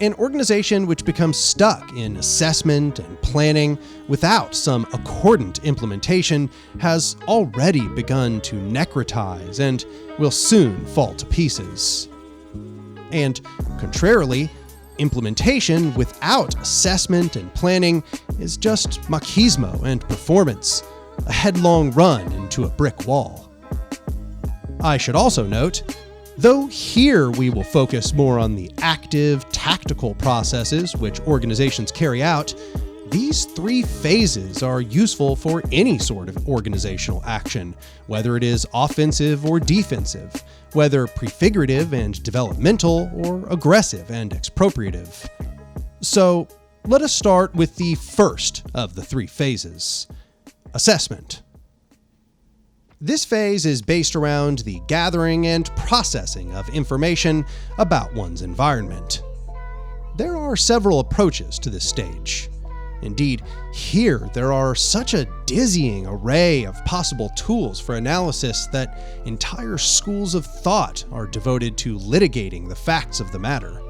An organization which becomes stuck in assessment and planning without some accordant implementation has already begun to necrotize and will soon fall to pieces. And contrarily, implementation without assessment and planning is just machismo and performance, a headlong run into a brick wall. I should also note, though here we will focus more on the active, tactical processes which organizations carry out, these 3 phases are useful for any sort of organizational action, whether it is offensive or defensive, whether prefigurative and developmental or aggressive and expropriative. So, let us start with the first of the 3 phases: assessment. This phase is based around the gathering and processing of information about one's environment. There are several approaches to this stage. Indeed, here there are such a dizzying array of possible tools for analysis that entire schools of thought are devoted to litigating the facts of the matter.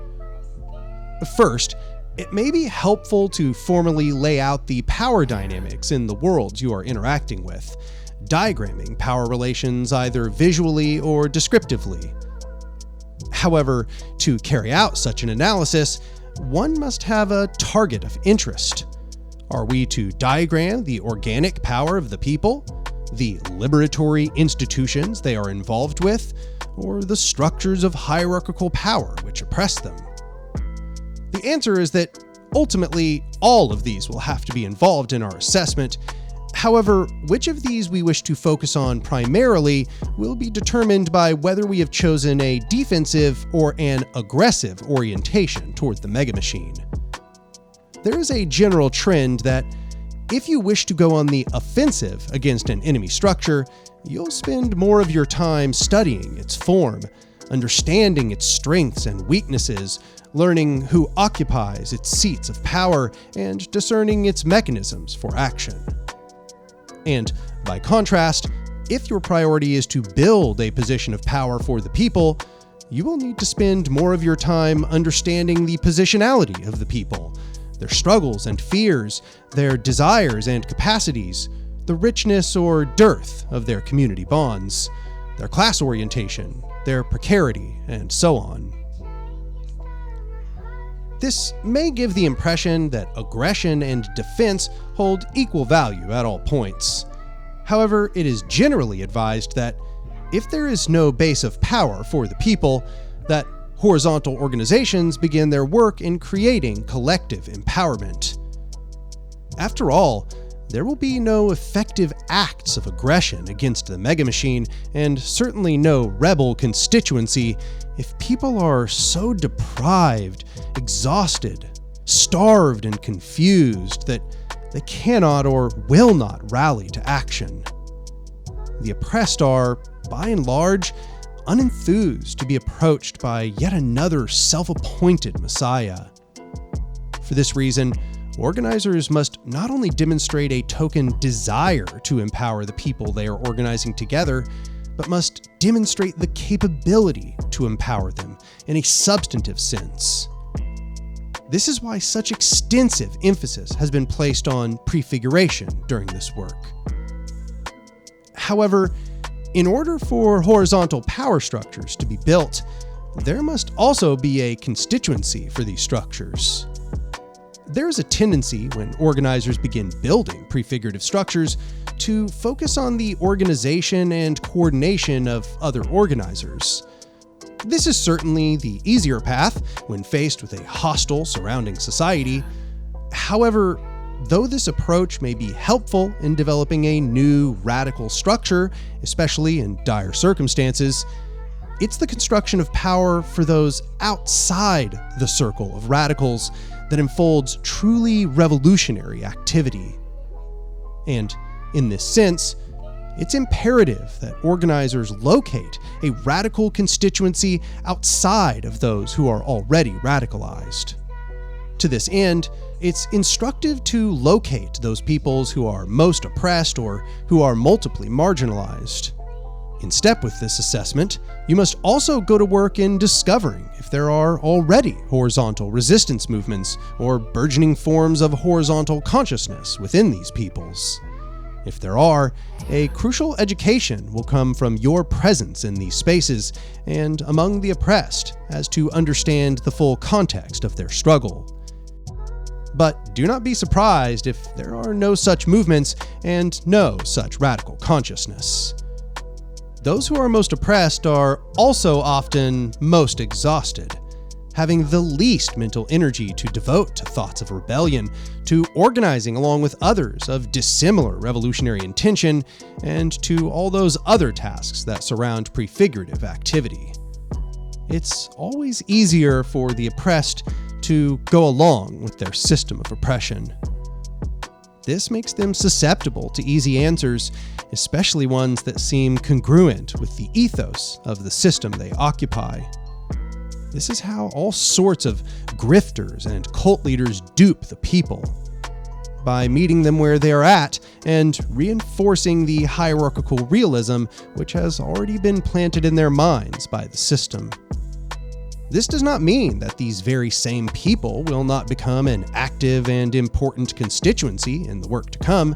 First, it may be helpful to formally lay out the power dynamics in the worlds you are interacting with, diagramming power relations either visually or descriptively. However, to carry out such an analysis, one must have a target of interest. Are we to diagram the organic power of the people, the liberatory institutions they are involved with, or the structures of hierarchical power which oppress them? The answer is that ultimately all of these will have to be involved in our assessment. However, which of these we wish to focus on primarily will be determined by whether we have chosen a defensive or an aggressive orientation toward the megamachine. There is a general trend that if you wish to go on the offensive against an enemy structure, you'll spend more of your time studying its form, understanding its strengths and weaknesses, learning who occupies its seats of power, and discerning its mechanisms for action. And by contrast, if your priority is to build a position of power for the people, you will need to spend more of your time understanding the positionality of the people, their struggles and fears, their desires and capacities, the richness or dearth of their community bonds, their class orientation, their precarity, and so on. This may give the impression that aggression and defense hold equal value at all points. However, it is generally advised that if there is no base of power for the people, that horizontal organizations begin their work in creating collective empowerment. After all, there will be no effective acts of aggression against the megamachine, and certainly no rebel constituency, if people are so deprived, exhausted, starved, and confused that they cannot or will not rally to action. The oppressed are, by and large, unenthused to be approached by yet another self-appointed messiah. For this reason, organizers must not only demonstrate a token desire to empower the people they are organizing together, but must demonstrate the capability to empower them in a substantive sense. This is why such extensive emphasis has been placed on prefiguration during this work. However, in order for horizontal power structures to be built, there must also be a constituency for these structures. There is a tendency when organizers begin building prefigurative structures to focus on the organization and coordination of other organizers. This is certainly the easier path when faced with a hostile surrounding society. However, though this approach may be helpful in developing a new radical structure, especially in dire circumstances, it's the construction of power for those outside the circle of radicals that unfolds truly revolutionary activity. And in this sense, it's imperative that organizers locate a radical constituency outside of those who are already radicalized. To this end, it's instructive to locate those peoples who are most oppressed or who are multiply marginalized. In step with this assessment, you must also go to work in discovering if there are already horizontal resistance movements or burgeoning forms of horizontal consciousness within these peoples. If there are, a crucial education will come from your presence in these spaces and among the oppressed as to understand the full context of their struggle. But do not be surprised if there are no such movements and no such radical consciousness. Those who are most oppressed are also often most exhausted, having the least mental energy to devote to thoughts of rebellion, to organizing along with others of dissimilar revolutionary intention, and to all those other tasks that surround prefigurative activity. It's always easier for the oppressed to go along with their system of oppression. This makes them susceptible to easy answers, especially ones that seem congruent with the ethos of the system they occupy. This is how all sorts of grifters and cult leaders dupe the people, by meeting them where they are at and reinforcing the hierarchical realism which has already been planted in their minds by the system. This does not mean that these very same people will not become an active and important constituency in the work to come.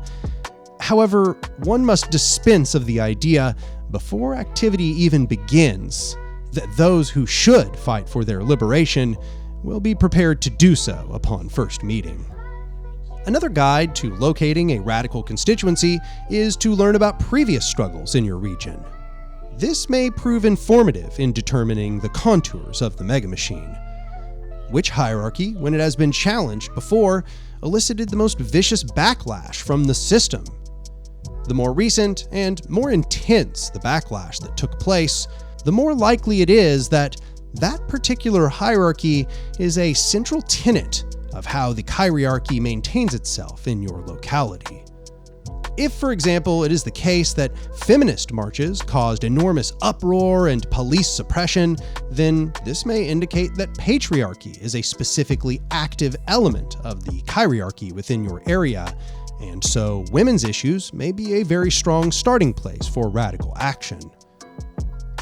However, one must dispense of the idea, before activity even begins, that those who should fight for their liberation will be prepared to do so upon first meeting. Another guide to locating a radical constituency is to learn about previous struggles in your region. This may prove informative in determining the contours of the megamachine. Which hierarchy, when it has been challenged before, elicited the most vicious backlash from the system? The more recent and more intense the backlash that took place, the more likely it is that that particular hierarchy is a central tenet of how the chiriarchy maintains itself in your locality. If, for example, it is the case that feminist marches caused enormous uproar and police suppression, then this may indicate that patriarchy is a specifically active element of the chiriarchy within your area, and so women's issues may be a very strong starting place for radical action.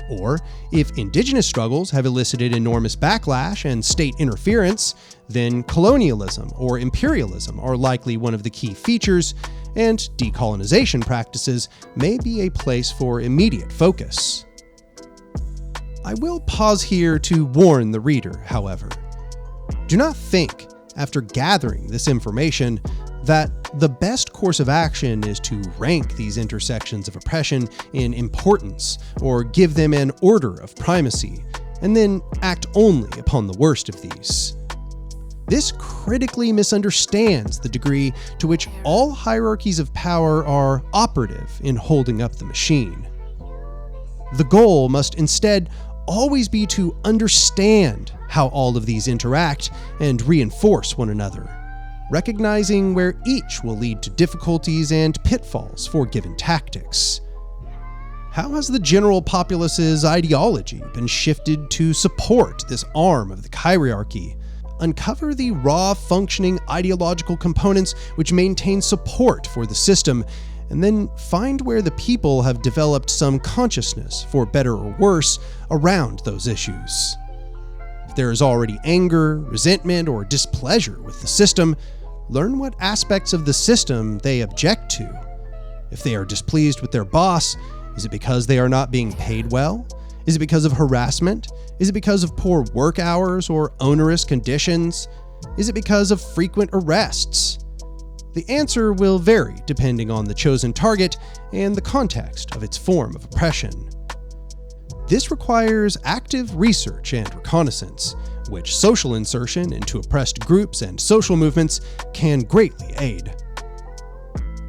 Or, if indigenous struggles have elicited enormous backlash and state interference, then colonialism or imperialism are likely one of the key features, and decolonization practices may be a place for immediate focus. I will pause here to warn the reader, however. Do not think, after gathering this information, that the best course of action is to rank these intersections of oppression in importance or give them an order of primacy, and then act only upon the worst of these. This critically misunderstands the degree to which all hierarchies of power are operative in holding up the machine. The goal must instead always be to understand how all of these interact and reinforce one another, recognizing where each will lead to difficulties and pitfalls for given tactics. How has the general populace's ideology been shifted to support this arm of the hierarchy? Uncover the raw functioning ideological components which maintain support for the system, and then find where the people have developed some consciousness, for better or worse, around those issues. If there is already anger, resentment, or displeasure with the system, learn what aspects of the system they object to. If they are displeased with their boss, is it because they are not being paid well? Is it because of harassment? Is it because of poor work hours or onerous conditions? Is it because of frequent arrests? The answer will vary depending on the chosen target and the context of its form of oppression. This requires active research and reconnaissance, which social insertion into oppressed groups and social movements can greatly aid.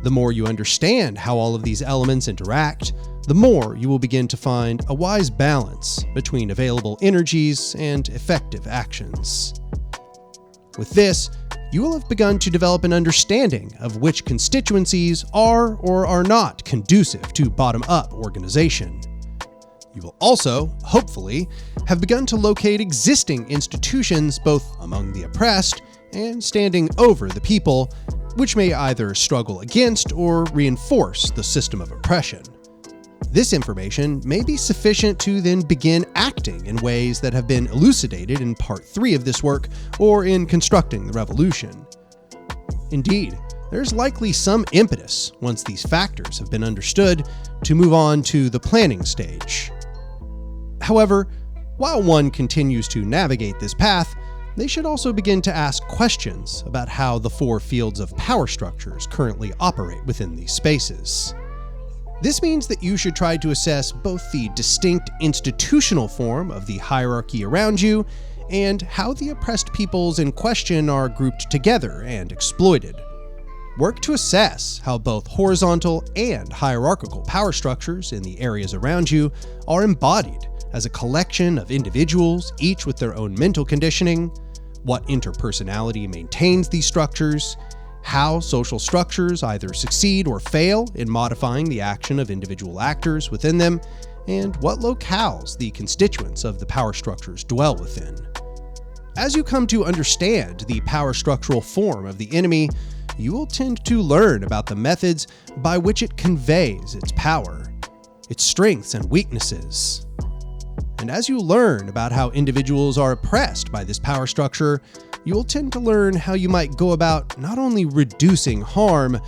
The more you understand how all of these elements interact, the more you will begin to find a wise balance between available energies and effective actions. With this, you will have begun to develop an understanding of which constituencies are or are not conducive to bottom-up organization. You will also, hopefully, have begun to locate existing institutions both among the oppressed and standing over the people, which may either struggle against or reinforce the system of oppression. This information may be sufficient to then begin acting in ways that have been elucidated in Part 3 of this work or in Constructing the Revolution. Indeed, there's likely some impetus, once these factors have been understood, to move on to the planning stage. However, while one continues to navigate this path, they should also begin to ask questions about how the four fields of power structures currently operate within these spaces. This means that you should try to assess both the distinct institutional form of the hierarchy around you and how the oppressed peoples in question are grouped together and exploited. Work to assess how both horizontal and hierarchical power structures in the areas around you are embodied as a collection of individuals, each with their own mental conditioning, what interpersonality maintains these structures, how social structures either succeed or fail in modifying the action of individual actors within them, and what locales the constituents of the power structures dwell within. As you come to understand the power structural form of the enemy, you will tend to learn about the methods by which it conveys its power, its strengths and weaknesses. And as you learn about how individuals are oppressed by this power structure, you will tend to learn how you might go about not only reducing harm,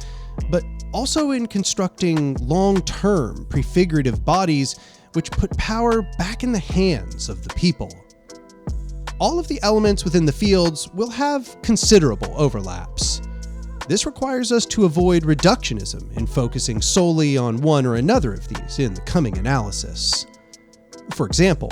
but also in constructing long-term prefigurative bodies which put power back in the hands of the people. All of the elements within the fields will have considerable overlaps. This requires us to avoid reductionism in focusing solely on one or another of these in the coming analysis. For example,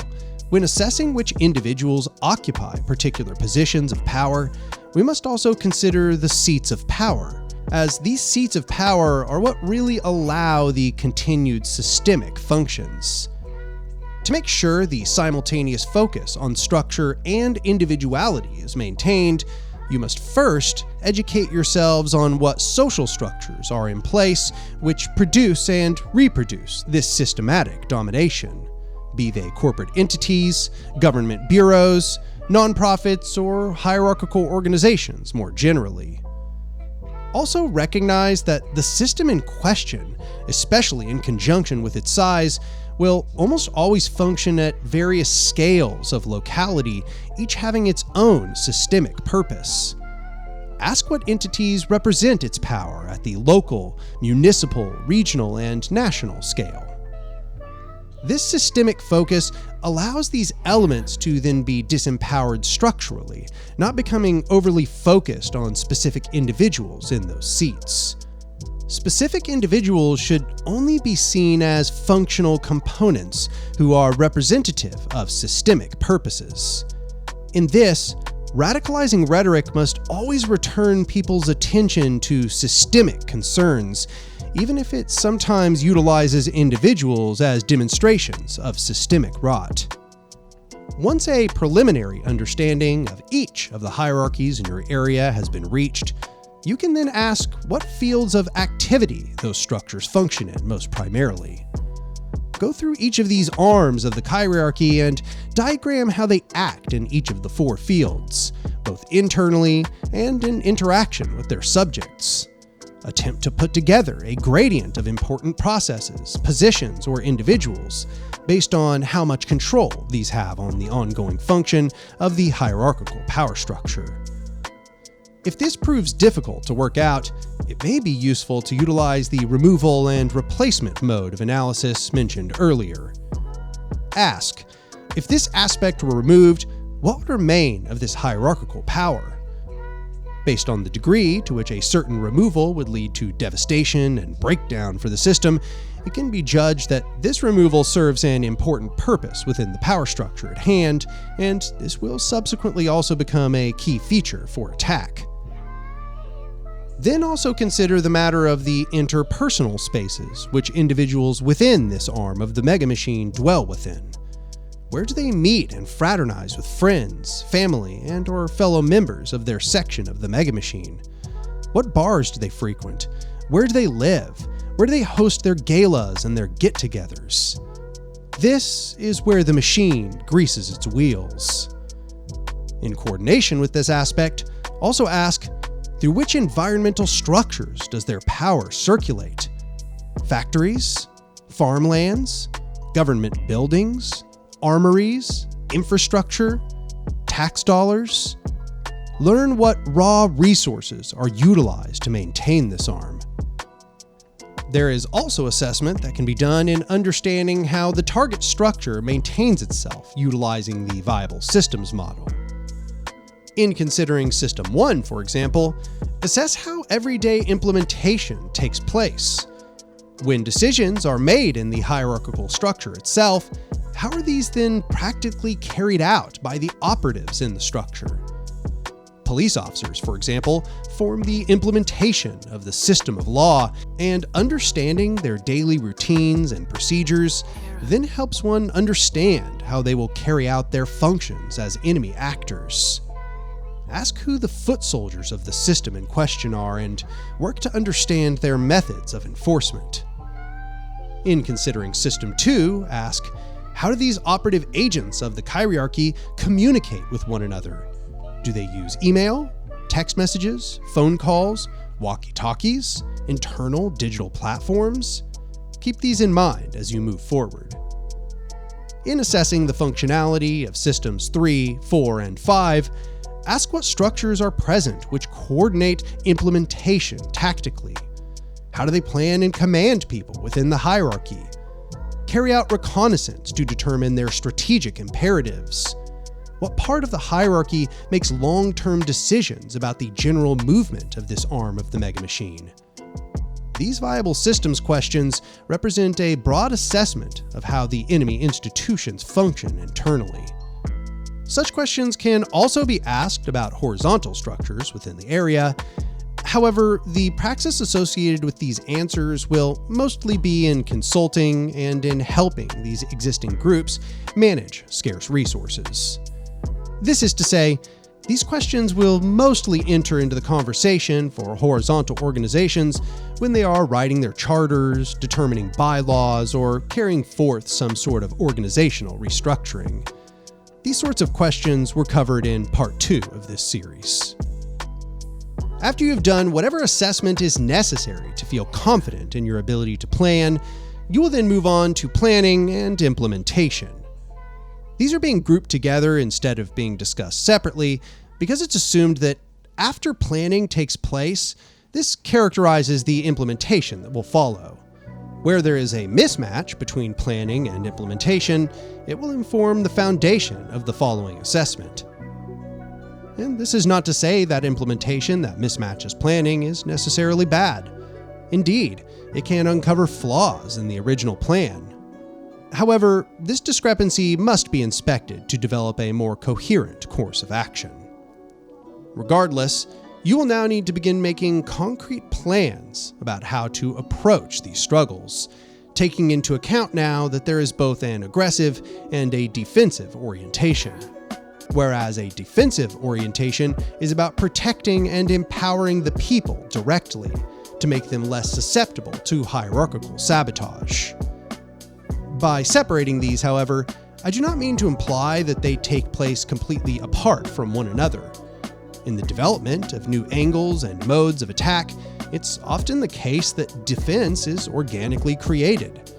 when assessing which individuals occupy particular positions of power, we must also consider the seats of power, as these seats of power are what really allow the continued systemic functions. To make sure the simultaneous focus on structure and individuality is maintained, you must first educate yourselves on what social structures are in place which produce and reproduce this systematic domination, be they corporate entities, government bureaus, nonprofits, or hierarchical organizations more generally. Also recognize that the system in question, especially in conjunction with its size, will almost always function at various scales of locality, each having its own systemic purpose. Ask what entities represent its power at the local, municipal, regional, and national scale. This systemic focus allows these elements to then be disempowered structurally, not becoming overly focused on specific individuals in those seats. Specific individuals should only be seen as functional components who are representative of systemic purposes. In this, radicalizing rhetoric must always return people's attention to systemic concerns, even if it sometimes utilizes individuals as demonstrations of systemic rot. Once a preliminary understanding of each of the hierarchies in your area has been reached, you can then ask what fields of activity those structures function in most primarily. Go through each of these arms of the hierarchy and diagram how they act in each of the 4 fields, both internally and in interaction with their subjects. Attempt to put together a gradient of important processes, positions, or individuals based on how much control these have on the ongoing function of the hierarchical power structure. If this proves difficult to work out, it may be useful to utilize the removal and replacement mode of analysis mentioned earlier. Ask, if this aspect were removed, what would remain of this hierarchical power? Based on the degree to which a certain removal would lead to devastation and breakdown for the system, it can be judged that this removal serves an important purpose within the power structure at hand, and this will subsequently also become a key feature for attack. Then also consider the matter of the interpersonal spaces which individuals within this arm of the mega machine dwell within. Where do they meet and fraternize with friends, family, and/or fellow members of their section of the mega machine? What bars do they frequent? Where do they live? Where do they host their galas and their get-togethers? This is where the machine greases its wheels. In coordination with this aspect, also ask, through which environmental structures does their power circulate? Factories? Farmlands? Government buildings? Armories? Infrastructure? Tax dollars? Learn what raw resources are utilized to maintain this arm. There is also assessment that can be done in understanding how the target structure maintains itself utilizing the viable systems model. In considering System 1, for example, assess how everyday implementation takes place. When decisions are made in the hierarchical structure itself, how are these then practically carried out by the operatives in the structure? Police officers, for example, form the implementation of the system of law, and understanding their daily routines and procedures then helps one understand how they will carry out their functions as enemy actors. Ask who the foot soldiers of the system in question are and work to understand their methods of enforcement. In considering System 2, ask, how do these operative agents of the hierarchy communicate with one another? Do they use email, text messages, phone calls, walkie-talkies, internal digital platforms? Keep these in mind as you move forward. In assessing the functionality of Systems 3, 4, and 5, ask what structures are present which coordinate implementation tactically. How do they plan and command people within the hierarchy? Carry out reconnaissance to determine their strategic imperatives. What part of the hierarchy makes long-term decisions about the general movement of this arm of the mega machine? These viable systems questions represent a broad assessment of how the enemy institutions function internally. Such questions can also be asked about horizontal structures within the area. However, the praxis associated with these answers will mostly be in consulting and in helping these existing groups manage scarce resources. This is to say, these questions will mostly enter into the conversation for horizontal organizations when they are writing their charters, determining bylaws, or carrying forth some sort of organizational restructuring. These sorts of questions were covered in Part 2 of this series. After you have done whatever assessment is necessary to feel confident in your ability to plan, you will then move on to planning and implementation. These are being grouped together instead of being discussed separately because it's assumed that after planning takes place, this characterizes the implementation that will follow. Where there is a mismatch between planning and implementation, it will inform the foundation of the following assessment. And this is not to say that implementation that mismatches planning is necessarily bad. Indeed, it can uncover flaws in the original plan. However, this discrepancy must be inspected to develop a more coherent course of action. Regardless, you will now need to begin making concrete plans about how to approach these struggles, taking into account now that there is both an aggressive and a defensive orientation. Whereas a defensive orientation is about protecting and empowering the people directly to make them less susceptible to hierarchical sabotage. By separating these, however, I do not mean to imply that they take place completely apart from one another. In the development of new angles and modes of attack, it's often the case that defense is organically created.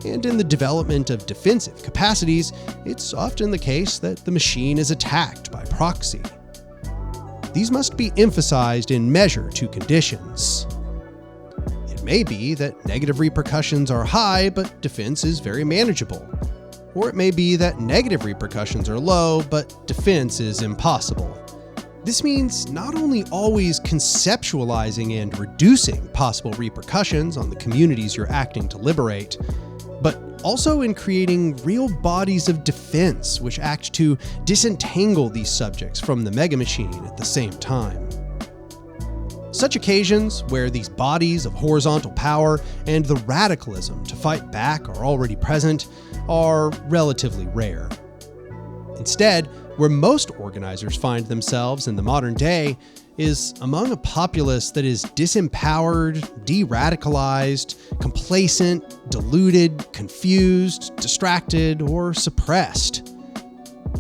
And in the development of defensive capacities, it's often the case that the machine is attacked by proxy. These must be emphasized in measure to conditions. It may be that negative repercussions are high, but defense is very manageable. Or it may be that negative repercussions are low, but defense is impossible. This means not only always conceptualizing and reducing possible repercussions on the communities you're acting to liberate, but also in creating real bodies of defense which act to disentangle these subjects from the megamachine at the same time. Such occasions, where these bodies of horizontal power and the radicalism to fight back are already present, are relatively rare. Instead, where most organizers find themselves in the modern day is among a populace that is disempowered, de-radicalized, complacent, deluded, confused, distracted, or suppressed.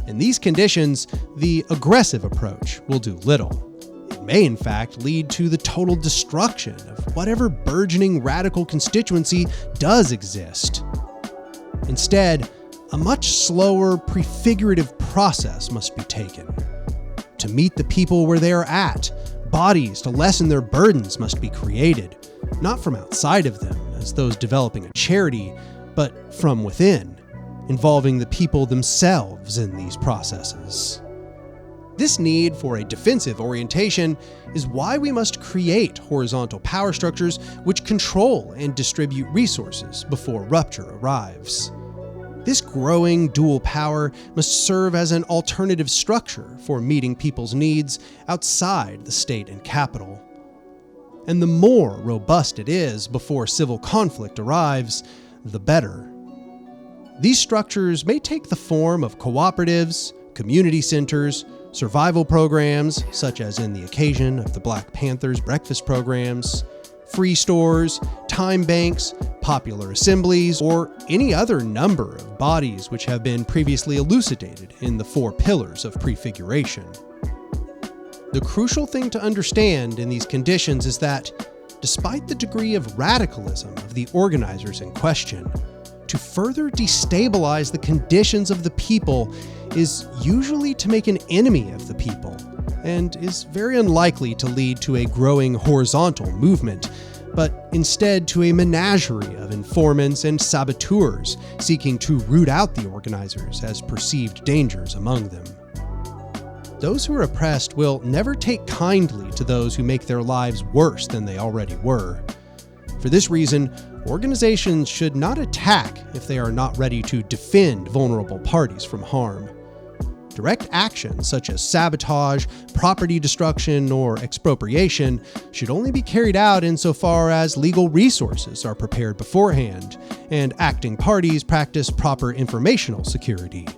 In these conditions, the aggressive approach will do little. It may in fact lead to the total destruction of whatever burgeoning radical constituency does exist. Instead, a much slower, prefigurative process must be taken. To meet the people where they are at, bodies to lessen their burdens must be created, not from outside of them, as those developing a charity, but from within, involving the people themselves in these processes. This need for a defensive orientation is why we must create horizontal power structures which control and distribute resources before rupture arrives. This growing dual power must serve as an alternative structure for meeting people's needs outside the state and capital. And the more robust it is before civil conflict arrives, the better. These structures may take the form of cooperatives, community centers, survival programs, such as in the occasion of the Black Panthers breakfast programs, free stores, time banks, popular assemblies, or any other number of bodies which have been previously elucidated in the 4 pillars of prefiguration. The crucial thing to understand in these conditions is that, despite the degree of radicalism of the organizers in question, to further destabilize the conditions of the people is usually to make an enemy of the people, and is very unlikely to lead to a growing horizontal movement, but instead to a menagerie of informants and saboteurs seeking to root out the organizers as perceived dangers among them. Those who are oppressed will never take kindly to those who make their lives worse than they already were. For this reason, organizations should not attack if they are not ready to defend vulnerable parties from harm. Direct actions such as sabotage, property destruction, or expropriation should only be carried out insofar as legal resources are prepared beforehand, and acting parties practice proper informational security.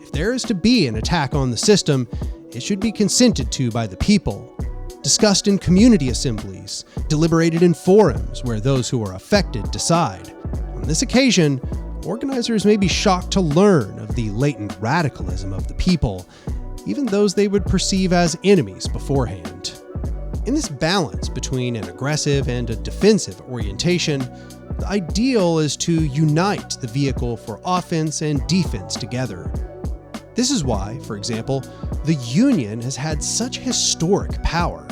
If there is to be an attack on the system, it should be consented to by the people, discussed in community assemblies, deliberated in forums where those who are affected decide. On this occasion, organizers may be shocked to learn of the latent radicalism of the people, even those they would perceive as enemies beforehand. In this balance between an aggressive and a defensive orientation, the ideal is to unite the vehicle for offense and defense together. This is why, for example, the Union has had such historic power.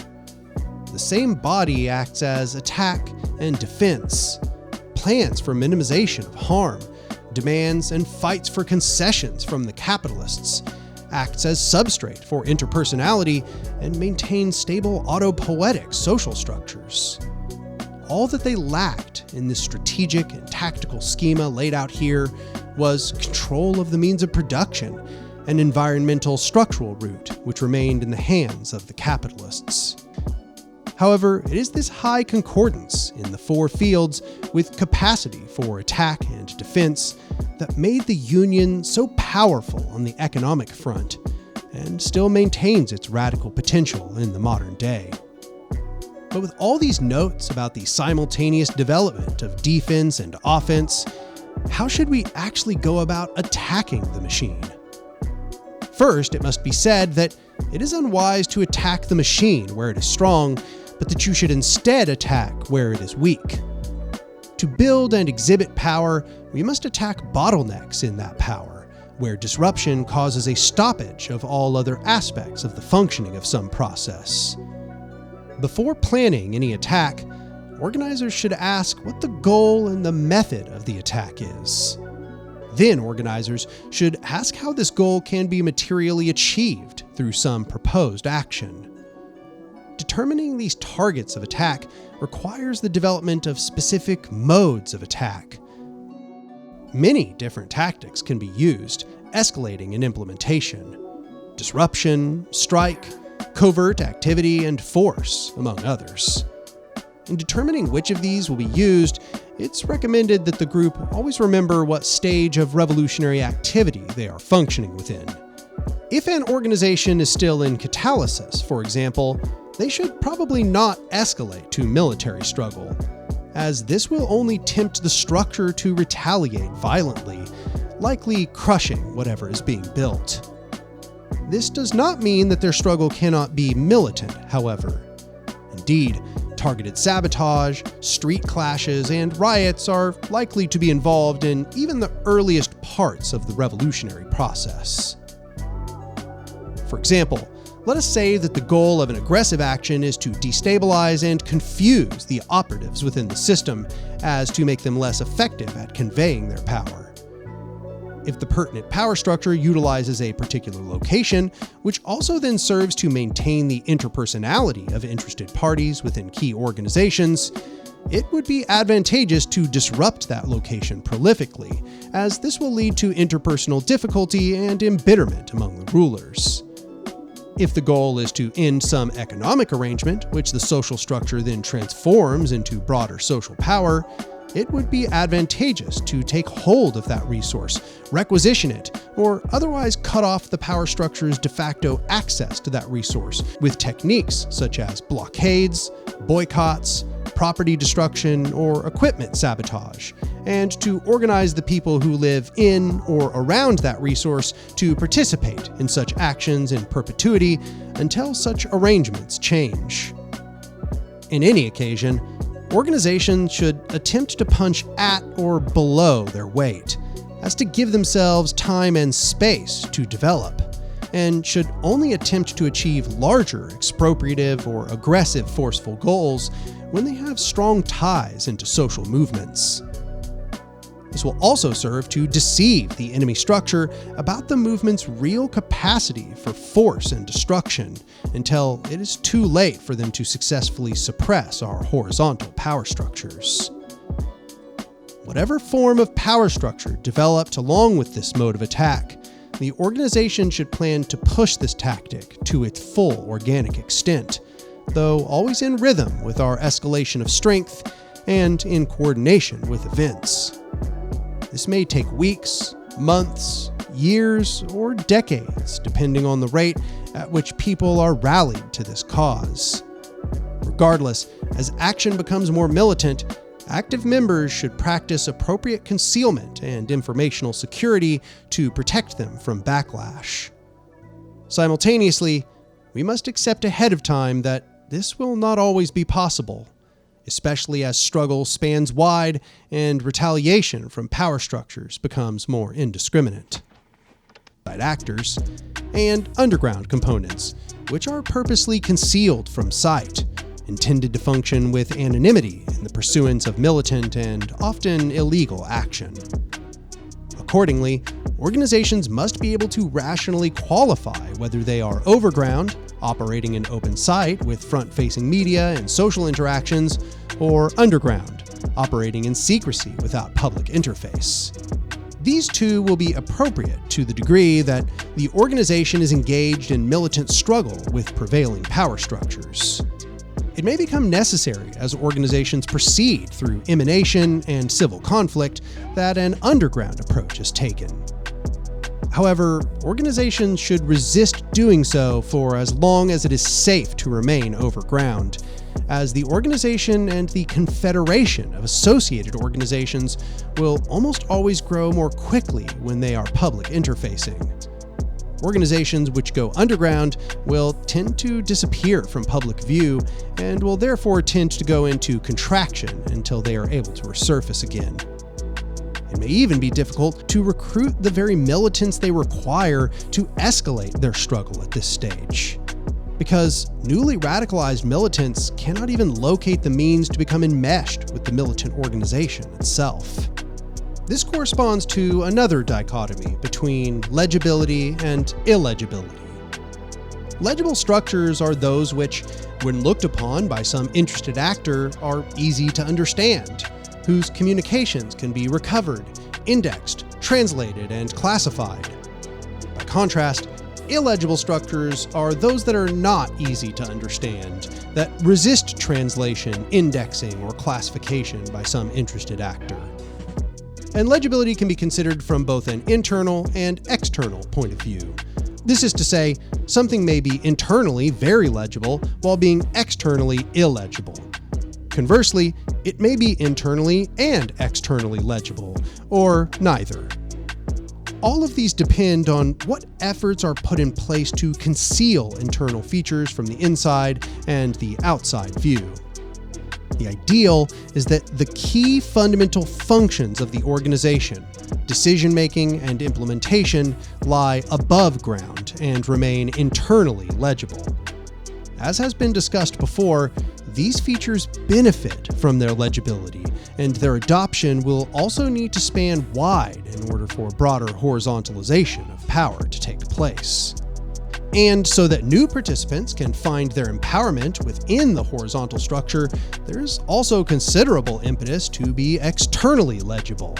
The same body acts as attack and defense, plans for minimization of harm, demands and fights for concessions from the capitalists, acts as substrate for interpersonality, and maintains stable autopoietic social structures. All that they lacked in this strategic and tactical schema laid out here was control of the means of production an environmental structural route which remained in the hands of the capitalists. However, it is this high concordance in the four fields with capacity for attack and defense that made the Union so powerful on the economic front and still maintains its radical potential in the modern day. But with all these notes about the simultaneous development of defense and offense, how should we actually go about attacking the machine? First, it must be said that it is unwise to attack the machine where it is strong, but that you should instead attack where it is weak. To build and exhibit power, we must attack bottlenecks in that power, where disruption causes a stoppage of all other aspects of the functioning of some process. Before planning any attack, organizers should ask what the goal and the method of the attack is. Then organizers should ask how this goal can be materially achieved through some proposed action. Determining these targets of attack requires the development of specific modes of attack. Many different tactics can be used, escalating in implementation: disruption, strike, covert activity, and force, among others. In determining which of these will be used, it's recommended that the group always remember what stage of revolutionary activity they are functioning within. If an organization is still in catalysis, for example, they should probably not escalate to military struggle, as this will only tempt the structure to retaliate violently, likely crushing whatever is being built. This does not mean that their struggle cannot be militant, however. Indeed, targeted sabotage, street clashes, and riots are likely to be involved in even the earliest parts of the revolutionary process. For example, let us say that the goal of an aggressive action is to destabilize and confuse the operatives within the system as to make them less effective at conveying their power. If the pertinent power structure utilizes a particular location, which also then serves to maintain the interpersonality of interested parties within key organizations, it would be advantageous to disrupt that location prolifically, as this will lead to interpersonal difficulty and embitterment among the rulers. If the goal is to end some economic arrangement, which the social structure then transforms into broader social power, it would be advantageous to take hold of that resource, requisition it, or otherwise cut off the power structure's de facto access to that resource with techniques such as blockades, boycotts, property destruction, or equipment sabotage, and to organize the people who live in or around that resource to participate in such actions in perpetuity until such arrangements change. In any occasion, organizations should attempt to punch at or below their weight, as to give themselves time and space to develop, and should only attempt to achieve larger expropriative or aggressive forceful goals when they have strong ties into social movements. This will also serve to deceive the enemy structure about the movement's real capacity for force and destruction until it is too late for them to successfully suppress our horizontal power structures. Whatever form of power structure developed along with this mode of attack, the organization should plan to push this tactic to its full organic extent, though always in rhythm with our escalation of strength and in coordination with events. This may take weeks, months, years, or decades, depending on the rate at which people are rallied to this cause. Regardless, as action becomes more militant, active members should practice appropriate concealment and informational security to protect them from backlash. Simultaneously, we must accept ahead of time that this will not always be possible, especially as struggle spans wide and retaliation from power structures becomes more indiscriminate. Actors and underground components, which are purposely concealed from sight, intended to function with anonymity in the pursuance of militant and often illegal action. Accordingly, organizations must be able to rationally qualify whether they are overground, operating in open sight with front-facing media and social interactions, or underground, operating in secrecy without public interface. These two will be appropriate to the degree that the organization is engaged in militant struggle with prevailing power structures. It may become necessary as organizations proceed through emanation and civil conflict that an underground approach is taken. However, organizations should resist doing so for as long as it is safe to remain overground, as the organization and the confederation of associated organizations will almost always grow more quickly when they are public interfacing. Organizations which go underground will tend to disappear from public view and will therefore tend to go into contraction until they are able to resurface again. It may even be difficult to recruit the very militants they require to escalate their struggle at this stage, because newly radicalized militants cannot even locate the means to become enmeshed with the militant organization itself. This corresponds to another dichotomy between legibility and illegibility. Legible structures are those which, when looked upon by some interested actor, are easy to understand, whose communications can be recovered, indexed, translated, and classified. By contrast, illegible structures are those that are not easy to understand, that resist translation, indexing, or classification by some interested actor. And legibility can be considered from both an internal and external point of view. This is to say, something may be internally very legible while being externally illegible. Conversely, it may be internally and externally legible, or neither. All of these depend on what efforts are put in place to conceal internal features from the inside and the outside view. The ideal is that the key fundamental functions of the organization, decision-making and implementation, lie above ground and remain internally legible. As has been discussed before, these features benefit from their legibility, and their adoption will also need to span wide in order for broader horizontalization of power to take place. And so that new participants can find their empowerment within the horizontal structure, there's also considerable impetus to be externally legible.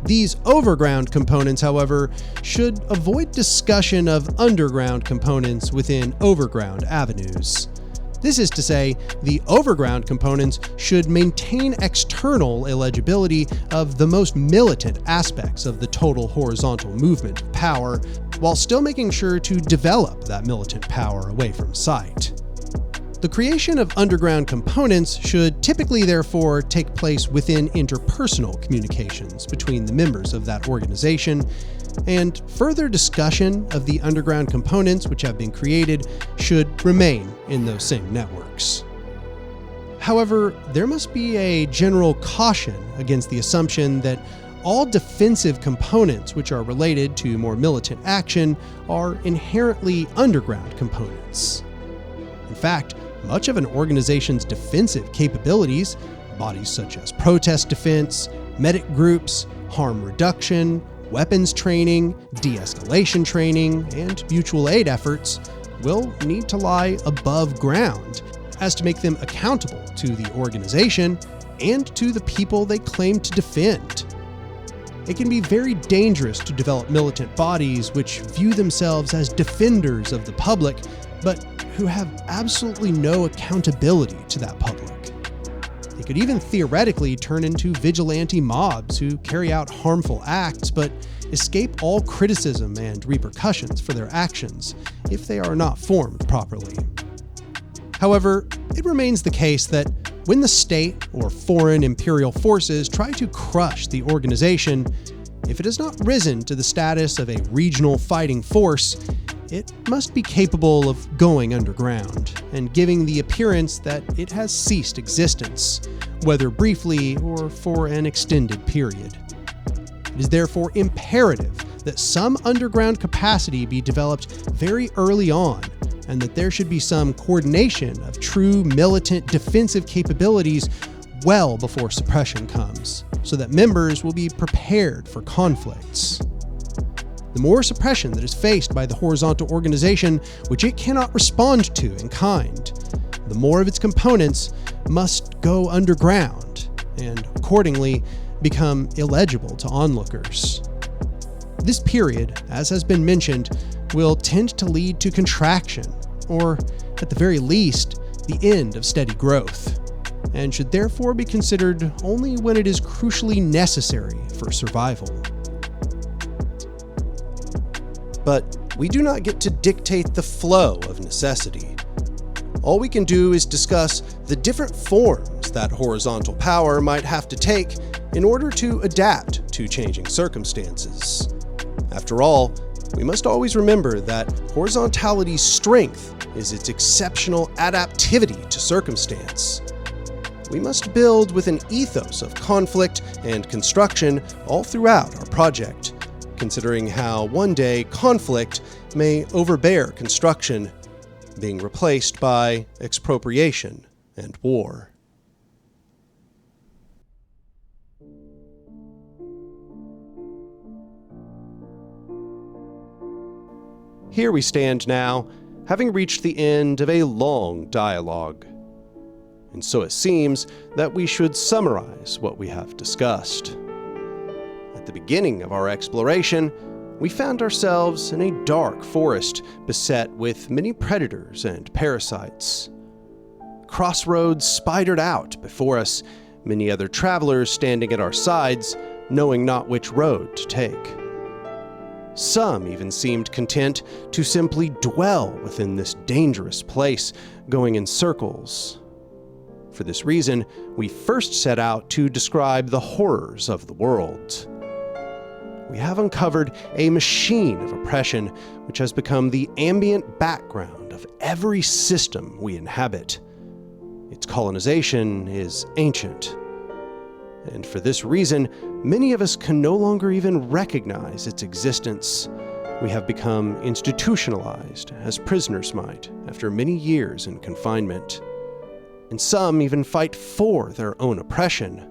These overground components, however, should avoid discussion of underground components within overground avenues. This is to say, the overground components should maintain external illegibility of the most militant aspects of the total horizontal movement of power, while still making sure to develop that militant power away from sight. The creation of underground components should typically therefore take place within interpersonal communications between the members of that organization, and further discussion of the underground components which have been created should remain in those same networks. However, there must be a general caution against the assumption that all defensive components which are related to more militant action are inherently underground components. In fact, much of an organization's defensive capabilities, bodies such as protest defense, medic groups, harm reduction, weapons training, de-escalation training, and mutual aid efforts, will need to lie above ground as to make them accountable to the organization and to the people they claim to defend. It can be very dangerous to develop militant bodies which view themselves as defenders of the public, but who have absolutely no accountability to that public. They could even theoretically turn into vigilante mobs who carry out harmful acts but escape all criticism and repercussions for their actions if they are not formed properly. However, it remains the case that when the state or foreign imperial forces try to crush the organization, if it has not risen to the status of a regional fighting force, it must be capable of going underground and giving the appearance that it has ceased existence, whether briefly or for an extended period. It is therefore imperative that some underground capacity be developed very early on, and that there should be some coordination of true militant defensive capabilities well before suppression comes, so that members will be prepared for conflicts. The more suppression that is faced by the horizontal organization, which it cannot respond to in kind, the more of its components must go underground and accordingly become illegible to onlookers. This period, as has been mentioned, will tend to lead to contraction, or at the very least, the end of steady growth, and should therefore be considered only when it is crucially necessary for survival. But we do not get to dictate the flow of necessity. All we can do is discuss the different forms that horizontal power might have to take in order to adapt to changing circumstances. After all, we must always remember that horizontality's strength is its exceptional adaptivity to circumstance. We must build with an ethos of conflict and construction all throughout our project, considering how one day conflict may overbear construction, being replaced by expropriation and war. Here we stand now, having reached the end of a long dialogue. And so it seems that we should summarize what we have discussed. At the beginning of our exploration, we found ourselves in a dark forest beset with many predators and parasites. Crossroads spidered out before us, many other travelers standing at our sides, knowing not which road to take. Some even seemed content to simply dwell within this dangerous place, going in circles. For this reason, we first set out to describe the horrors of the world. We have uncovered a machine of oppression which has become the ambient background of every system we inhabit. Its colonization is ancient. And for this reason, many of us can no longer even recognize its existence. We have become institutionalized, as prisoners might, after many years in confinement. And some even fight for their own oppression.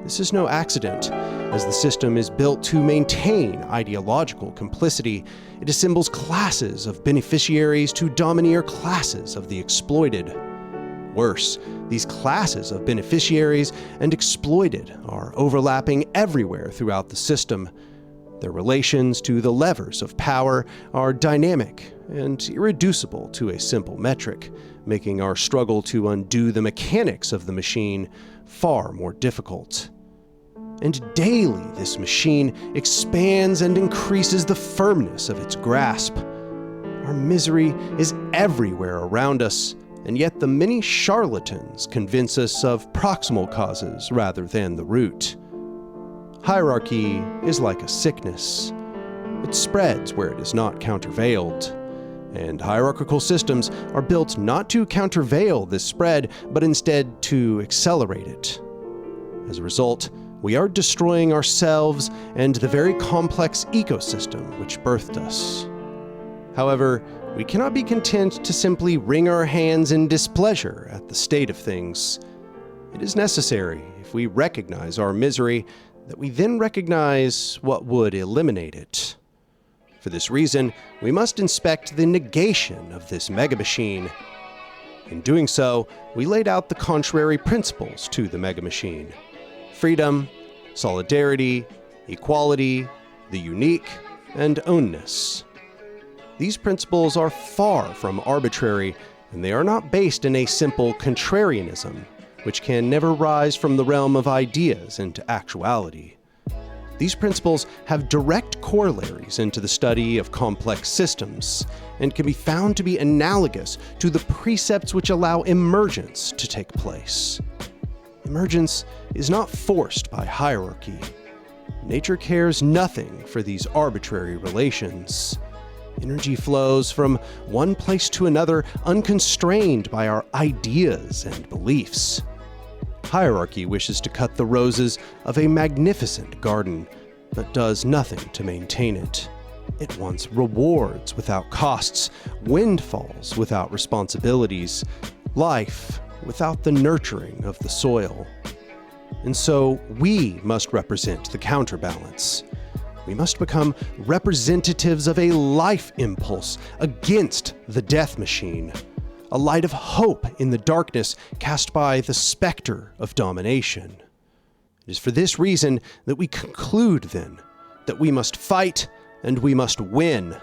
This is no accident, as the system is built to maintain ideological complicity. It assembles classes of beneficiaries to domineer classes of the exploited. Worse, these classes of beneficiaries and exploited are overlapping everywhere throughout the system. Their relations to the levers of power are dynamic and irreducible to a simple metric, making our struggle to undo the mechanics of the machine far more difficult. And daily this machine expands and increases the firmness of its grasp. Our misery is everywhere around us, and yet the many charlatans convince us of proximal causes rather than the root. Hierarchy is like a sickness. It spreads where it is not countervailed. And hierarchical systems are built not to countervail this spread, but instead to accelerate it. As a result, we are destroying ourselves and the very complex ecosystem which birthed us. However, we cannot be content to simply wring our hands in displeasure at the state of things. It is necessary, if we recognize our misery, that we then recognize what would eliminate it. For this reason, we must inspect the negation of this megamachine. In doing so, we laid out the contrary principles to the megamachine: freedom, solidarity, equality, the unique, and ownness. These principles are far from arbitrary, and they are not based in a simple contrarianism, which can never rise from the realm of ideas into actuality. These principles have direct corollaries into the study of complex systems, and can be found to be analogous to the precepts which allow emergence to take place. Emergence is not forced by hierarchy. Nature cares nothing for these arbitrary relations. Energy flows from one place to another unconstrained by our ideas and beliefs. Hierarchy wishes to cut the roses of a magnificent garden, but does nothing to maintain it. It wants rewards without costs, windfalls without responsibilities, life without the nurturing of the soil. And so we must represent the counterbalance. We must become representatives of a life impulse against the death machine, a light of hope in the darkness cast by the specter of domination. It is for this reason that we conclude, then, that we must fight and we must win.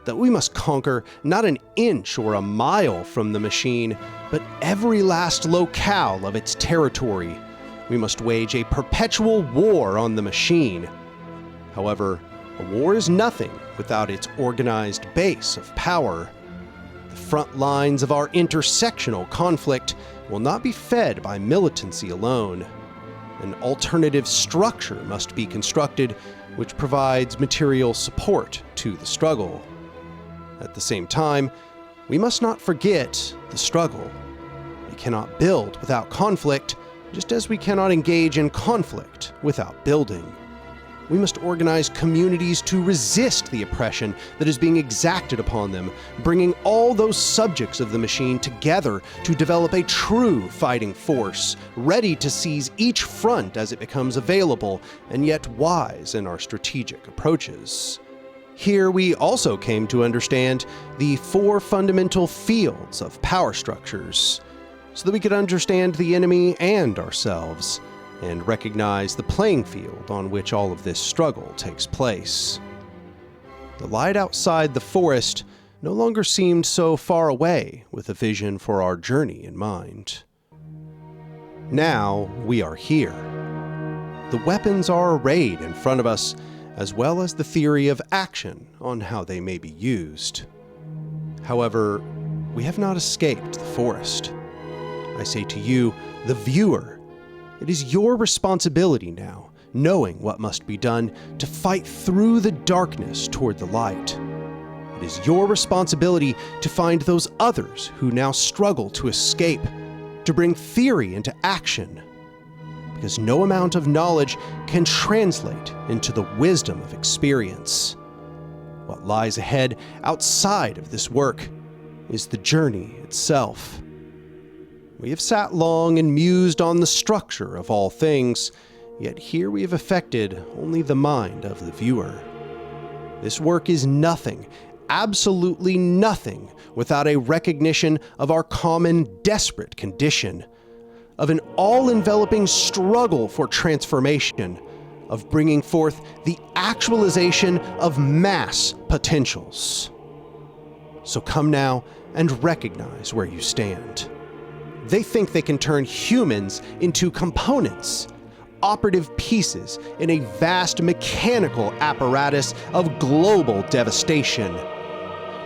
That we must conquer not an inch or a mile from the machine, but every last locale of its territory. We must wage a perpetual war on the machine. However, a war is nothing without its organized base of power. The front lines of our intersectional conflict will not be fed by militancy alone. An alternative structure must be constructed which provides material support to the struggle. At the same time, we must not forget the struggle. We cannot build without conflict, just as we cannot engage in conflict without building. We must organize communities to resist the oppression that is being exacted upon them, bringing all those subjects of the machine together to develop a true fighting force, ready to seize each front as it becomes available, and yet wise in our strategic approaches. Here we also came to understand the 4 fundamental fields of power structures, so that we could understand the enemy and ourselves, and recognize the playing field on which all of this struggle takes place. The light outside the forest no longer seemed so far away with a vision for our journey in mind. Now we are here. The weapons are arrayed in front of us, as well as the theory of action on how they may be used. However, we have not escaped the forest. I say to you, the viewer, it is your responsibility now, knowing what must be done, to fight through the darkness toward the light. It is your responsibility to find those others who now struggle to escape, to bring theory into action, because no amount of knowledge can translate into the wisdom of experience. What lies ahead outside of this work is the journey itself. We have sat long and mused on the structure of all things, yet here we have affected only the mind of the viewer. This work is nothing, absolutely nothing, without a recognition of our common desperate condition, of an all-enveloping struggle for transformation, of bringing forth the actualization of mass potentials. So come now and recognize where you stand. They think they can turn humans into components, operative pieces in a vast mechanical apparatus of global devastation.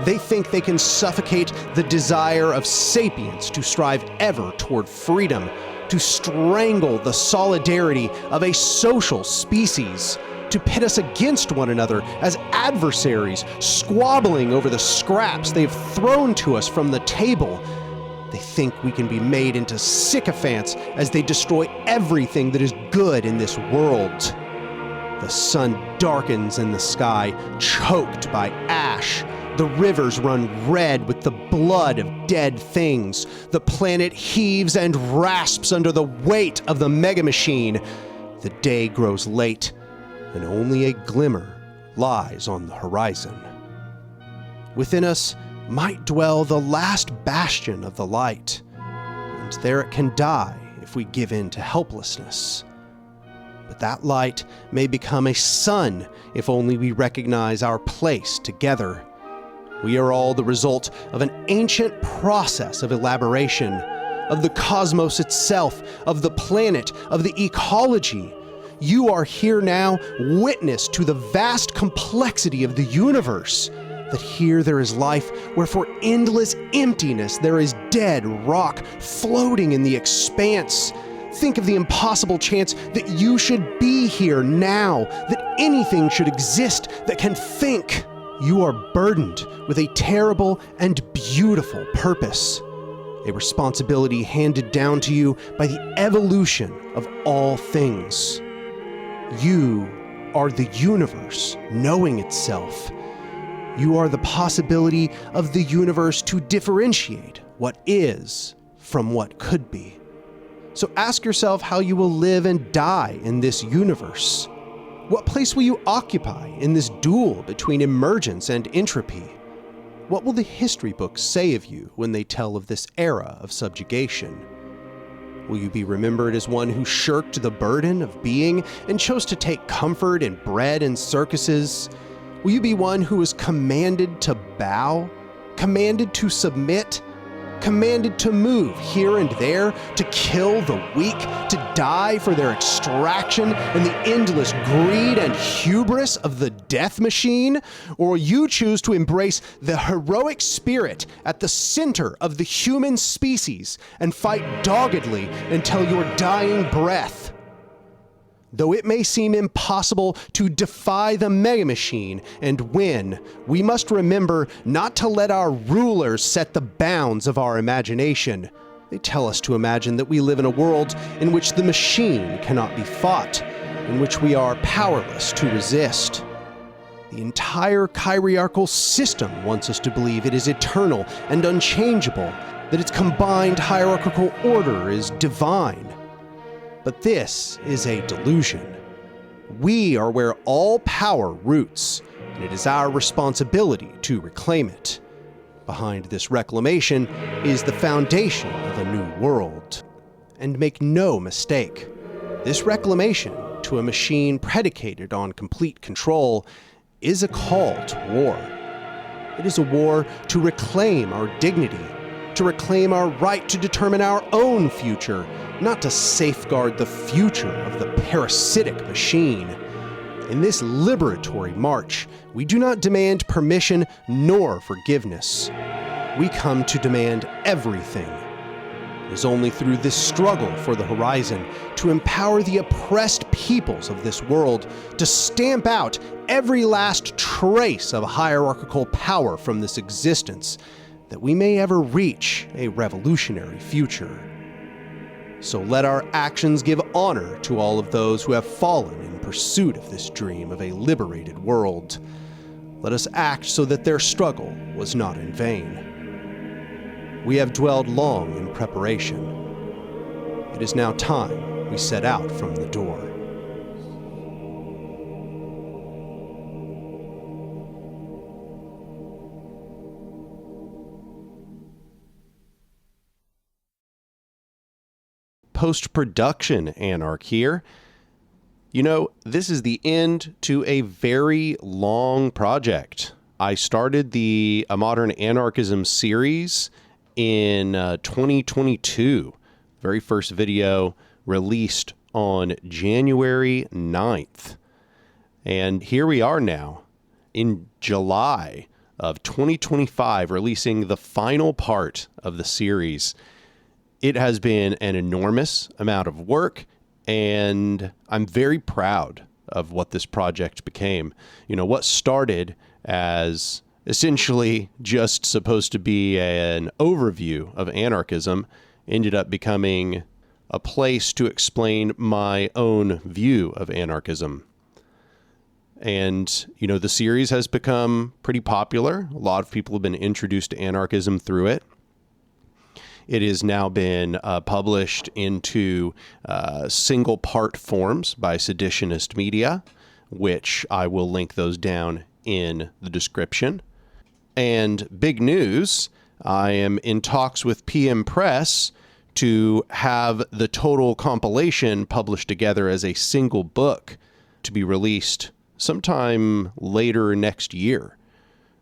They think they can suffocate the desire of sapiens to strive ever toward freedom, to strangle the solidarity of a social species, to pit us against one another as adversaries, squabbling over the scraps they have thrown to us from the table. They think we can be made into sycophants as they destroy everything that is good in this world. The sun darkens in the sky, choked by ash. The rivers run red with the blood of dead things. The planet heaves and rasps under the weight of the mega-machine. The day grows late, and only a glimmer lies on the horizon. Within us might dwell the last bastion of the light, and there it can die if we give in to helplessness. But that light may become a sun if only we recognize our place together. We are all the result of an ancient process of elaboration, of the cosmos itself, of the planet, of the ecology. You are here now, witness to the vast complexity of the universe. That here there is life, where for endless emptiness there is dead rock floating in the expanse. Think of the impossible chance that you should be here now, that anything should exist that can think. You are burdened with a terrible and beautiful purpose, a responsibility handed down to you by the evolution of all things. You are the universe knowing itself. You are the possibility of the universe to differentiate what is from what could be. So ask yourself how you will live and die in this universe. What place will you occupy in this duel between emergence and entropy? What will the history books say of you when they tell of this era of subjugation? Will you be remembered as one who shirked the burden of being and chose to take comfort in bread and circuses? Will you be one who was commanded to bow, commanded to submit, commanded to move here and there, to kill the weak, to die for their extraction and the endless greed and hubris of the death machine? Or will you choose to embrace the heroic spirit at the center of the human species and fight doggedly until your dying breath? Though it may seem impossible to defy the mega machine and win, we must remember not to let our rulers set the bounds of our imagination. They tell us to imagine that we live in a world in which the machine cannot be fought, in which we are powerless to resist. The entire hierarchical system wants us to believe it is eternal and unchangeable, that its combined hierarchical order is divine. But this is a delusion. We are where all power roots, and it is our responsibility to reclaim it. Behind this reclamation is the foundation of a new world. And make no mistake, this reclamation to a machine predicated on complete control is a call to war. It is a war to reclaim our dignity, to reclaim our right to determine our own future, not to safeguard the future of the parasitic machine. In this liberatory march, we do not demand permission nor forgiveness. We come to demand everything. It is only through this struggle for the horizon, to empower the oppressed peoples of this world, to stamp out every last trace of hierarchical power from this existence, that we may ever reach a revolutionary future. So let our actions give honor to all of those who have fallen in pursuit of this dream of a liberated world. Let us act so that their struggle was not in vain. We have dwelled long in preparation. It is now time we set out from the door. Post-production Anark here. You know, this is the end to a very long project. I started the A Modern Anarchism series in 2022. Very first video released on January 9th. And here we are now in July of 2025, releasing the final part of the series. It has been an enormous amount of work, and I'm very proud of what this project became. You know, what started as essentially just supposed to be an overview of anarchism ended up becoming a place to explain my own view of anarchism. And, you know, the series has become pretty popular. A lot of people have been introduced to anarchism through it. It has now been published into single part forms by Seditionist Media, which I will link those down in the description. And big news, I am in talks with PM Press to have the total compilation published together as a single book to be released sometime later next year.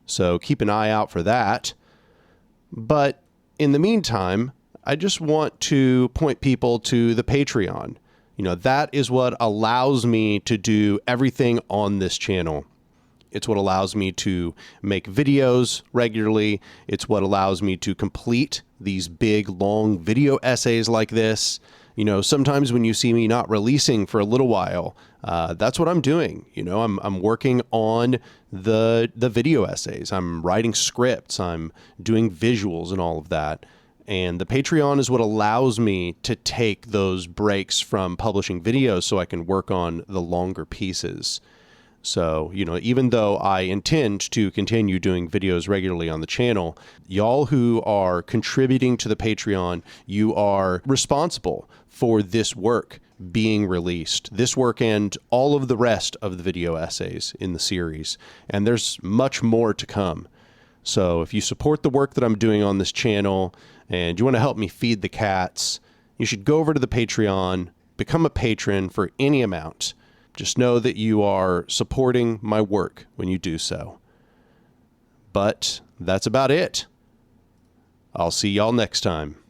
So keep an eye out for that. But in the meantime, I just want to point people to the Patreon. You know, that is what allows me to do everything on this channel. It's what allows me to make videos regularly. It's what allows me to complete these big, long video essays like this. You know, sometimes when you see me not releasing for a little while, that's what I'm doing. You know, I'm working on the video essays. I'm writing scripts. I'm doing visuals and all of that. And the Patreon is what allows me to take those breaks from publishing videos so I can work on the longer pieces. So, you know, even though I intend to continue doing videos regularly on the channel, y'all who are contributing to the Patreon, you are responsible for this work being released, this work and all of the rest of the video essays in the series. And there's much more to come. So if you support the work that I'm doing on this channel and you want to help me feed the cats, you should go over to the Patreon, become a patron for any amount. Just know that you are supporting my work when you do so. But that's about it. I'll see y'all next time.